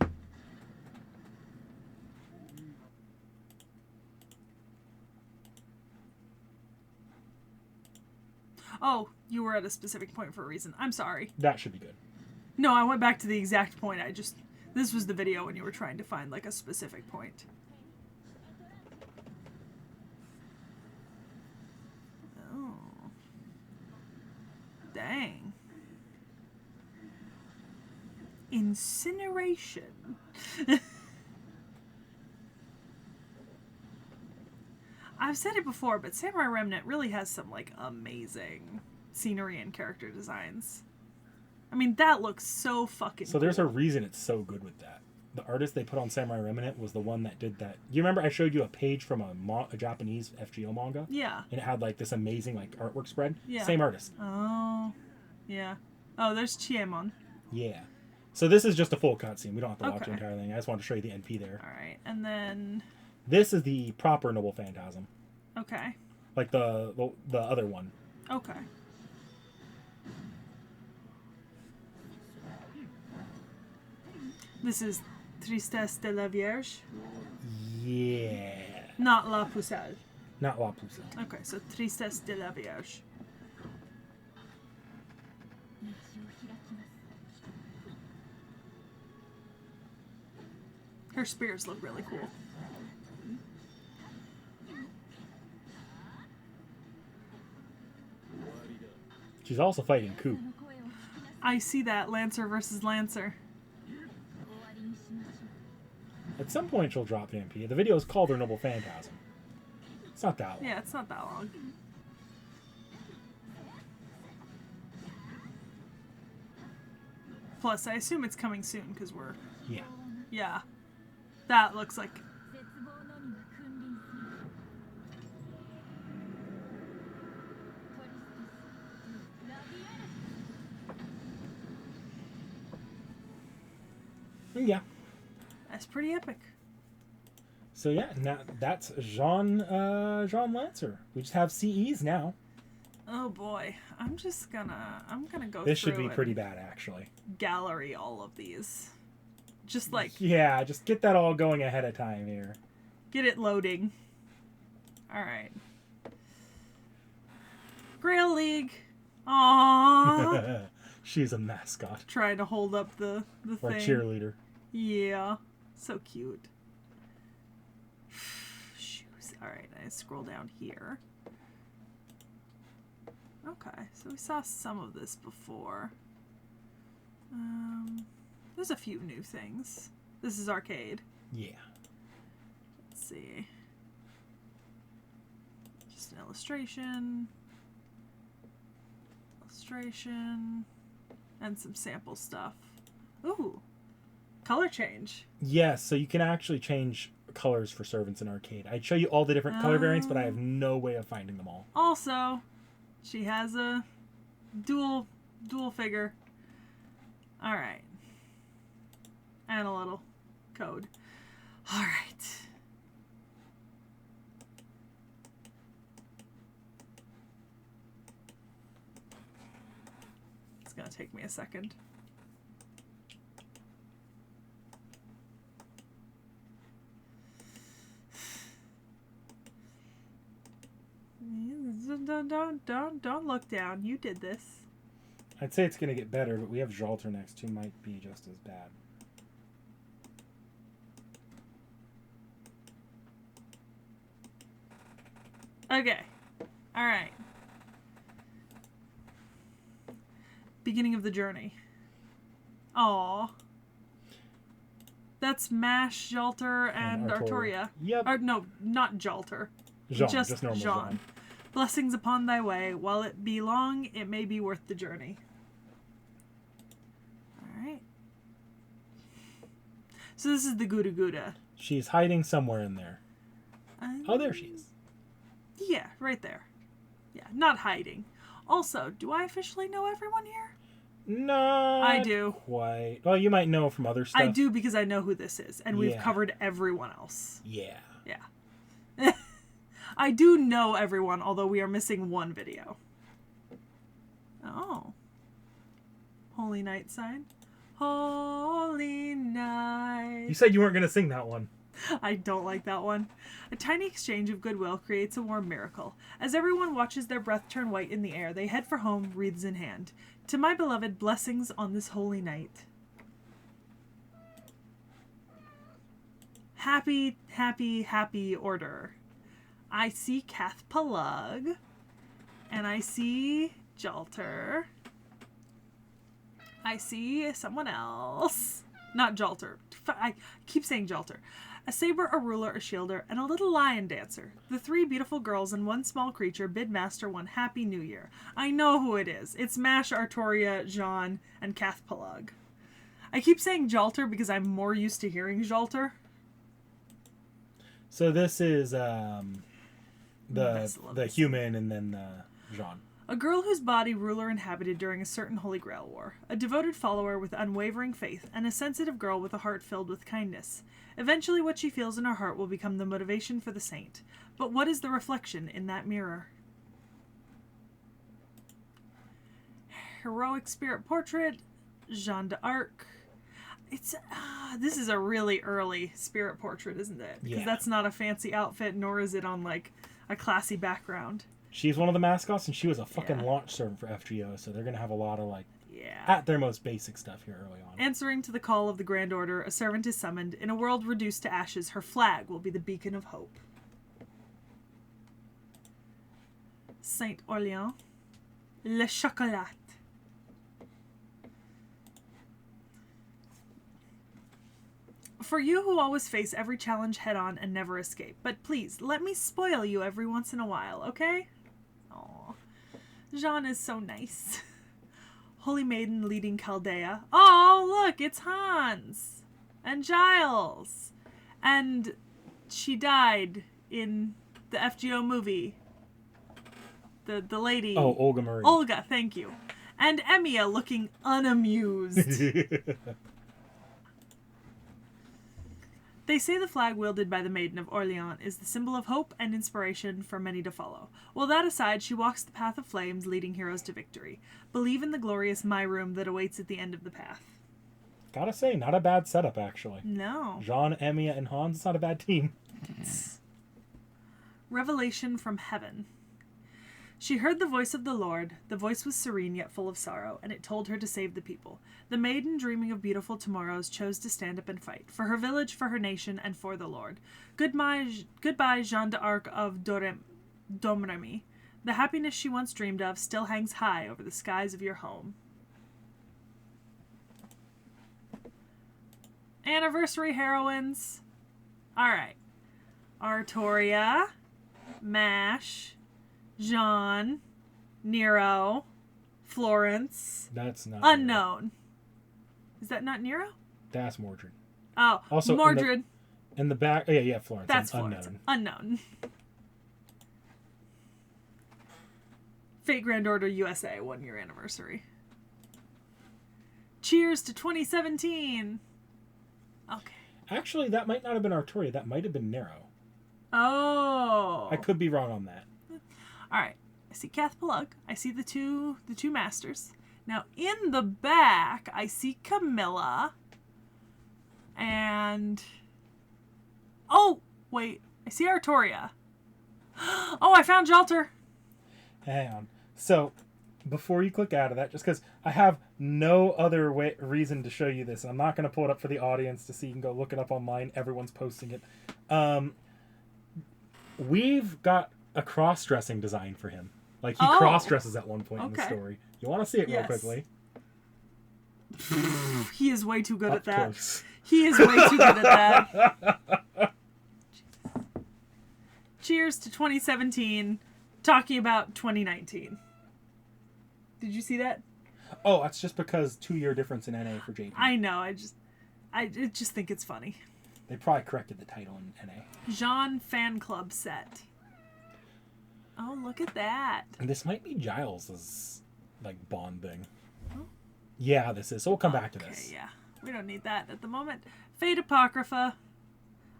Speaker 1: Oh, you were at a specific point for a reason. I'm sorry.
Speaker 2: That should be good.
Speaker 1: No, I went back to the exact point. This was the video when you were trying to find like a specific point. Oh. Dang. Incineration. I've said it before, but Samurai Remnant really has some like amazing scenery and character designs. I mean, that looks so fucking
Speaker 2: So there's a reason it's so good with that. The artist they put on Samurai Remnant was the one that did that. You remember I showed you a page from a Japanese FGO manga?
Speaker 1: Yeah.
Speaker 2: And it had like this amazing like artwork spread?
Speaker 1: Yeah.
Speaker 2: Same artist.
Speaker 1: Oh. Yeah. Oh, there's Chiemon.
Speaker 2: Yeah. So this is just a full cutscene. We don't have to watch
Speaker 1: Okay.
Speaker 2: the entire thing. I just wanted to show you the NP there.
Speaker 1: Alright, and then...
Speaker 2: This is the proper Noble Phantasm.
Speaker 1: Okay.
Speaker 2: Like the other one.
Speaker 1: Okay. This is Tristesse de la Vierge?
Speaker 2: Yeah.
Speaker 1: Not La Pucelle.
Speaker 2: Not La Pucelle.
Speaker 1: Okay, so Tristesse de la Vierge. Her spears look really cool.
Speaker 2: She's also fighting Coup.
Speaker 1: I see that. Lancer versus Lancer.
Speaker 2: At some point she'll drop the MP. The video is called her Noble Phantasm. It's not that long.
Speaker 1: Yeah, it's not that long. Plus, I assume it's coming soon because we're...
Speaker 2: Yeah.
Speaker 1: Yeah. That looks like...
Speaker 2: Yeah.
Speaker 1: That's pretty epic.
Speaker 2: So yeah, now that's Jeanne Lancer. We just have CEs now.
Speaker 1: Oh boy, I'm gonna go.
Speaker 2: This should
Speaker 1: through
Speaker 2: be
Speaker 1: and
Speaker 2: pretty bad, actually.
Speaker 1: Gallery all of these, just like
Speaker 2: Yeah, just get that all going ahead of time here.
Speaker 1: get it loading. All right. Grail League. Aww.
Speaker 2: She's a mascot
Speaker 1: Trying to hold up the
Speaker 2: or a
Speaker 1: thing.
Speaker 2: cheerleader.
Speaker 1: Yeah, so cute. Shoes. All right, I scroll down here. Okay, so we saw some of this before. There's a few new things. This is arcade.
Speaker 2: Yeah.
Speaker 1: Let's see. Just an illustration. Illustration. And some sample stuff. Ooh. Color change.
Speaker 2: Yes, so you can actually change colors for servants in Arcade. I'd show you all the different color variants, but I have no way of finding them all.
Speaker 1: Also, she has a dual figure. All right. And a little code. All right. It's going to take me a second. Don't look down. You did this.
Speaker 2: I'd say it's going to get better, but we have Jalter next, who might be just as bad.
Speaker 1: Okay. All right. Beginning of the journey. Aw. That's Mash, Jalter, and Artoria.
Speaker 2: Yep.
Speaker 1: Or, no, not Jalter.
Speaker 2: Jeanne, just normal Jeanne.
Speaker 1: Blessings upon thy way. While it be long, it may be worth the journey. Alright. So this is the Gouda Gouda.
Speaker 2: She's hiding somewhere in there. Oh, there she is.
Speaker 1: Yeah, right there. Yeah, not hiding. Also, do I officially know everyone here?
Speaker 2: No.
Speaker 1: I do.
Speaker 2: Quite. Well, you might know from other stuff.
Speaker 1: I do because I know who this is, and we've covered everyone else.
Speaker 2: Yeah.
Speaker 1: Yeah. I do know everyone, although we are missing one video. Oh. Holy Night sign. Holy Night.
Speaker 2: You said you weren't going to sing that one.
Speaker 1: I don't like that one. A tiny exchange of goodwill creates a warm miracle. As everyone watches their breath turn white in the air, they head for home, wreaths in hand. To my beloved, blessings on this holy night. Happy, happy, happy order. I see Cath Palug, and I see Jalter. I see someone else. Not Jalter. I keep saying Jalter. A saber, a ruler, a shielder, and a little lion dancer. The three beautiful girls and one small creature bid Master one happy new year. I know who it is. It's Mash, Artoria, Jeanne, and Cath Palug. I keep saying Jalter because I'm more used to hearing Jalter.
Speaker 2: So this is the human and then Jeanne.
Speaker 1: A girl whose body ruler inhabited during a certain Holy Grail war. A devoted follower with unwavering faith, and a sensitive girl with a heart filled with kindness. Eventually what she feels in her heart will become the motivation for the saint. But what is the reflection in that mirror? Heroic spirit portrait, Jeanne d'Arc. It's this is a really early spirit portrait, isn't it? Because that's not a fancy outfit, nor is it on like a classy background.
Speaker 2: She's one of the mascots, and she was a fucking launch servant for FGO, so they're going to have a lot of, at their most basic stuff here early on.
Speaker 1: Answering to the call of the Grand Order, a servant is summoned. In a world reduced to ashes, her flag will be the beacon of hope. Saint Orleans. Le Chocolat. For you who always face every challenge head-on and never escape. But please, let me spoil you every once in a while, okay? Aw. Jeanne is so nice. Holy Maiden leading Chaldea. Oh, look, it's Hans. And Giles. And she died in the FGO movie. The lady.
Speaker 2: Oh, Olga Marie.
Speaker 1: Olga, thank you. And Emiya looking unamused. They say the flag wielded by the Maiden of Orleans is the symbol of hope and inspiration for many to follow. Well, that aside, she walks the path of flames, leading heroes to victory. Believe in the glorious My Room that awaits at the end of the path.
Speaker 2: Gotta say, not a bad setup, actually.
Speaker 1: No.
Speaker 2: Jeanne, Emiya, and Hans, it's not a bad team.
Speaker 1: Revelation from heaven. She heard the voice of the Lord. The voice was serene yet full of sorrow, and it told her to save the people. The maiden, dreaming of beautiful tomorrows, chose to stand up and fight. For her village, for her nation, and for the Lord. Goodbye, Jeanne d'Arc of Domremy. The happiness she once dreamed of still hangs high over the skies of your home. Anniversary heroines. Alright. Artoria. Mash. Jeanne, Nero, Florence.
Speaker 2: That's not
Speaker 1: unknown. Nero. Is that not Nero?
Speaker 2: That's Mordred.
Speaker 1: Oh,
Speaker 2: Also,
Speaker 1: Mordred.
Speaker 2: In the back, oh yeah, Florence.
Speaker 1: That's Florence. Unknown. Fate Grand Order USA 1-year anniversary. Cheers to 2017. Okay.
Speaker 2: Actually, that might not have been Artoria. That might have been Nero.
Speaker 1: Oh.
Speaker 2: I could be wrong on that.
Speaker 1: All right. I see Kath Palug. I see the two masters. Now in the back, I see Camilla. And oh wait, I see Artoria. Oh, I found Jalter.
Speaker 2: Hang on. So, before you click out of that, just because I have no other reason to show you this, I'm not going to pull it up for the audience to see. You can go look it up online. Everyone's posting it. We've got a cross-dressing design for him. Like, he cross-dresses at one point in the story. You want to see it real quickly?
Speaker 1: He is way too good at that.
Speaker 2: Close.
Speaker 1: He is way too good at that. Cheers to 2017. Talking about 2019. Did you see that?
Speaker 2: Oh, that's just because 2-year difference in NA for JP.
Speaker 1: I know. I just think it's funny.
Speaker 2: They probably corrected the title in NA.
Speaker 1: Jeanne fan club set. Oh, look at that.
Speaker 2: And this might be Giles's like Bond thing. Oh. Yeah, this is. So we'll come back to this.
Speaker 1: Yeah. We don't need that at the moment. Fate Apocrypha.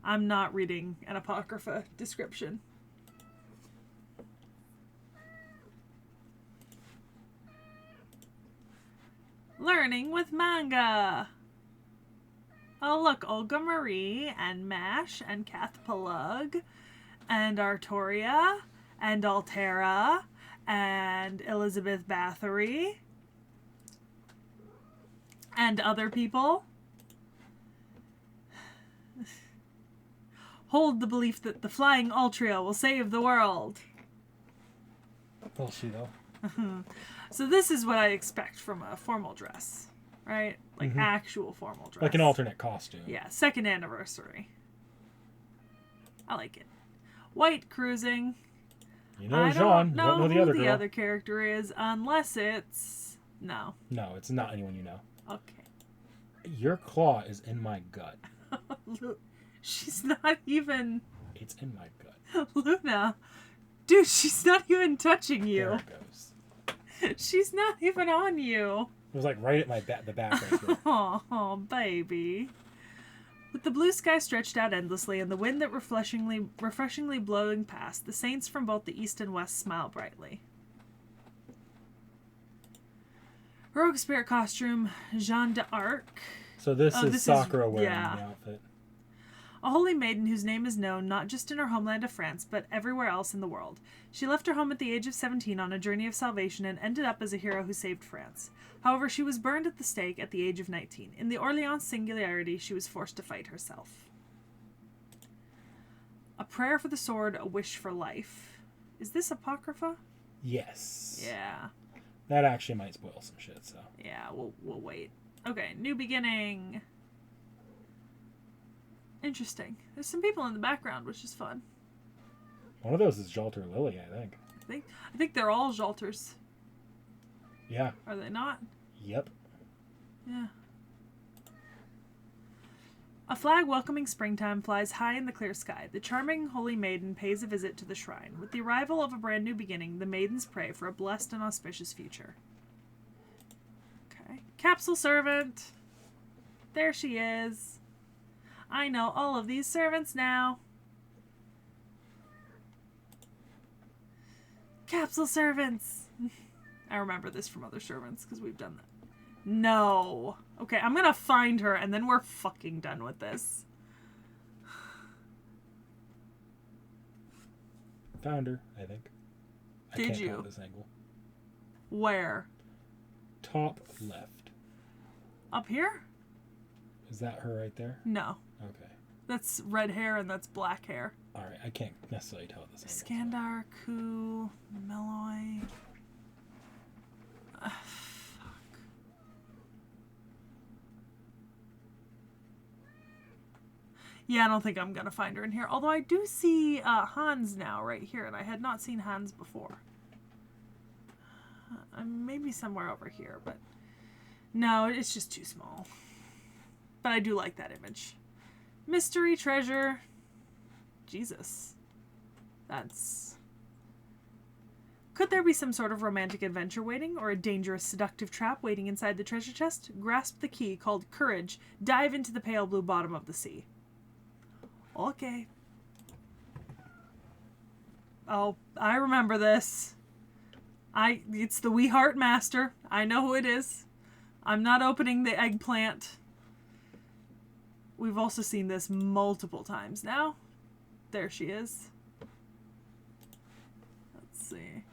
Speaker 1: I'm not reading an Apocrypha description. Learning with manga. Oh, look, Olga Marie and Mash and Kath Palug and Artoria and Altera and Elizabeth Bathory and other people. Hold the belief that the flying Altria will save the world.
Speaker 2: Will she, though?
Speaker 1: So this is what I expect from a formal dress, right? Like actual formal dress.
Speaker 2: Like an alternate costume.
Speaker 1: Yeah, 2nd anniversary. I like it. White cruising.
Speaker 2: You know Jeanne. You don't know the other girl.
Speaker 1: The other character is, unless it's... No.
Speaker 2: No, it's not anyone you know.
Speaker 1: Okay.
Speaker 2: Your claw is in my gut.
Speaker 1: She's not even...
Speaker 2: It's in my gut.
Speaker 1: Luna. Dude, she's not even touching you.
Speaker 2: There it goes.
Speaker 1: She's not even on you.
Speaker 2: It was like right at my the back right here.
Speaker 1: Oh, baby. With the blue sky stretched out endlessly and the wind that refreshingly blowing past, the saints from both the east and west smile brightly. Rogue spirit costume, Jeanne d'Arc.
Speaker 2: So this is Sakura wearing the outfit.
Speaker 1: A holy maiden whose name is known not just in her homeland of France, but everywhere else in the world. She left her home at the age of 17 on a journey of salvation and ended up as a hero who saved France. However, she was burned at the stake at the age of 19. In the Orleans Singularity, she was forced to fight herself. A prayer for the sword, a wish for life. Is this Apocrypha?
Speaker 2: Yes.
Speaker 1: Yeah.
Speaker 2: That actually might spoil some shit, so.
Speaker 1: Yeah, we'll wait. Okay, new beginning. Interesting. There's some people in the background, which is fun.
Speaker 2: One of those is Jalter Lily, I think.
Speaker 1: I think they're all Jalters.
Speaker 2: Yeah.
Speaker 1: Are they not?
Speaker 2: Yep.
Speaker 1: Yeah. A flag welcoming springtime flies high in the clear sky. The charming holy maiden pays a visit to the shrine. With the arrival of a brand new beginning, the maidens pray for a blessed and auspicious future. Okay. Capsule servant. There she is. I know all of these servants now. Capsule servants. I remember this from other servants because we've done that. No. Okay, I'm gonna find her and then we're fucking done with this.
Speaker 2: Found her, I think.
Speaker 1: Did you?
Speaker 2: Count this angle.
Speaker 1: Where?
Speaker 2: Top left.
Speaker 1: Up here?
Speaker 2: Is that her right there?
Speaker 1: No.
Speaker 2: Okay.
Speaker 1: That's red hair and that's black hair.
Speaker 2: Alright, I can't necessarily tell this angle.
Speaker 1: Skandar, Ku, Meloy. Fuck. Yeah, I don't think I'm gonna find her in here. Although I do see Hans now right here, and I had not seen Hans before. Maybe somewhere over here, but no, it's just too small. But I do like that image. Mystery treasure. Jesus. That's... Could there be some sort of romantic adventure waiting, or a dangerous seductive trap waiting inside the treasure chest? Grasp the key called Courage. Dive into the pale blue bottom of the sea. Okay. Oh, I remember this. It's the We Heart Master. I know who it is. I'm not opening the eggplant. We've also seen this multiple times now. There she is. Let's see.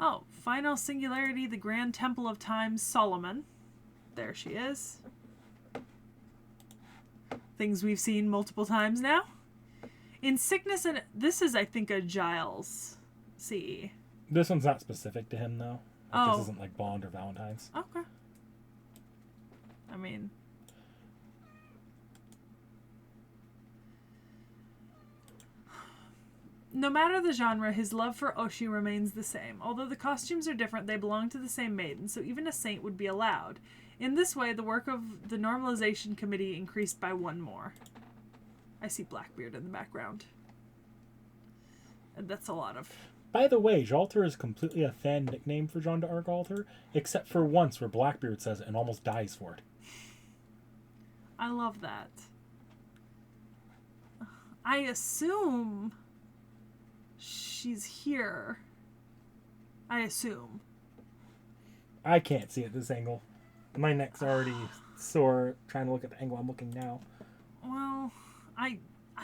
Speaker 1: Oh, Final Singularity, the Grand Temple of Time, Solomon. There she is. Things we've seen multiple times now. In Sickness and... This is, I think, a Giles CE.
Speaker 2: This one's not specific to him, though. Like, this isn't like Bond or Valentine's.
Speaker 1: Okay. I mean... No matter the genre, his love for Oshi remains the same. Although the costumes are different, they belong to the same maiden, so even a saint would be allowed. In this way, the work of the Normalization Committee increased by one more. I see Blackbeard in the background. And that's a lot of...
Speaker 2: By the way, Jalter is completely a fan nickname for Jeanne d'Arc Alter, except for once where Blackbeard says it and almost dies for it.
Speaker 1: I love that. I assume... she's here. I assume.
Speaker 2: I can't see it this angle. My neck's already sore trying to look at the angle I'm looking now.
Speaker 1: Well, I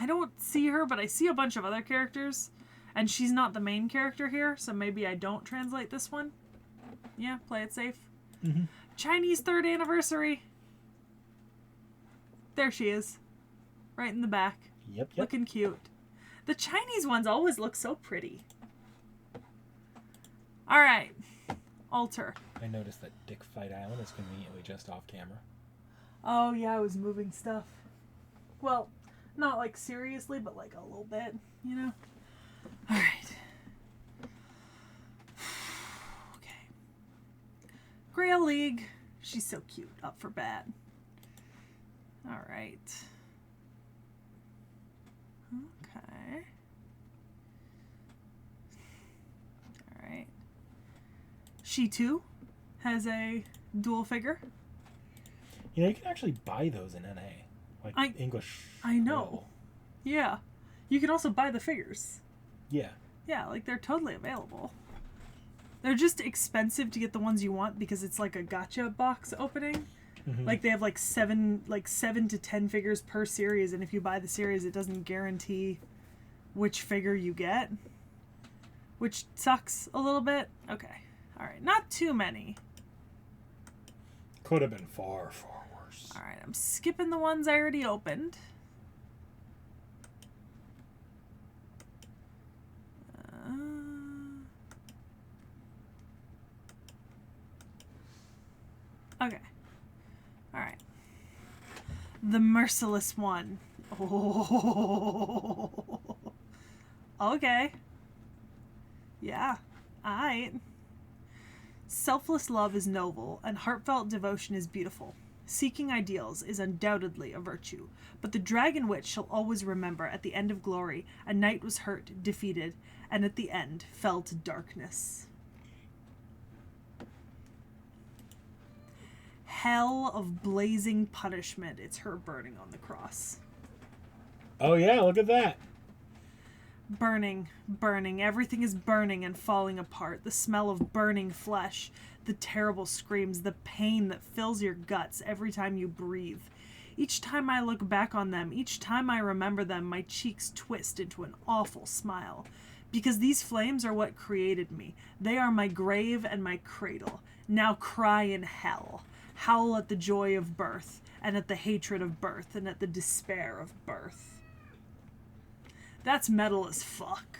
Speaker 1: don't see her, but I see a bunch of other characters. And she's not the main character here, so maybe I don't translate this one. Yeah, play it safe.
Speaker 2: Mm-hmm.
Speaker 1: Chinese 3rd anniversary. There she is. Right in the back.
Speaker 2: Yep.
Speaker 1: Looking cute. The Chinese ones always look so pretty. Alright. Alter.
Speaker 2: I noticed that Dick Fight Island is conveniently just off camera.
Speaker 1: Oh, yeah, I was moving stuff. Well, not like seriously, but like a little bit, you know? Alright. Okay. Grail League. She's so cute. Up for bat. Alright. Okay. Alright. She too has a dual figure.
Speaker 2: You know, you can actually buy those in NA. Like English.
Speaker 1: I know. Yeah. You can also buy the figures.
Speaker 2: Yeah.
Speaker 1: Yeah, like they're totally available. They're just expensive to get the ones you want because it's like a gotcha box opening. Mm-hmm. Like they have like 7 to 10 figures per series, and if you buy the series, it doesn't guarantee which figure you get, which sucks a little bit. Okay, all right, not too many.
Speaker 2: Could have been far, far worse.
Speaker 1: All right, I'm skipping the ones I already opened. Okay. Alright. The Merciless One. Oh. Okay. Yeah. Alright. Selfless love is noble, and heartfelt devotion is beautiful. Seeking ideals is undoubtedly a virtue, but the Dragon Witch shall always remember at the end of glory, a knight was hurt, defeated, and at the end fell to darkness. Hell of blazing punishment. It's her burning on the cross.
Speaker 2: Oh yeah, look at that.
Speaker 1: Burning, burning. Everything is burning and falling apart. The smell of burning flesh, the terrible screams, the pain that fills your guts every time you breathe. Each time I look back on them, each time I remember them, my cheeks twist into an awful smile. Because these flames are what created me. They are my grave and my cradle. Now cry in hell. Howl at the joy of birth, and at the hatred of birth, and at the despair of birth. That's metal as fuck.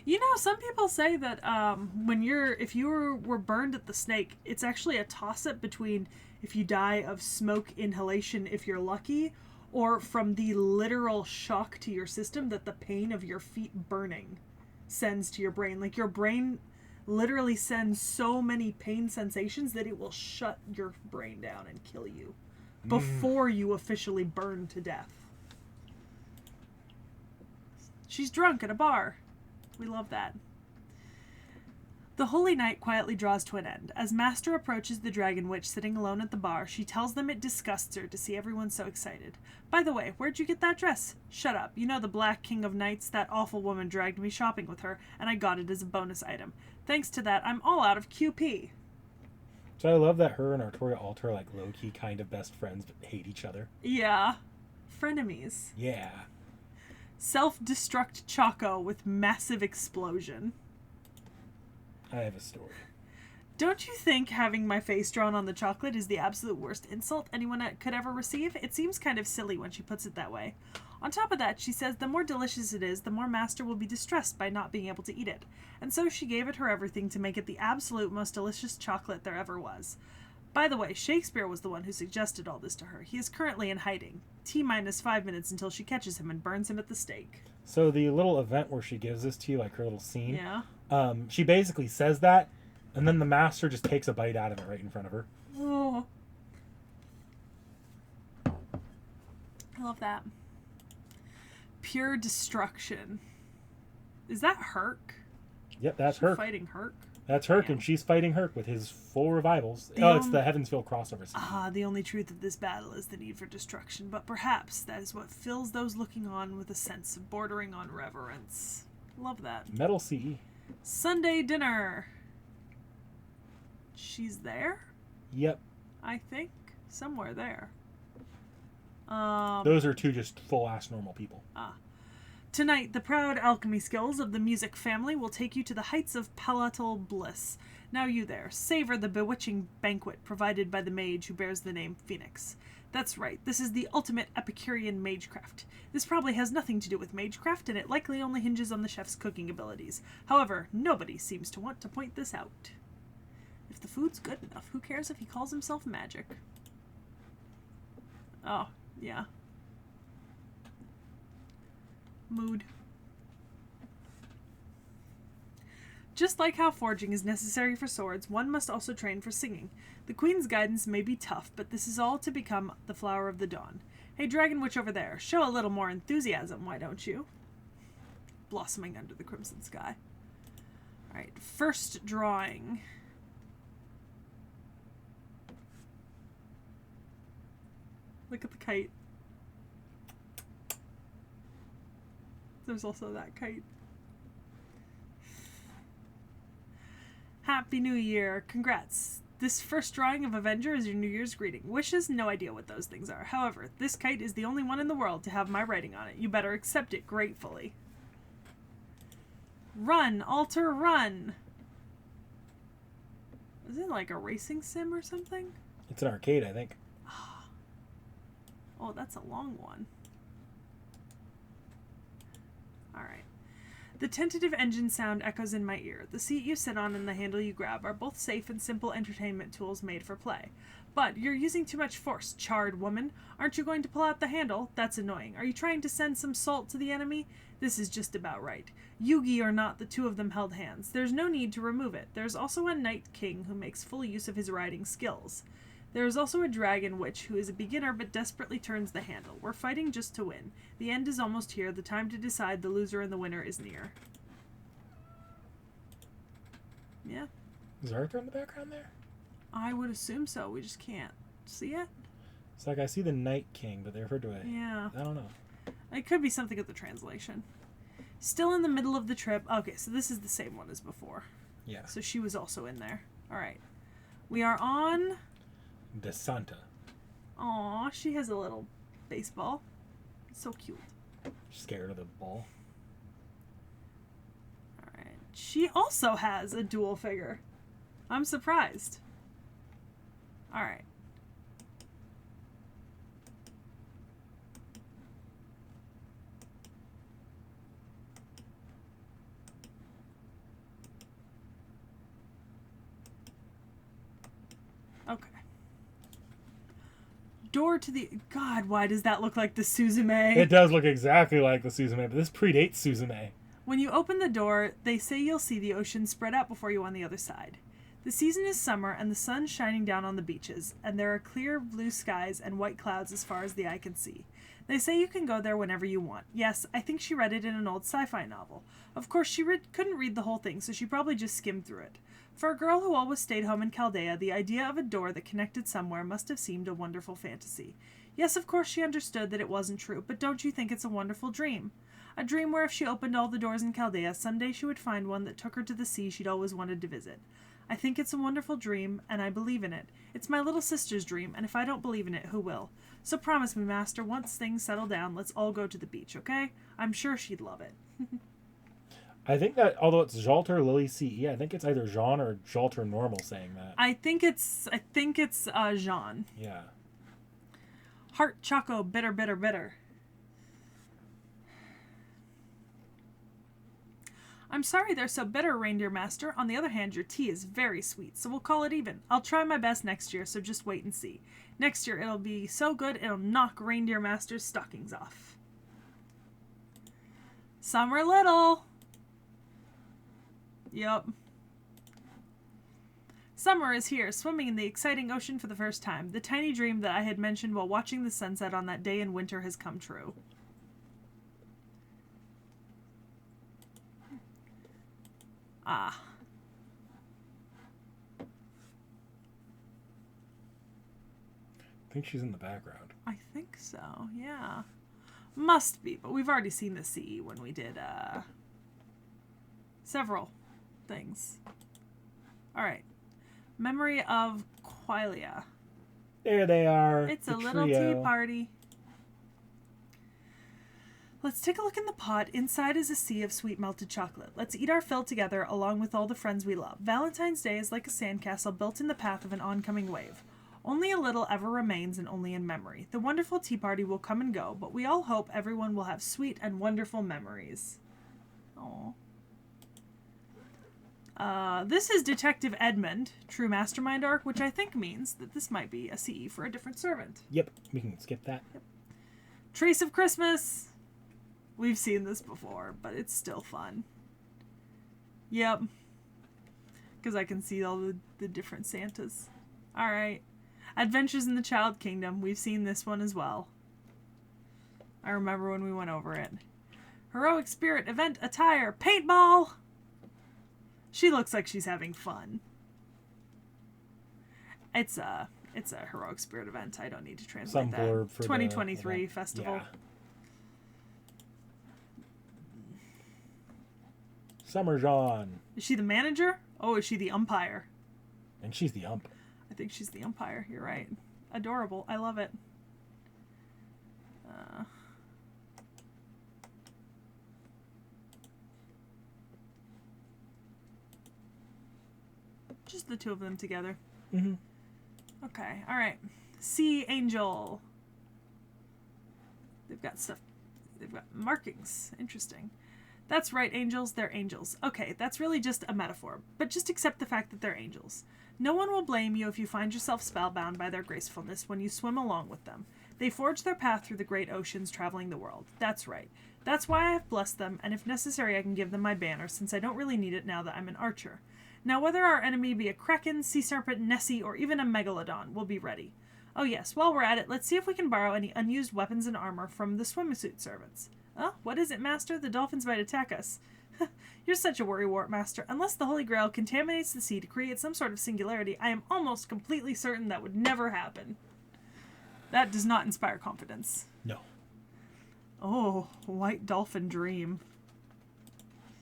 Speaker 1: You know, some people say that if you were burned at the stake, it's actually a toss-up between if you die of smoke inhalation if you're lucky, or from the literal shock to your system that the pain of your feet burning sends to your brain. Like, your brain literally sends so many pain sensations that it will shut your brain down and kill you before you officially burn to death. She's drunk at a bar. We love that. The holy night quietly draws to an end. As Master approaches the dragon witch sitting alone at the bar, she tells them it disgusts her to see everyone so excited. By the way, where'd you get that dress? Shut up. You know the Black King of Knights, that awful woman dragged me shopping with her, and I got it as a bonus item. Thanks to that, I'm all out of QP.
Speaker 2: So I love that her and Artoria Alter are like low-key kind of best friends but hate each other.
Speaker 1: Yeah. Frenemies.
Speaker 2: Yeah.
Speaker 1: Self-destruct Choco with massive explosion.
Speaker 2: I have a story.
Speaker 1: Don't you think having my face drawn on the chocolate is the absolute worst insult anyone could ever receive? It seems kind of silly when she puts it that way. On top of that, she says the more delicious it is, the more Master will be distressed by not being able to eat it. And so she gave it her everything to make it the absolute most delicious chocolate there ever was. By the way, Shakespeare was the one who suggested all this to her. He is currently in hiding. T-minus 5 minutes until she catches him and burns him at the stake.
Speaker 2: So the little event where she gives this to you, like her little scene,
Speaker 1: yeah.
Speaker 2: She basically says that, and then the Master just takes a bite out of it right in front of her.
Speaker 1: Oh. I love that. Pure destruction. Is that Herc?
Speaker 2: Yep, that's Herc.
Speaker 1: Fighting Herc?
Speaker 2: That's Herc,
Speaker 1: Damn.
Speaker 2: and she's fighting Herc with his full revivals. It's the Heavensfield crossover scene.
Speaker 1: The only truth of this battle is the need for destruction, but perhaps that is what fills those looking on with a sense of bordering on reverence. Love that.
Speaker 2: Metal CE.
Speaker 1: Sunday dinner. She's there?
Speaker 2: Yep.
Speaker 1: I think. Somewhere there.
Speaker 2: Those are two just full-ass normal people.
Speaker 1: Tonight, the proud alchemy skills of the music family will take you to the heights of palatal bliss. Now you there, savor the bewitching banquet provided by the mage who bears the name Phoenix. That's right, this is the ultimate Epicurean magecraft. This probably has nothing to do with magecraft, and it likely only hinges on the chef's cooking abilities. However, nobody seems to want to point this out. If the food's good enough, who cares if he calls himself magic? Oh, yeah. Mood. Just like how forging is necessary for swords, one must also train for singing. The Queen's guidance may be tough, but this is all to become the Flower of the Dawn. Hey, Dragon Witch over there, show a little more enthusiasm, why don't you? Blossoming under the crimson sky. Alright, first drawing. Look at the kite. There's also that kite. Happy New Year. Congrats. This first drawing of Avenger is your New Year's greeting. Wishes? No idea what those things are. However, this kite is the only one in the world to have my writing on it. You better accept it gratefully. Run, Alter, run! Is it like a racing sim or something?
Speaker 2: It's an arcade, I think.
Speaker 1: Oh, that's a long one. Alright. The tentative engine sound echoes in my ear. The seat you sit on and the handle you grab are both safe and simple entertainment tools made for play. But you're using too much force, charred woman. Aren't you going to pull out the handle? That's annoying. Are you trying to send some salt to the enemy? This is just about right. Yugi or not, the two of them held hands. There's no need to remove it. There's also a Night King who makes full use of his riding skills. There is also a Dragon Witch who is a beginner but desperately turns the handle. We're fighting just to win. The end is almost here. The time to decide the loser and the winner is near. Yeah.
Speaker 2: Is Arthur in the background there?
Speaker 1: I would assume so. We just can't see it.
Speaker 2: It's like I see the Night King, but they referred to it.
Speaker 1: Yeah.
Speaker 2: I don't know.
Speaker 1: It could be something of the translation. Still in the middle of the trip. Okay, so this is the same one as before.
Speaker 2: Yeah.
Speaker 1: So she was also in there. All right. We are on...
Speaker 2: De Santa.
Speaker 1: Aw, she has a little baseball. It's so cute.
Speaker 2: Scared of the ball.
Speaker 1: Alright. She also has a dual figure. I'm surprised. Alright. Okay. Door to the... God, why does that look like the Suzume?
Speaker 2: It does look exactly like the Suzume, but this predates Suzume.
Speaker 1: When you open the door, they say you'll see the ocean spread out before you on the other side. The season is summer, and the sun shining down on the beaches, and there are clear blue skies and white clouds as far as the eye can see. They say you can go there whenever you want. Yes, I think she read it in an old sci-fi novel. Of course, she couldn't read the whole thing, so she probably just skimmed through it. For a girl who always stayed home in Chaldea, the idea of a door that connected somewhere must have seemed a wonderful fantasy. Yes, of course she understood that it wasn't true, but don't you think it's a wonderful dream? A dream where if she opened all the doors in Chaldea, someday she would find one that took her to the sea she'd always wanted to visit. I think it's a wonderful dream, and I believe in it. It's my little sister's dream, and if I don't believe in it, who will? So promise me, Master, once things settle down, let's all go to the beach, okay? I'm sure she'd love it.
Speaker 2: I think that, although it's Jalter Lily CE, I think it's either Jeanne or Jalter Normal saying that.
Speaker 1: I think it's Jeanne.
Speaker 2: Yeah.
Speaker 1: Heart Choco, bitter, bitter, bitter. I'm sorry they're so bitter, Reindeer Master. On the other hand, your tea is very sweet, so we'll call it even. I'll try my best next year, so just wait and see. Next year it'll be so good it'll knock Reindeer Master's stockings off. Summer Little. Yup. Summer is here, swimming in the exciting ocean for the first time. The tiny dream that I had mentioned while watching the sunset on that day in winter has come true. Ah.
Speaker 2: I think she's in the background.
Speaker 1: I think so, yeah. Must be, but we've already seen the sea when we did several things. Alright. Memory of Qualia.
Speaker 2: There they are.
Speaker 1: It's a little tea party. Let's take a look in the pot. Inside is a sea of sweet melted chocolate. Let's eat our fill together along with all the friends we love. Valentine's Day is like a sandcastle built in the path of an oncoming wave. Only a little ever remains and only in memory. The wonderful tea party will come and go, but we all hope everyone will have sweet and wonderful memories. Aww. This is Detective Edmund, True Mastermind arc, which I think means that this might be a CE for a different servant.
Speaker 2: Yep, we can skip that.
Speaker 1: Yep. Trace of Christmas. We've seen this before, but it's still fun. Yep. Because I can see all the different Santas. Alright. Adventures in the Child Kingdom. We've seen this one as well. I remember when we went over it. Heroic Spirit Event Attire. Paintball! She looks like she's having fun. It's a Heroic Spirit event. I don't need to translate
Speaker 2: Some
Speaker 1: that.
Speaker 2: blurb for
Speaker 1: 2023 festival.
Speaker 2: Yeah. Summer Jeanne.
Speaker 1: Is she the manager? Oh, is she the umpire?
Speaker 2: And she's the ump.
Speaker 1: I think she's the umpire. You're right. Adorable. I love it. Just the two of them together.
Speaker 2: Mm-hmm.
Speaker 1: Okay. All right. Sea Angel. They've got stuff. They've got markings. Interesting. That's right, angels. They're angels. Okay, that's really just a metaphor, but just accept the fact that they're angels. No one will blame you if you find yourself spellbound by their gracefulness when you swim along with them. They forge their path through the great oceans traveling the world. That's right. That's why I have blessed them, and if necessary I can give them my banner, since I don't really need it now that I'm an archer. Now whether our enemy be a kraken, sea serpent, Nessie, or even a megalodon, we'll be ready. Oh yes, while we're at it, let's see if we can borrow any unused weapons and armor from the swimsuit servants. Oh, what is it, Master? The dolphins might attack us. You're such a worrywart, Master. Unless the Holy Grail contaminates the sea to create some sort of singularity, I am almost completely certain that would never happen. That does not inspire confidence.
Speaker 2: No.
Speaker 1: Oh, White Dolphin Dream.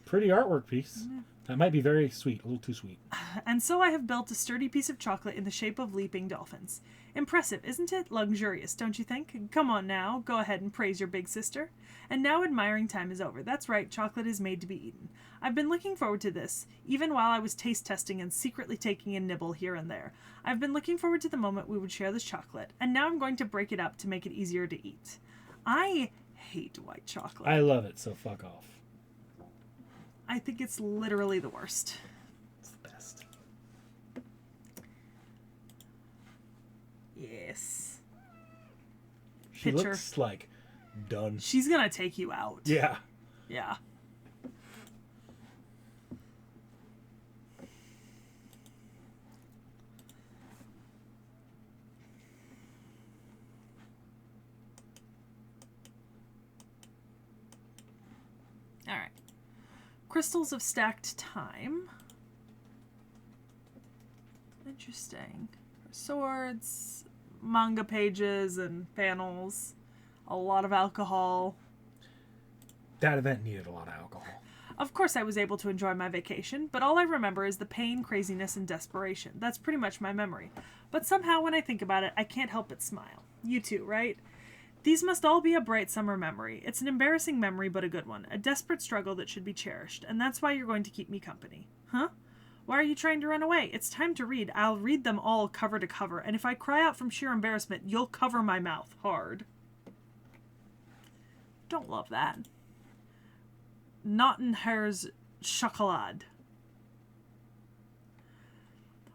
Speaker 2: Pretty artwork piece.
Speaker 1: Yeah.
Speaker 2: That might be very sweet. A little too sweet.
Speaker 1: And so I have built a sturdy piece of chocolate in the shape of leaping dolphins. Impressive, isn't it? Luxurious, don't you think? Come on now, go ahead and praise your big sister. And now admiring time is over. That's right, chocolate is made to be eaten. I've been looking forward to this, even while I was taste testing and secretly taking a nibble here and there. I've been looking forward to the moment we would share this chocolate, and now I'm going to break it up to make it easier to eat. I hate white chocolate.
Speaker 2: I love it, so fuck off.
Speaker 1: I think it's literally the worst.
Speaker 2: It's the best.
Speaker 1: Yes.
Speaker 2: She
Speaker 1: Picture.
Speaker 2: looks like done.
Speaker 1: She's gonna take you out.
Speaker 2: Yeah.
Speaker 1: Yeah. Crystals of Stacked Time. Interesting. Swords, manga pages and panels, a lot of alcohol.
Speaker 2: That event needed a lot of alcohol.
Speaker 1: Of course I was able to enjoy my vacation, but all I remember is the pain, craziness, and desperation. That's pretty much my memory. But somehow when I think about it, I can't help but smile. You too, right? These must all be a bright summer memory. It's an embarrassing memory, but a good one. A desperate struggle that should be cherished. And that's why you're going to keep me company. Huh? Why are you trying to run away? It's time to read. I'll read them all cover to cover. And if I cry out from sheer embarrassment, you'll cover my mouth hard. Don't love that. Nottenherz chocolade.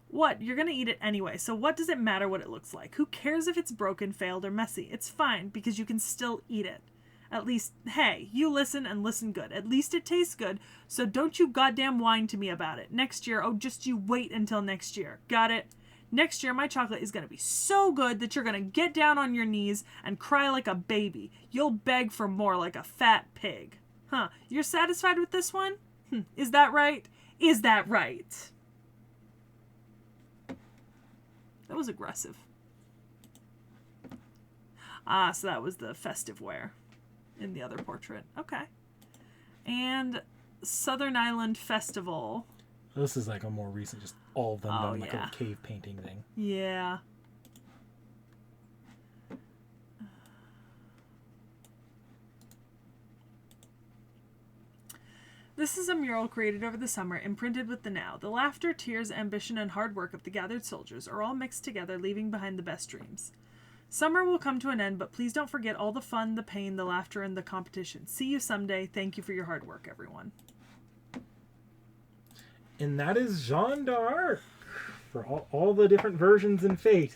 Speaker 1: What? You're gonna eat it anyway, so what does it matter what it looks like? Who cares if it's broken, failed, or messy? It's fine, because you can still eat it. At least, hey, you listen and listen good. At least it tastes good, so don't you goddamn whine to me about it. Next year, oh, just you wait until next year. Got it? Next year, my chocolate is gonna be so good that you're gonna get down on your knees and cry like a baby. You'll beg for more like a fat pig. Huh, you're satisfied with this one? Is that right? Is that right? That was aggressive. Ah, so that was the festive wear in the other portrait. Okay. And Southern Island Festival.
Speaker 2: This is like a more recent, just all of them done like a cave painting thing.
Speaker 1: Yeah. This is a mural created over the summer, imprinted with the now. The laughter, tears, ambition, and hard work of the gathered soldiers are all mixed together, leaving behind the best dreams. Summer will come to an end, but please don't forget all the fun, the pain, the laughter, and the competition. See you someday. Thank you for your hard work, everyone.
Speaker 2: And that is Jeanne d'Arc for all the different versions in Fate.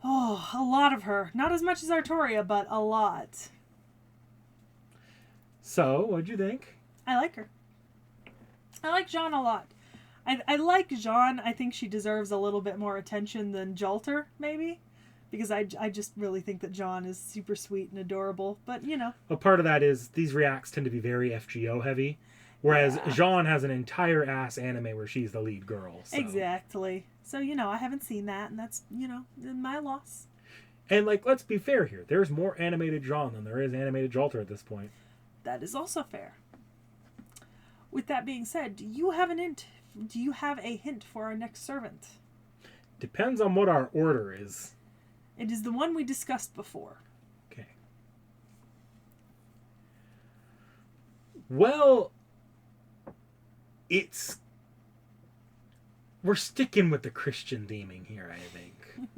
Speaker 1: Oh, a lot of her. Not as much as Artoria, but a lot.
Speaker 2: So, what'd you think?
Speaker 1: I like her. I like Jeanne a lot. I like Jeanne. I think she deserves a little bit more attention than Jalter, maybe. Because I just really think that Jeanne is super sweet and adorable. But, you know.
Speaker 2: Well, part of that is these reacts tend to be very FGO heavy. Whereas Jeanne has an entire ass anime where she's the lead girl. So.
Speaker 1: Exactly. So, you know, I haven't seen that. And that's, you know, my loss.
Speaker 2: And, like, let's be fair here. There's more animated Jeanne than there is animated Jalter at this point.
Speaker 1: That is also fair. With that being said, do you have a hint for our next servant?
Speaker 2: Depends on what our order is.
Speaker 1: It is the one we discussed before.
Speaker 2: Okay. Well, we're sticking with the Christian theming here, I think.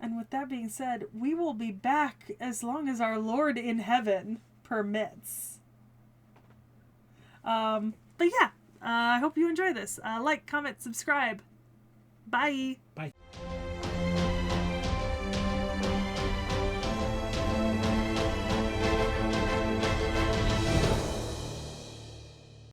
Speaker 1: And with that being said, we will be back as long as our Lord in heaven permits. But yeah, I hope you enjoy this. Like, comment, subscribe. Bye.
Speaker 2: Bye.